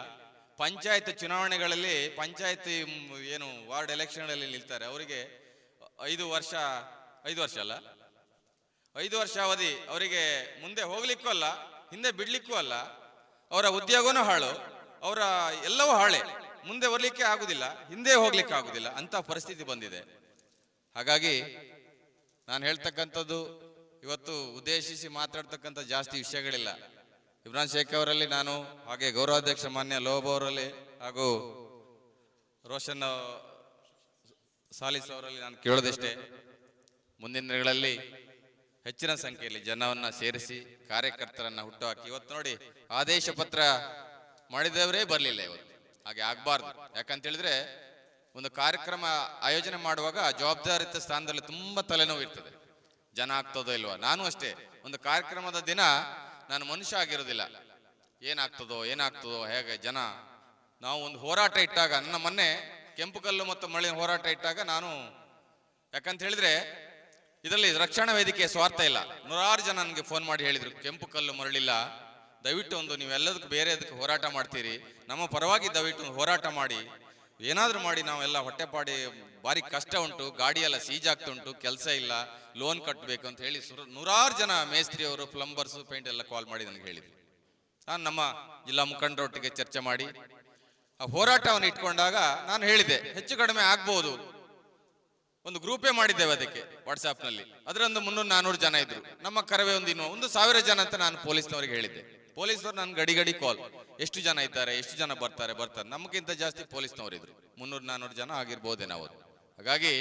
Speaker 13: ಪಂಚಾಯತ್ ಚುನಾವಣೆಗಳಲ್ಲಿ ಪಂಚಾಯತ್ ಏನು ವಾರ್ಡ್ ಎಲೆಕ್ಷನ್ಗಳಲ್ಲಿ ನಿಲ್ತಾರೆ, ಅವರಿಗೆ 5 ವರ್ಷ ಅಲ್ಲ 5 ವರ್ಷ ಅವಧಿ, ಅವರಿಗೆ ಮುಂದೆ ಹೋಗ್ಲಿಕ್ಕೂ ಅಲ್ಲ, ಹಿಂದೆ ಬಿಡ್ಲಿಕ್ಕೂ ಅಲ್ಲ, ಅವರ ಉದ್ಯೋಗನೂ ಹಾಳು, ಅವರ ಎಲ್ಲವೂ ಹಾಳೆ, ಮುಂದೆ ಬರ್ಲಿಕ್ಕೆ ಆಗುದಿಲ್ಲ, ಹಿಂದೆ ಹೋಗ್ಲಿಕ್ಕೆ ಆಗುದಿಲ್ಲ ಅಂತ ಪರಿಸ್ಥಿತಿ ಬಂದಿದೆ. ಹಾಗಾಗಿ ನಾನು ಹೇಳ್ತಕ್ಕಂಥದ್ದು, ಇವತ್ತು ಉದ್ದೇಶಿಸಿ ಮಾತಾಡ್ತಕ್ಕಂಥ ಜಾಸ್ತಿ ವಿಷಯಗಳಿಲ್ಲ. ಇಮ್ರಾನ್ ಶೇಖ್ ಅವರಲ್ಲಿ ನಾನು, ಹಾಗೆ ಗೌರವಾಧ್ಯಕ್ಷ ಮಾನ್ಯ ಲೋಬ್ ಅವರಲ್ಲಿ ಹಾಗೂ ರೋಷನ್ ಸಾಲಿಸ್ ಅವರಲ್ಲಿ ನಾನು ಕೇಳೋದಷ್ಟೇ, ಮುಂದಿನ ದಿನಗಳಲ್ಲಿ ಹೆಚ್ಚಿನ ಸಂಖ್ಯೆಯಲ್ಲಿ ಜನವನ್ನ ಸೇರಿಸಿ ಕಾರ್ಯಕರ್ತರನ್ನ ಹುಟ್ಟುಹಾಕಿ, ಇವತ್ತು ನೋಡಿ ಆದೇಶ ಪತ್ರ ಮಾಡಿದವರೇ ಬರಲಿಲ್ಲ ಇವತ್ತು. ಹಾಗೆ ಆಗ್ಬಾರ್ದು. ಯಾಕಂತ ಹೇಳಿದ್ರೆ ಒಂದು ಕಾರ್ಯಕ್ರಮ ಆಯೋಜನೆ ಮಾಡುವಾಗ ಜವಾಬ್ದಾರಿತ ಸ್ಥಾನದಲ್ಲಿ ತುಂಬಾ ತಲೆನೋವು ಇರ್ತದೆ, ಜನ ಆಗ್ತದೋ ಇಲ್ವಾ. ನಾನು ಅಷ್ಟೇ, ಒಂದು ಕಾರ್ಯಕ್ರಮದ ದಿನ ನಾನು ಮನುಷ್ಯ ಆಗಿರೋದಿಲ್ಲ, ಏನಾಗ್ತದೋ ಹೇಗೆ ಜನ. ನಾವು ಒಂದು ಹೋರಾಟ ಇಟ್ಟಾಗ, ನನ್ನ ಮೊನ್ನೆ ಕೆಂಪು ಕಲ್ಲು ಮತ್ತು ಮಳೆ ಹೋರಾಟ ಇಟ್ಟಾಗ ನಾನು, ಯಾಕಂತ ಹೇಳಿದ್ರೆ ಇದರಲ್ಲಿ ರಕ್ಷಣಾ ವೇದಿಕೆ ಸ್ವಾರ್ಥ ಇಲ್ಲ. 100 ಜನ ನನಗೆ ಫೋನ್ ಮಾಡಿ ಹೇಳಿದ್ರು, ಕೆಂಪು ಕಲ್ಲು ಮರಳಿಲ್ಲ, ದಯವಿಟ್ಟು ಒಂದು ನೀವೆಲ್ಲದಕ್ಕೂ ಬೇರೆ ಅದಕ್ಕೆ ಹೋರಾಟ ಮಾಡ್ತೀರಿ, ನಮ್ಮ ಪರವಾಗಿ ದಯವಿಟ್ಟು ಹೋರಾಟ ಮಾಡಿ, ಏನಾದ್ರೂ ಮಾಡಿ, ನಾವೆಲ್ಲ ಹೊಟ್ಟೆಪಾಡಿ ಭಾರಿ ಕಷ್ಟ ಉಂಟು, ಗಾಡಿ ಎಲ್ಲ ಸೀಜ್ ಆಗ್ತುಂಟು, ಕೆಲಸ ಇಲ್ಲ, ಲೋನ್ ಕಟ್ಟಬೇಕು ಅಂತ ಹೇಳಿ 100 ಜನ ಮೇಸ್ತ್ರಿಯವರು, ಪ್ಲಂಬರ್ಸು, ಪೇಂಟ್ ಎಲ್ಲ ಕಾಲ್ ಮಾಡಿ ನನಗೆ ಹೇಳಿದ್ರು. ನಾನು ನಮ್ಮ ಜಿಲ್ಲಾ ಮುಖಂಡರೊಟ್ಟಿಗೆ ಚರ್ಚೆ ಮಾಡಿ ಆ ಹೋರಾಟವನ್ನು ಇಟ್ಕೊಂಡಾಗ ನಾನು ಹೇಳಿದೆ, ಹೆಚ್ಚು ಕಡಿಮೆ ಆಗ್ಬಹುದು, ಒಂದು ಗ್ರೂಪೇ ಮಾಡಿದ್ದೇವೆ ಅದಕ್ಕೆ ವಾಟ್ಸ್ಆಪ್ ನಲ್ಲಿ, ಅದರೊಂದು 300-400 ಜನ ಇದ್ರು, ನಮ್ಮ ಕರವೇ ಒಂದು 1,000 ಜನ ಅಂತ ನಾನು ಪೊಲೀಸ್ನವರಿಗೆ ಹೇಳಿದ್ದೆ. ಪೊಲೀಸರು ನನ್ ಗಡಿ ಕಾಲ್, ಎಷ್ಟು ಜನ ಇದ್ದಾರೆ, ಎಷ್ಟು ಜನ ಬರ್ತಾರೆ, ನಮಗಿಂತ ಜಾಸ್ತಿ ಪೊಲೀಸ್ನವರು ಇದ್ರು, 300-400 ಜನ ಆಗಿರ್ಬೋದೇ ನಾವು. ಹಾಗಾಗಿ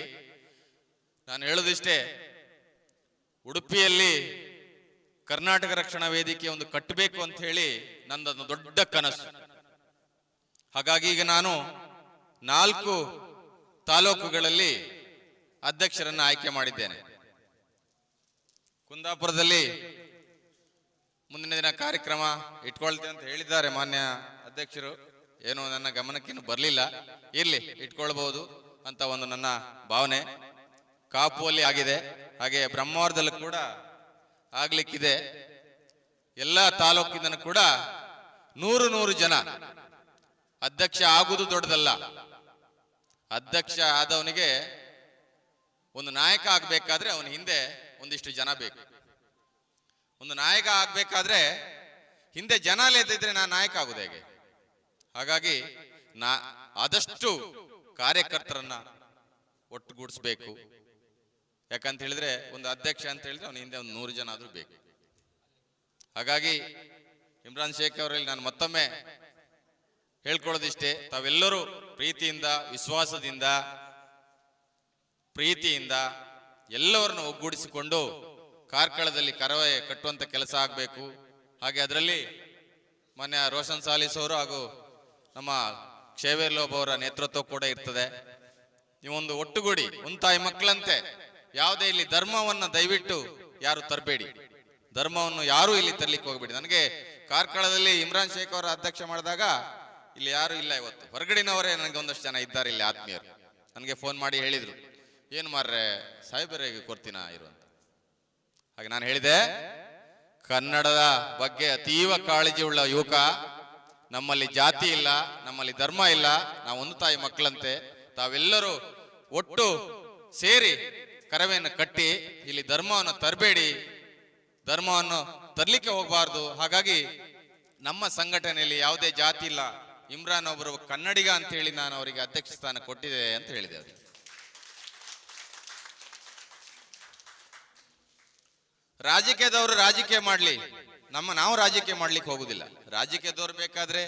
Speaker 13: ನಾನು ಹೇಳೋದಿಷ್ಟೇ, ಉಡುಪಿಯಲ್ಲಿ ಕರ್ನಾಟಕ ರಕ್ಷಣಾ ವೇದಿಕೆ ಒಂದು ಕಟ್ಟಬೇಕು ಅಂತ ಹೇಳಿ ನಂದೊಂದು ದೊಡ್ಡ ಕನಸು. ಹಾಗಾಗಿ ಈಗ ನಾನು 4 ತಾಲೂಕುಗಳಲ್ಲಿ ಅಧ್ಯಕ್ಷರನ್ನ ಆಯ್ಕೆ ಮಾಡಿದ್ದೇನೆ. ಕುಂದಾಪುರದಲ್ಲಿ ಮುಂದಿನ ದಿನ ಕಾರ್ಯಕ್ರಮ ಇಟ್ಕೊಳ್ತೇವೆ ಅಂತ ಹೇಳಿದ್ದಾರೆ ಮಾನ್ಯ ಅಧ್ಯಕ್ಷರು, ಏನೋ ನನ್ನ ಗಮನಕ್ಕೇನು ಬರಲಿಲ್ಲ, ಇರ್ಲಿ ಇಟ್ಕೊಳ್ಬಹುದು ಅಂತ ಒಂದು ನನ್ನ ಭಾವನೆ. ಕಾಪುವಲ್ಲಿ ಆಗಿದೆ, ಹಾಗೆ ಬ್ರಹ್ಮಾವರದಲ್ಲೂ ಕೂಡ ಆಗ್ಲಿಕ್ಕಿದೆ. ಎಲ್ಲ ತಾಲೂಕಿನ ಕೂಡ 100 ಜನ. ಅಧ್ಯಕ್ಷ ಆಗುವುದು ದೊಡ್ಡದಲ್ಲ, ಅಧ್ಯಕ್ಷ ಆದವನಿಗೆ ಒಂದು ನಾಯಕ ಆಗ್ಬೇಕಾದ್ರೆ ಅವನ ಹಿಂದೆ ಒಂದಿಷ್ಟು ಜನ ಬೇಕು. ಒಂದು ನಾಯಕ ಆಗ್ಬೇಕಾದ್ರೆ ಹಿಂದೆ ಜನ ಇಲ್ಲದಿದ್ರೆ ನಾನು ನಾಯಕ ಆಗುದು ಹೇಗೆ? ಹಾಗಾಗಿ ಆದಷ್ಟು ಕಾರ್ಯಕರ್ತರನ್ನ ಒಟ್ಟುಗೂಡಿಸ್ಬೇಕು. ಯಾಕಂತ ಹೇಳಿದ್ರೆ ಒಂದು ಅಧ್ಯಕ್ಷ ಅಂತ ಹೇಳಿದ್ರೆ ಅವನ ಹಿಂದೆ ಒಂದು 100 ಜನ ಆದ್ರೂ ಬೇಕು. ಹಾಗಾಗಿ ಇಮ್ರಾನ್ ಶೇಖ್ ಅವರಲ್ಲಿ ನಾನು ಮತ್ತೊಮ್ಮೆ ಹೇಳ್ಕೊಳ್ಳೋದಿಷ್ಟೇ, ತಾವೆಲ್ಲರೂ ಪ್ರೀತಿಯಿಂದ, ವಿಶ್ವಾಸದಿಂದ, ಎಲ್ಲವರನ್ನು ಒಗ್ಗೂಡಿಸಿಕೊಂಡು ಕಾರ್ಕಳದಲ್ಲಿ ಕರವೇ ಕಟ್ಟುವಂತ ಕೆಲಸ ಆಗಬೇಕು. ಹಾಗೆ ಅದರಲ್ಲಿ ಮಾನ್ಯ ರೋಷನ್ ಸಾಲಿಸ್ ಅವರು ಹಾಗೂ ನಮ್ಮ ಕ್ಷೇವೇರ್ ಲೋಬ್ ಅವರ ನೇತೃತ್ವ ಕೂಡ ಇರ್ತದೆ. ನೀವೊಂದು ಒಟ್ಟುಗೂಡಿ, ಒಂದು ತಾಯಿ ಮಕ್ಕಳಂತೆ, ಯಾವುದೇ ಇಲ್ಲಿ ಧರ್ಮವನ್ನ ದಯವಿಟ್ಟು ಯಾರು ತರಬೇಡಿ, ಧರ್ಮವನ್ನು ಯಾರು ಇಲ್ಲಿ ತರ್ಲಿಕ್ಕೆ ಹೋಗ್ಬೇಡಿ. ನನಗೆ ಕಾರ್ಕಳದಲ್ಲಿ ಇಮ್ರಾನ್ ಶೇಖ್ ಅವರ ಅಧ್ಯಕ್ಷ ಮಾಡಿದಾಗ ಇಲ್ಲಿ ಯಾರು ಇಲ್ಲ, ಇವತ್ತು ಹೊರಗಡಿನವರೇ ನನಗೆ ಒಂದಷ್ಟು ಜನ ಇದ್ದಾರೆ ಇಲ್ಲಿ ಆತ್ಮೀಯರು. ನನಗೆ ಫೋನ್ ಮಾಡಿ ಹೇಳಿದ್ರು, ಏನು ಮಾರ್ರೆ ಸಾಹೇಬರಿಗೆ ಕೊಡ್ತೀನ ಇರುವಂತ. ಹಾಗೆ ನಾನು ಹೇಳಿದೆ, ಕನ್ನಡದ ಬಗ್ಗೆ ಅತೀವ ಕಾಳಜಿ ಉಳ್ಳ ಯುವಕ, ನಮ್ಮಲ್ಲಿ ಜಾತಿ ಇಲ್ಲ, ನಮ್ಮಲ್ಲಿ ಧರ್ಮ ಇಲ್ಲ, ನಾವು ಒಂದು ತಾಯಿ ಮಕ್ಕಳಂತೆ, ತಾವೆಲ್ಲರೂ ಒಟ್ಟು ಸೇರಿ ಕರವೆಯನ್ನು ಕಟ್ಟಿ ಇಲ್ಲಿ ಧರ್ಮವನ್ನು ತರಬೇಡಿ, ಧರ್ಮವನ್ನು ತರ್ಲಿಕ್ಕೆ ಹೋಗಬಾರ್ದು. ಹಾಗಾಗಿ ನಮ್ಮ ಸಂಘಟನೆಯಲ್ಲಿ ಯಾವುದೇ ಜಾತಿ ಇಲ್ಲ, ಇಮ್ರಾನ್ ಒಬ್ಬರು ಕನ್ನಡಿಗ ಅಂತ ಹೇಳಿ ನಾನು ಅವರಿಗೆ ಅಧ್ಯಕ್ಷ ಸ್ಥಾನ ಕೊಟ್ಟಿದೆ ಅಂತ ಹೇಳಿದೆ ಅವರಿಗೆ. ರಾಜಕೀಯದವರು ರಾಜಕೀಯ ಮಾಡ್ಲಿ, ನಾವು ರಾಜಕೀಯ ಮಾಡ್ಲಿಕ್ಕೆ ಹೋಗುದಿಲ್ಲ. ರಾಜಕೀಯದವ್ರು ಬೇಕಾದ್ರೆ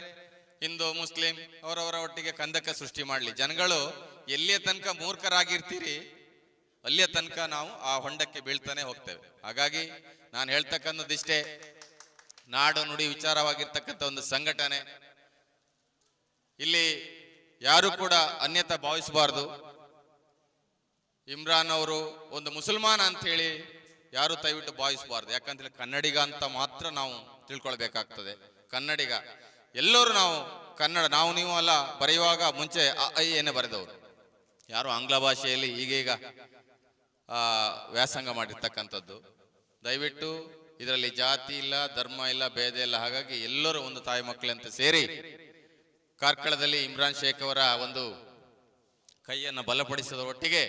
Speaker 13: ಹಿಂದೂ ಮುಸ್ಲಿಂ ಅವರವರ ಒಟ್ಟಿಗೆ ಕಂದಕ ಸೃಷ್ಟಿ ಮಾಡಲಿ. ಜನಗಳು ಎಲ್ಲಿಯ ತನಕ ಮೂರ್ಖರಾಗಿರ್ತೀರಿ ಅಲ್ಲಿಯ ತನಕ ನಾವು ಆ ಹೊಂಡಕ್ಕೆ ಬೀಳ್ತಾನೆ ಹೋಗ್ತೇವೆ. ಹಾಗಾಗಿ ನಾನು ಹೇಳ್ತಕ್ಕಂಥದ್ದಿಷ್ಟೇ, ನಾಡು ನುಡಿ ವಿಚಾರವಾಗಿರ್ತಕ್ಕಂಥ ಒಂದು ಸಂಘಟನೆ, ಇಲ್ಲಿ ಯಾರು ಕೂಡ ಅನ್ಯತಾ ಭಾವಿಸಬಾರ್ದು. ಇಮ್ರಾನ್ ಅವರು ಒಂದು ಮುಸಲ್ಮಾನ ಅಂತ ಹೇಳಿ ಯಾರು ದಯವಿಟ್ಟು ಭಾವಿಸಬಾರ್ದು. ಯಾಕಂತೇಳಿ ಕನ್ನಡಿಗ ಅಂತ ಮಾತ್ರ ನಾವು ತಿಳ್ಕೊಳ್ಬೇಕಾಗ್ತದೆ. ಕನ್ನಡಿಗ ಎಲ್ಲರೂ ನಾವು ಕನ್ನಡ, ನಾವು ನೀವು ಅಲ್ಲ, ಬರೆಯುವಾಗ ಮುಂಚೆ ಐ ಏನೇ ಬರೆದವರು, ಯಾರು ಆಂಗ್ಲ ಭಾಷೆಯಲ್ಲಿ ಈಗೀಗ ವ್ಯಾಸಂಗ ಮಾಡಿರ್ತಕ್ಕಂಥದ್ದು. ದಯವಿಟ್ಟು ಇದರಲ್ಲಿ ಜಾತಿ ಇಲ್ಲ, ಧರ್ಮ ಇಲ್ಲ, ಭೇದ ಇಲ್ಲ. ಹಾಗಾಗಿ ಎಲ್ಲರೂ ಒಂದು ತಾಯಿ ಮಕ್ಕಳಂತೆ ಸೇರಿ ಕಾರ್ಕಳದಲ್ಲಿ ಇಮ್ರಾನ್ ಶೇಖ್ ಅವರ ಒಂದು ಕೈಯನ್ನು ಬಲಪಡಿಸೋದ್ರ ಒಟ್ಟಿಗೆ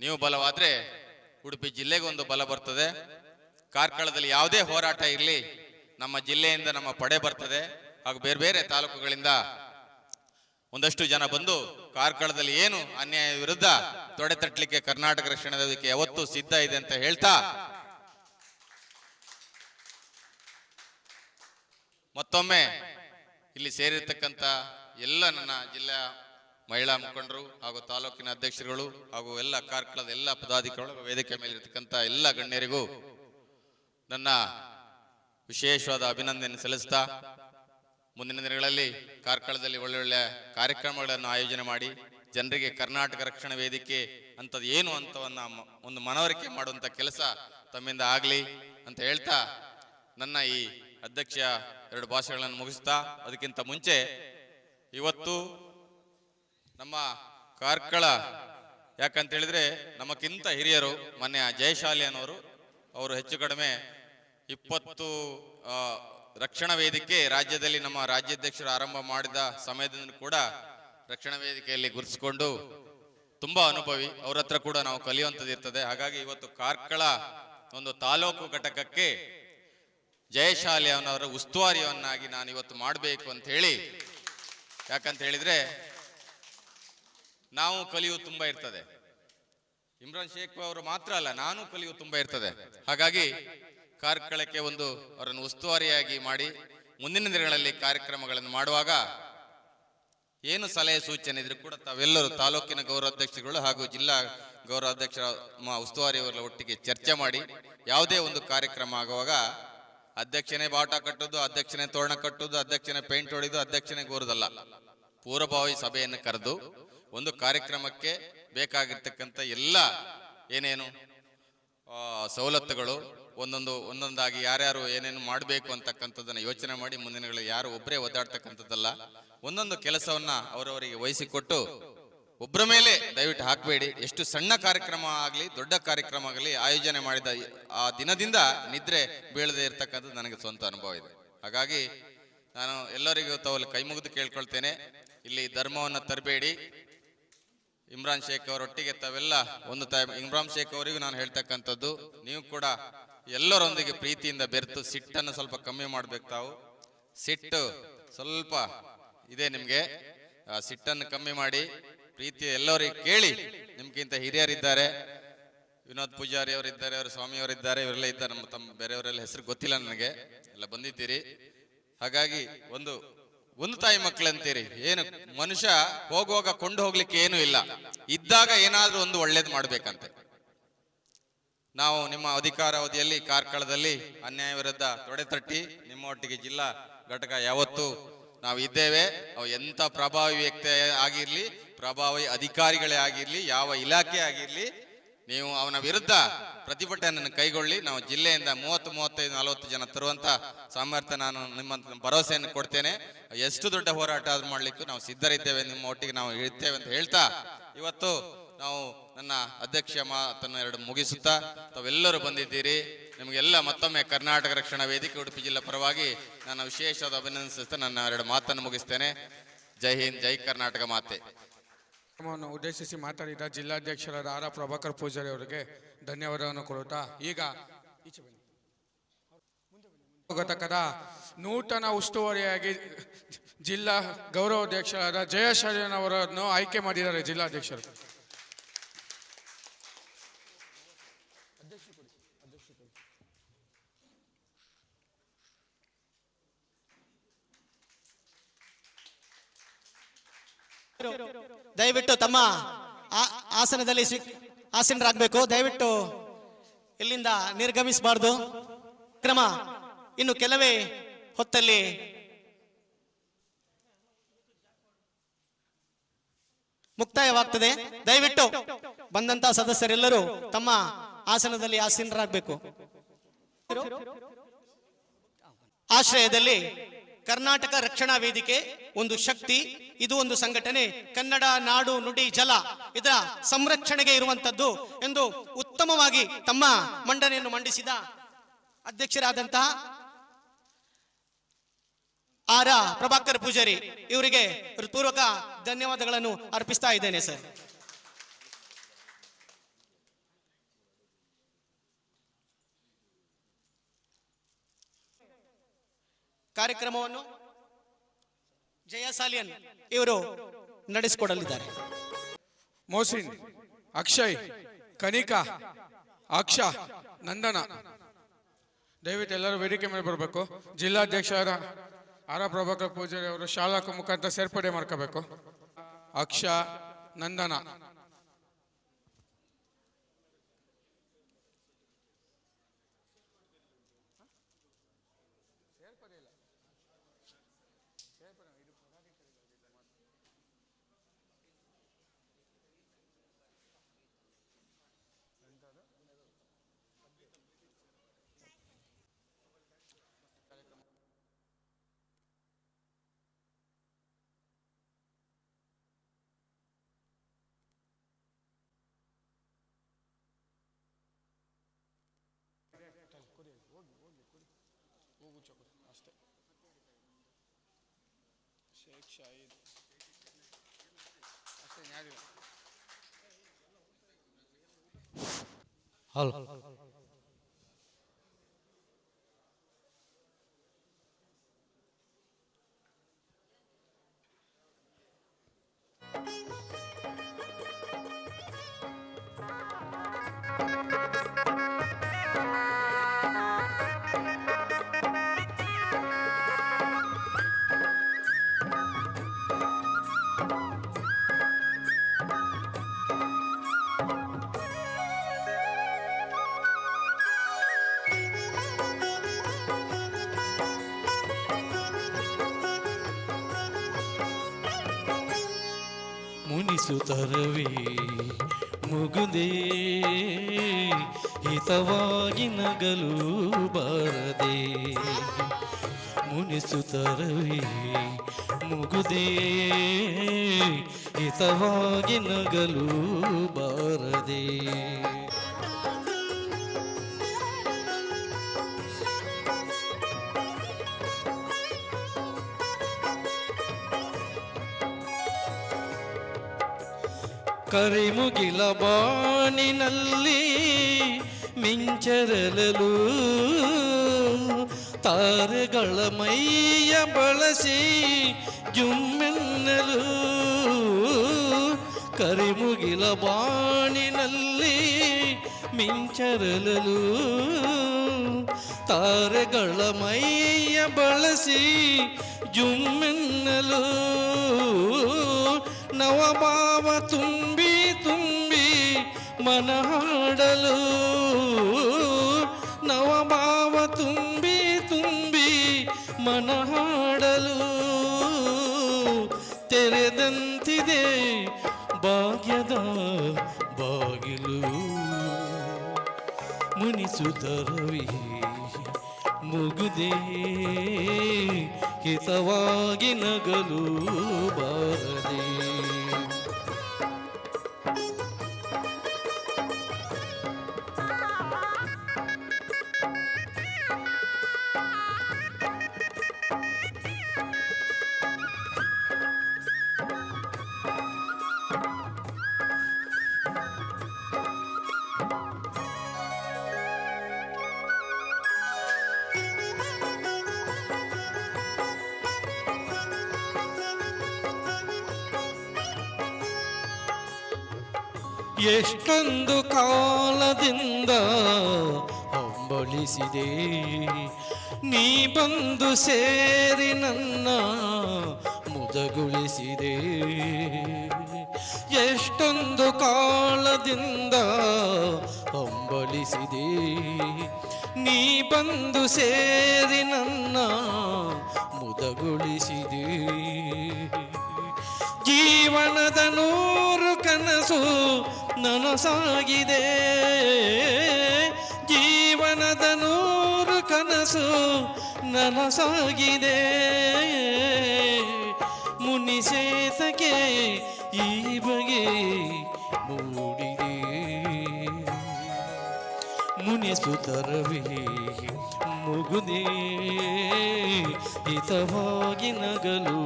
Speaker 13: ನೀವು ಬಲವಾದ್ರೆ ಉಡುಪಿ ಜಿಲ್ಲೆಗೆ ಒಂದು ಬಲ ಬರ್ತದೆ. ಕಾರ್ಕಳದಲ್ಲಿ ಯಾವುದೇ ಹೋರಾಟ ಇರಲಿ, ನಮ್ಮ ಜಿಲ್ಲೆಯಿಂದ ನಮ್ಮ ಪಡೆ ಬರ್ತದೆ. ಹಾಗೂ ಬೇರೆ ಬೇರೆ ತಾಲೂಕುಗಳಿಂದ ಒಂದಷ್ಟು ಜನ ಬಂದು ಕಾರ್ಕಳದಲ್ಲಿ ಏನು ಅನ್ಯಾಯ ವಿರುದ್ಧ ತೊಡೆ ತಟ್ಟಲಿಕ್ಕೆ ಕರ್ನಾಟಕ ರಕ್ಷಣಾ ವೇದಿಕೆ ಯಾವತ್ತೂ ಸಿದ್ಧ ಇದೆ ಅಂತ ಹೇಳ್ತಾ, ಮತ್ತೊಮ್ಮೆ ಇಲ್ಲಿ ಸೇರಿರ್ತಕ್ಕಂಥ ಎಲ್ಲ ನನ್ನ ಜಿಲ್ಲೆಯ ಮಹಿಳಾ ಮುಖಂಡರು ಹಾಗೂ ತಾಲೂಕಿನ ಅಧ್ಯಕ್ಷರುಗಳು ಹಾಗೂ ಎಲ್ಲ ಕಾರ್ಕಳದ ಎಲ್ಲ ಪದಾಧಿಕಾರಿಗಳು, ವೇದಿಕೆ ಮೇಲಿರ್ತಕ್ಕಂಥ ಎಲ್ಲ ಗಣ್ಯರಿಗೂ ನನ್ನ ವಿಶೇಷವಾದ ಅಭಿನಂದನೆ ಸಲ್ಲಿಸ್ತಾ, ಮುಂದಿನ ದಿನಗಳಲ್ಲಿ ಕಾರ್ಕಳದಲ್ಲಿ ಒಳ್ಳೊಳ್ಳೆ ಕಾರ್ಯಕ್ರಮಗಳನ್ನು ಆಯೋಜನೆ ಮಾಡಿ ಜನರಿಗೆ ಕರ್ನಾಟಕ ರಕ್ಷಣಾ ವೇದಿಕೆ ಅಂತದ್ ಏನು ಅಂತವನ್ನ ಒಂದು ಮನವರಿಕೆ ಮಾಡುವಂತ ಕೆಲಸ ತಮ್ಮಿಂದ ಆಗ್ಲಿ ಅಂತ ಹೇಳ್ತಾ ನನ್ನ ಈ ಅಧ್ಯಕ್ಷ 2 ಭಾಷೆಗಳನ್ನು ಮುಗಿಸ್ತಾ, ಅದಕ್ಕಿಂತ ಮುಂಚೆ ಇವತ್ತು ನಮ್ಮ ಕಾರ್ಕಳ ಯಾಕಂತ ಹೇಳಿದ್ರೆ ನಮಕ್ಕಿಂತ ಹಿರಿಯರು ಮೊನ್ನೆ ಜಯಶಾಲಿ ಅನ್ನೋರು, ಅವರು ಹೆಚ್ಚು ಕಡಿಮೆ 20 ರಕ್ಷಣಾ ವೇದಿಕೆ ರಾಜ್ಯದಲ್ಲಿ ನಮ್ಮ ರಾಜ್ಯಾಧ್ಯಕ್ಷರು ಆರಂಭ ಮಾಡಿದ ಸಮಯದಿಂದ ಕೂಡ ರಕ್ಷಣಾ ವೇದಿಕೆಯಲ್ಲಿ ಗುರುತಿಸಿಕೊಂಡು ತುಂಬಾ ಅನುಭವಿ, ಅವ್ರ ಹತ್ರ ಕೂಡ ನಾವು ಕಲಿಯುವಂಥದ್ದು ಇರ್ತದೆ. ಹಾಗಾಗಿ ಇವತ್ತು ಕಾರ್ಕಳ ಒಂದು ತಾಲೂಕು ಘಟಕಕ್ಕೆ ಜಯಶಾಲಿ ಅವನವರ ಉಸ್ತುವಾರಿಯನ್ನಾಗಿ ನಾನು ಇವತ್ತು ಮಾಡಬೇಕು ಅಂತ ಹೇಳಿ, ಯಾಕಂತ ಹೇಳಿದ್ರೆ ನಾವು ಕಲಿಯುವುದು ತುಂಬಾ ಇರ್ತದೆ. ಇಮ್ರಾನ್ ಶೇಖ್ ಅವರು ಮಾತ್ರ ಅಲ್ಲ, ನಾನು ಕಲಿಯುವುದು ತುಂಬಾ ಇರ್ತದೆ. ಹಾಗಾಗಿ ಕಾರ್ಕಳಕ್ಕೆ ಒಂದು ಅವರನ್ನು ಉಸ್ತುವಾರಿಯಾಗಿ ಮಾಡಿ ಮುಂದಿನ ದಿನಗಳಲ್ಲಿ ಕಾರ್ಯಕ್ರಮಗಳನ್ನು ಮಾಡುವಾಗ ಏನು ಸಲಹೆ ಸೂಚನೆ ಇದ್ರು ಕೂಡ ತಾವೆಲ್ಲರೂ ತಾಲೂಕಿನ ಗೌರವಾಧ್ಯಕ್ಷರುಗಳು ಹಾಗೂ ಜಿಲ್ಲಾ ಗೌರವಾಧ್ಯಕ್ಷರ ಉಸ್ತುವಾರಿಯವರ ಒಟ್ಟಿಗೆ ಚರ್ಚೆ ಮಾಡಿ ಯಾವುದೇ ಒಂದು ಕಾರ್ಯಕ್ರಮ ಆಗುವಾಗ ಅಧ್ಯಕ್ಷನೇ ಬಾಟ ಕಟ್ಟೋದು, ಅಧ್ಯಕ್ಷನೇ ತೋರಣ ಕಟ್ಟೋದು, ಅಧ್ಯಕ್ಷನೇ ಪೇಂಟ್ ಹೊಡೆದು, ಅಧ್ಯಕ್ಷನೇ ಗೋರದಲ್ಲ, ಪೂರ್ವಭಾವಿ ಸಭೆಯನ್ನು ಕರೆದು ಒಂದು ಕಾರ್ಯಕ್ರಮಕ್ಕೆ ಬೇಕಾಗಿರ್ತಕ್ಕಂಥ ಎಲ್ಲ ಏನೇನು ಸವಲತ್ತುಗಳು ಒಂದೊಂದಾಗಿ ಯಾರ್ಯಾರು ಏನೇನು ಮಾಡಬೇಕು ಅಂತಕ್ಕಂಥದ್ದನ್ನ ಯೋಚನೆ ಮಾಡಿ ಮುಂದಿನಗಳು ಯಾರು ಒಬ್ಬರೇ ಒದ್ದಾಡ್ತಕ್ಕಂಥದ್ದಲ್ಲ, ಒಂದೊಂದು ಕೆಲಸವನ್ನ ಅವರವರಿಗೆ ವಹಿಸಿಕೊಟ್ಟು ಒಬ್ಬರ ಮೇಲೆ ದಯವಿಟ್ಟು ಹಾಕಬೇಡಿ. ಎಷ್ಟು ಸಣ್ಣ ಕಾರ್ಯಕ್ರಮ ಆಗಲಿ ದೊಡ್ಡ ಕಾರ್ಯಕ್ರಮ ಆಗಲಿ ಆಯೋಜನೆ ಮಾಡಿದ ಆ ದಿನದಿಂದ ನಿದ್ರೆ ಬೀಳದೆ ಇರ್ತಕ್ಕಂಥದ್ದು ನನಗೆ ಸ್ವಂತ ಅನುಭವ ಇದೆ. ಹಾಗಾಗಿ ನಾನು ಎಲ್ಲರಿಗೂ ತಾವಲ್ಲಿ ಕೈ ಮುಗಿದು ಕೇಳ್ಕೊಳ್ತೇನೆ, ಇಲ್ಲಿ ಧರ್ಮವನ್ನು ತರಬೇಡಿ. ಇಮ್ರಾನ್ ಶೇಖ್ ಅವರೊಟ್ಟಿಗೆ ತಾವೆಲ್ಲ ಒಂದು ಇಮ್ರಾನ್ ಶೇಖ್ ಅವರಿಗೂ ನಾನು ಹೇಳ್ತಕ್ಕಂಥದ್ದು, ನೀವು ಕೂಡ ಎಲ್ಲರೊಂದಿಗೆ ಪ್ರೀತಿಯಿಂದ ಬೆರೆತು ಸಿಟ್ಟನ್ನು ಸ್ವಲ್ಪ ಕಮ್ಮಿ ಮಾಡ್ಬೇಕು. ತಾವು ಸಿಟ್ಟು ಸ್ವಲ್ಪ ಇದೆ ನಿಮ್ಗೆ, ಸಿಟ್ಟನ್ನು ಕಮ್ಮಿ ಮಾಡಿ ಪ್ರೀತಿ ಎಲ್ಲರಿಗೆ ಕೇಳಿ. ನಿಮ್ಗಿಂತ ಹಿರಿಯರಿದ್ದಾರೆ, ವಿನೋದ್ ಪೂಜಾರಿ ಅವರಿದ್ದಾರೆ, ಅವರು ಸ್ವಾಮಿಯವರಿದ್ದಾರೆ, ಇವರೆಲ್ಲ ಇದ್ದಾರೆ, ನಮ್ಮ ತಮ್ಮ ಬೇರೆಯವರೆಲ್ಲ ಹೆಸರು ಗೊತ್ತಿಲ್ಲ ನನಗೆ, ಎಲ್ಲ ಬಂದಿದ್ದೀರಿ. ಹಾಗಾಗಿ ಒಂದು ತಾಯಿ ಮಕ್ಕಳಂತೀರಿ, ಏನು ಮನುಷ್ಯ ಹೋಗುವಾಗ ಕೊಂಡು ಹೋಗ್ಲಿಕ್ಕೆ ಏನು ಇಲ್ಲ, ಇದ್ದಾಗ ಏನಾದ್ರೂ ಒಂದು ಒಳ್ಳೇದು ಮಾಡ್ಬೇಕಂತೆ. ನಾವು ನಿಮ್ಮ ಅಧಿಕಾರಾವಧಿಯಲ್ಲಿ ಕಾರ್ಕಳದಲ್ಲಿ ಅನ್ಯಾಯ ವಿರುದ್ಧ ತೊಡೆ ತಟ್ಟಿ ನಿಮ್ಮ ಒಟ್ಟಿಗೆ ಜಿಲ್ಲಾ ಘಟಕ ಯಾವತ್ತು ನಾವು ಇದ್ದೇವೆ. ಅವು ಎಂತ ಪ್ರಭಾವಿ ವ್ಯಕ್ತಿ ಆಗಿರ್ಲಿ, ಪ್ರಭಾವಿ ಅಧಿಕಾರಿಗಳೇ ಆಗಿರ್ಲಿ, ಯಾವ ಇಲಾಖೆ ಆಗಿರ್ಲಿ, ನೀವು ಅವನ ವಿರುದ್ಧ ಪ್ರತಿಭಟನೆಯನ್ನು ಕೈಗೊಳ್ಳಿ. ನಾವು ಜಿಲ್ಲೆಯಿಂದ 30, 35, 40 ಜನ ತರುವಂತ ಸಾಮರ್ಥ್ಯ ನಾನು ನಿಮ್ಮ ಭರವಸೆಯನ್ನು ಕೊಡ್ತೇನೆ. ಎಷ್ಟು ದೊಡ್ಡ ಹೋರಾಟ ಆದ್ರೂ ಮಾಡ್ಲಿಕ್ಕೂ ನಾವು ಸಿದ್ಧರಿದ್ದೇವೆ, ನಿಮ್ಮ ಒಟ್ಟಿಗೆ ನಾವು ಇರ್ತೇವೆ ಅಂತ ಹೇಳ್ತಾ ಇವತ್ತು ನಾವು ನನ್ನ ಅಧ್ಯಕ್ಷ ಮಾತನ್ನು 2 ಮುಗಿಸುತ್ತಾ ತಾವೆಲ್ಲರೂ ಬಂದಿದ್ದೀರಿ. ನಿಮಗೆಲ್ಲ ಮತ್ತೊಮ್ಮೆ ಕರ್ನಾಟಕ ರಕ್ಷಣಾ ವೇದಿಕೆ ಉಡುಪಿ ಜಿಲ್ಲಾ ಪರವಾಗಿ ನಾನು ವಿಶೇಷವಾದ ಅಭಿನಂದಿಸುತ್ತಾ ನನ್ನ 2 ಮಾತನ್ನು ಮುಗಿಸ್ತೇನೆ. ಜೈ ಹಿಂದ್, ಜೈ ಕರ್ನಾಟಕ ಮಾತೆ.
Speaker 12: ಉದ್ದೇಶಿಸಿ ಮಾತಾಡಿದ ಜಿಲ್ಲಾಧ್ಯಕ್ಷರಾದ ಆರ್ ಪ್ರಭಾಕರ್ ಪೂಜಾರಿ ಅವರಿಗೆ ಧನ್ಯವಾದವನ್ನು ಕೊಡುತ್ತಾ, ಈಗ ಘಟಕದ ನೂತನ ಉಸ್ತುವಾರಿಯಾಗಿ ಜಿಲ್ಲಾ ಗೌರವಾಧ್ಯಕ್ಷರಾದ ಜಯಶಾಲಿಯವರನ್ನು ಆಯ್ಕೆ ಮಾಡಿದ್ದಾರೆ ಜಿಲ್ಲಾಧ್ಯಕ್ಷರು.
Speaker 3: ದಯವಿಟ್ಟು ತಮ್ಮ ಆಸನದಲ್ಲಿ ಆಸೀನರಾಗಬೇಕು. ದಯವಿಟ್ಟು ಇಲ್ಲಿಂದ ನಿರ್ಗಮಿಸಬಾರ್ದು. ಕ್ರಮ ಇನ್ನು ಕೆಲವೇ ಹೊತ್ತಲ್ಲಿ ಮುಕ್ತಾಯವಾಗ್ತದೆ. ದಯವಿಟ್ಟು ಬಂದಂತ ಸದಸ್ಯರೆಲ್ಲರೂ ತಮ್ಮ ಆಸನದಲ್ಲಿ ಆಸೀನರಾಗಬೇಕು. ಆಶ್ರಯದಲ್ಲಿ ಕರ್ನಾಟಕ ರಕ್ಷಣಾ ವೇದಿಕೆ ಒಂದು ಶಕ್ತಿ, ಇದು ಒಂದು ಸಂಘಟನೆ, ಕನ್ನಡ ನಾಡು ನುಡಿ ಜಲ ಇದರ ಸಂರಕ್ಷಣೆಗೆ ಇರುವಂತದ್ದು ಎಂದು ಉತ್ತಮವಾಗಿ ತಮ್ಮ ಮಂಡನೆಯನ್ನು ಮಂಡಿಸಿದ ಅಧ್ಯಕ್ಷರಾದಂತಹ ಆರ್ ಪ್ರಭಾಕರ್ ಪೂಜಾರಿ ಇವರಿಗೆ ಹೃತ್ಪೂರ್ವಕ ಧನ್ಯವಾದಗಳನ್ನು ಅರ್ಪಿಸ್ತಾ ಇದ್ದೇನೆ ಸರ್. ಕಾರ್ಯಕ್ರಮವನ್ನು ಜಯಸಾಲಿಯನ್ ಇವರು ನಡೆಸಿಕೊಡಲಿದ್ದಾರೆ.
Speaker 12: ಮೋಸಿನ್, ಅಕ್ಷಯ್, ಕನಿಕಾ, ಅಕ್ಷ, ನಂದನ ದಯವಿಟ್ಟು ಎಲ್ಲರೂ ವೇದಿಕೆ ಮೇಲೆ ಬರಬೇಕು. ಜಿಲ್ಲಾಧ್ಯಕ್ಷರ ಆರ್ ಪ್ರಭಾಕರ್ ಪೂಜಾರಿ ಅವರು ಶಾಲಾ ಮುಖಾಂತರ ಸೇರ್ಪಡೆ ಮಾಡ್ಕೋಬೇಕು. ಅಕ್ಷ, ನಂದನ
Speaker 2: ಮುನಿಸುತ್ತರವೇ ಮುಗುದೇ ಹಿತವಾಗಿ ನಗಲು ಬಾರದೆ. ಮುನಿಸುತ್ತರವೇ ಮುಗುದೇ ಹಿತವಾಗಿ ನಗಲು ಬಾರದೆ. ಕರಿಮುಗಿಲ ಬಾಣಿನಲ್ಲಿ ಮಿಂಚರಲಲು ತಾರೆಗಳ ಮೈಯ ಬಳಸಿ ಜುಮ್ಮೆನ್ನಲು. ಕರಿಮುಗಿಲ ಬಾಣಿನಲ್ಲಿ ಮಿಂಚರಲಲು ತಾರೆಗಳ ಮೈಯ ಬಳಸಿ ಜುಮ್ಮೆನ್ನಲು. ನವಭಾವ ತುಂಬಿ ತುಂಬಿ ಮನ ಹಾಡಲು. ನವಭಾವ ತುಂಬಿ ತುಂಬಿ ಮನ ಹಾಡಲು. ತೆರೆದಂತಿದೆ ಭಾಗ್ಯದ ಬಾಗಿಲು. ಮುನಿಸುತ್ತರವೇ ಮುಗುದೇ ಹಿತವಾಗಿ ನಗಲು ಬಾರದೆ. ಎಷ್ಟೊಂದು ಕಾಲದಿಂದ ಹಂಬಲಿಸಿದೆ ನೀ ಬಂದು ಸೇರಿ ನನ್ನ ಮುದಗೊಳಿಸಿದೆ. ಎಷ್ಟೊಂದು ಕಾಲದಿಂದ ಹಂಬಲಿಸಿದೆ, ನೀ ಬಂದು ಸೇರಿ ನನ್ನ ಮುದಗೊಳಿಸಿದೆ. ಜೀವನದ 100 ಕನಸು ನನಸಾಗಿದೆ, ಜೀವನದ 100 ಕನಸು ನನಸಾಗಿದೆ. ಮುನಿಸೇತಕ್ಕೆ ಈ ಬಗೆ ಮೂಡಿದೆ, ಮುನಿಸುತ್ತರವೇ ಮುಗುದೇ ಹಿತವಾಗಿ ನಗಲು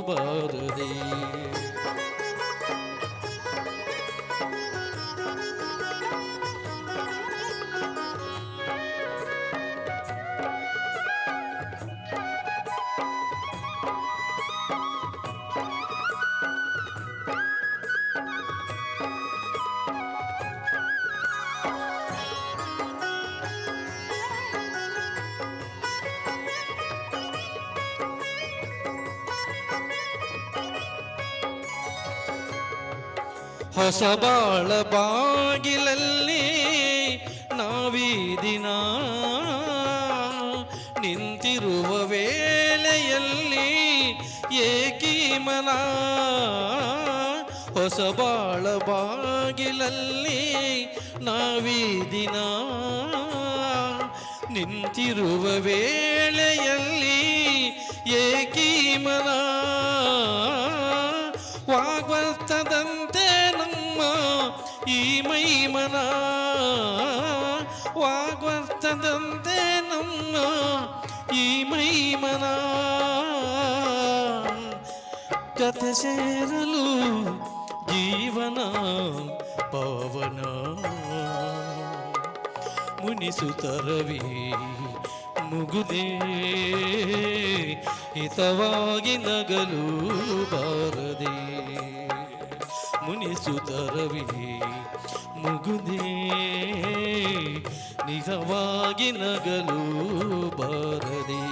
Speaker 2: ಬಾರದೆ. ಹೊಸ ಬಾಳ ಬಾಗಿಲಲ್ಲಿ ನಾವೀ ದಿನ ನಿಂತಿರುವ ವೇಳೆಯಲ್ಲಿ ಏಕೀ ಮನ. ಹೊಸ ಬಾಳ ಬಾಗಿಲಲ್ಲಿ ನಾವೀ ದಿನ ನಿಂತಿರುವ ವೇಳೆಯಲ್ಲಿ ಏಕೀ ಮನ. ವಾಗ್ವರ್ತದಂತೆ ನಮ್ಮ ಈ ಮೈಮನ, ವಾಗ್ವರ್ತದಂತೆ ನಮ್ಮ ಈ ಮೈಮನ. ಜೊತೆ ಸೇರಲು ಜೀವನ ಪವನ, ಮುನಿಸುತ್ತರವೇ ಮುಗುದೇ ಹಿತವಾಗಿ ನಗಲು ಬಾರದೆ. ಮುನಿಸುತ್ತರವೇ ಮುಗುದೇ ನಿಜವಾಗಿ ನಗಲು ಬಾರದೆ.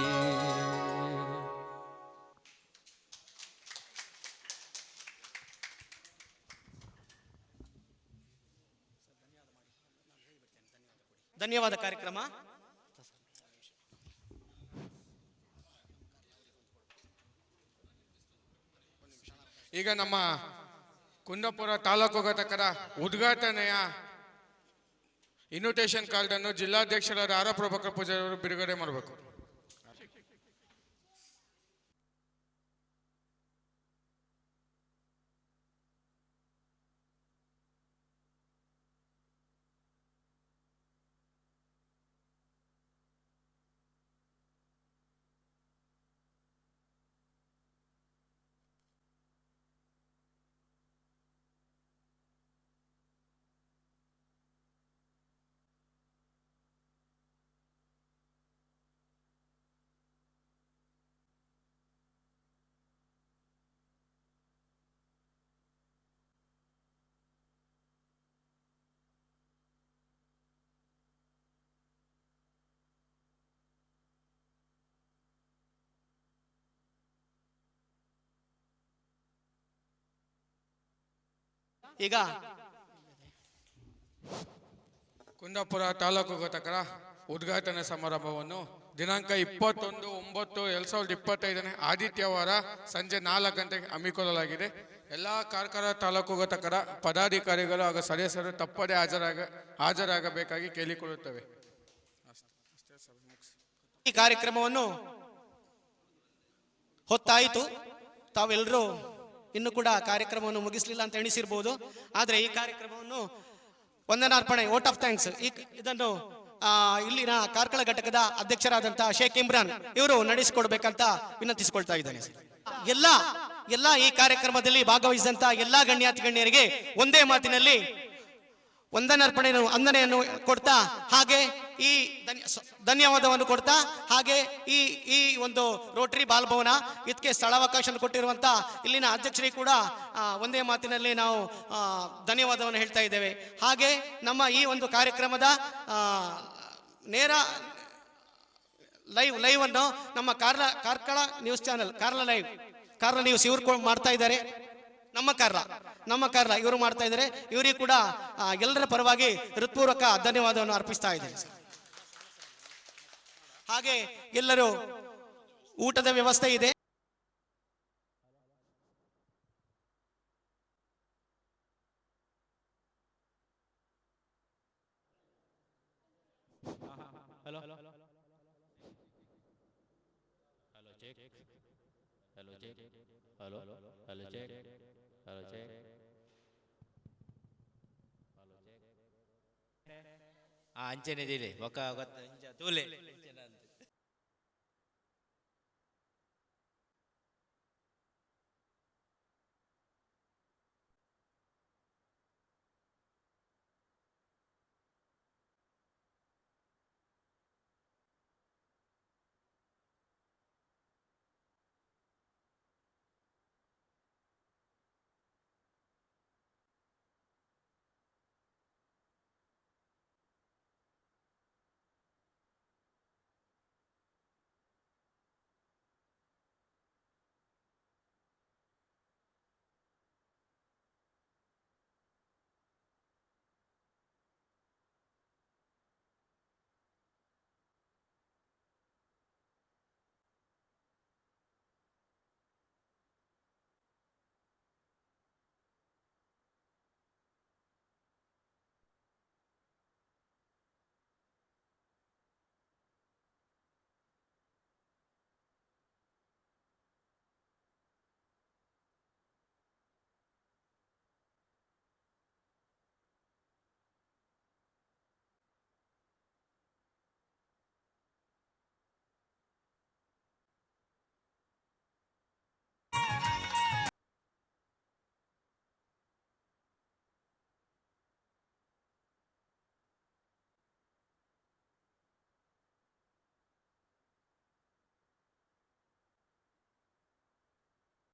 Speaker 3: ಧನ್ಯವಾದ. ಕಾರ್ಯಕ್ರಮ
Speaker 12: ಈಗ ನಮ್ಮ ಕುಂದಾಪುರ ತಾಲೂಕು ಘಟಕದ ಉದ್ಘಾಟನೆಯ ಇನ್ವಿಟೇಷನ್ ಕಾರ್ಡ್ ಅನ್ನು ಜಿಲ್ಲಾಧ್ಯಕ್ಷರಾದ ಆರ್ ಪ್ರಭಾಕರ್ ಪೂಜಾರಿ ಅವರು ಬಿಡುಗಡೆ ಮಾಡಬೇಕು.
Speaker 3: ಈಗ
Speaker 12: ಕುಂದಾಪುರ ತಾಲೂಕು ಘಟಕದ ಉದ್ಘಾಟನಾ ಸಮಾರಂಭವನ್ನು ದಿನಾಂಕ 21/9/2025 ಆದಿತ್ಯವಾರ ಸಂಜೆ 4 ಗಂಟೆಗೆ ಹಮ್ಮಿಕೊಳ್ಳಲಾಗಿದೆ. ಎಲ್ಲ ಕಾರ್ಕಳ ತಾಲೂಕು ಘಟಕದ ಪದಾಧಿಕಾರಿಗಳು ಹಾಗೂ ಸದಸ್ಯರು ತಪ್ಪದೇ ಹಾಜರಾಗಬೇಕಾಗಿ ಕೇಳಿಕೊಳ್ಳುತ್ತೇವೆ.
Speaker 3: ಈ ಕಾರ್ಯಕ್ರಮವನ್ನು ಹೊತ್ತಾಯಿತು, ತಾವೆಲ್ಲರೂ ಇನ್ನು ಕೂಡ ಕಾರ್ಯಕ್ರಮವನ್ನು ಮುಗಿಸಲಿಲ್ಲ ಅಂತ ಎಣಿಸಿರ್ಬೋದು. ಆದರೆ ಈ ಕಾರ್ಯಕ್ರಮವನ್ನು ವಂದನಾರ್ಪಣೆ ವೋಟ್ ಆಫ್ ಥ್ಯಾಂಕ್ಸ್ ಇದನ್ನು ಇಲ್ಲಿನ ಕಾರ್ಕಳ ಘಟಕದ ಅಧ್ಯಕ್ಷರಾದಂತಹ ಶೇಖ್ ಇಮ್ರಾನ್ ಇವರು ನಡೆಸಿಕೊಡ್ಬೇಕಂತ ವಿನಂತಿಸಿಕೊಳ್ತಾ ಇದ್ದೇನೆ. ಎಲ್ಲ ಈ ಕಾರ್ಯಕ್ರಮದಲ್ಲಿ ಭಾಗವಹಿಸಿದಂತ ಎಲ್ಲಾ ಗಣ್ಯಾತಿ ಗಣ್ಯರಿಗೆ ಒಂದೇ ಮಾತಿನಲ್ಲಿ ವಂದನೆಯನ್ನು ಕೊಡ್ತಾ, ಹಾಗೆ ಈ ಧನ್ಯವಾದವನ್ನು ಕೊಡ್ತಾ, ಹಾಗೆ ಈ ಒಂದು ರೋಟರಿ ಬಾಲಭವನ ಇದಕ್ಕೆ ಸ್ಥಳಾವಕಾಶ ಕೊಟ್ಟಿರುವಂತ ಇಲ್ಲಿನ ಅಧ್ಯಕ್ಷರಿಗೆ ಕೂಡ ಒಂದೇ ಮಾತಿನಲ್ಲಿ ನಾವು ಧನ್ಯವಾದವನ್ನು ಹೇಳ್ತಾ ಇದ್ದೇವೆ. ಹಾಗೆ ನಮ್ಮ ಈ ಒಂದು ಕಾರ್ಯಕ್ರಮದ ನೇರ ಲೈವ್ ಅನ್ನು ನಮ್ಮ ಕಾರ್ಕಳ ನ್ಯೂಸ್ ಚಾನೆಲ್ ಕಾರಣ ನೀವು ಇವ್ರು ಮಾಡ್ತಾ ಇದ್ದಾರೆ, ನಮ್ಮ ಕಾರ್ಲ ಇವರು ಮಾಡ್ತಾ ಇದ್ದಾರೆ. ಇವರಿಗೆ ಕೂಡ ಎಲ್ಲರ ಪರವಾಗಿ ಹೃತ್ಪೂರ್ವಕ ಧನ್ಯವಾದವನ್ನು ಅರ್ಪಿಸ್ತಾ ಇದ್ದೇನೆ ಸರ್. ಹಾಗೆ ಎಲ್ಲರೂ ಊಟದ ವ್ಯವಸ್ಥೆ ಇದೆ.
Speaker 14: ಅಂಚೆನೆ ದಿಲೆ ಒಕ್ಕ ತೂಲೆ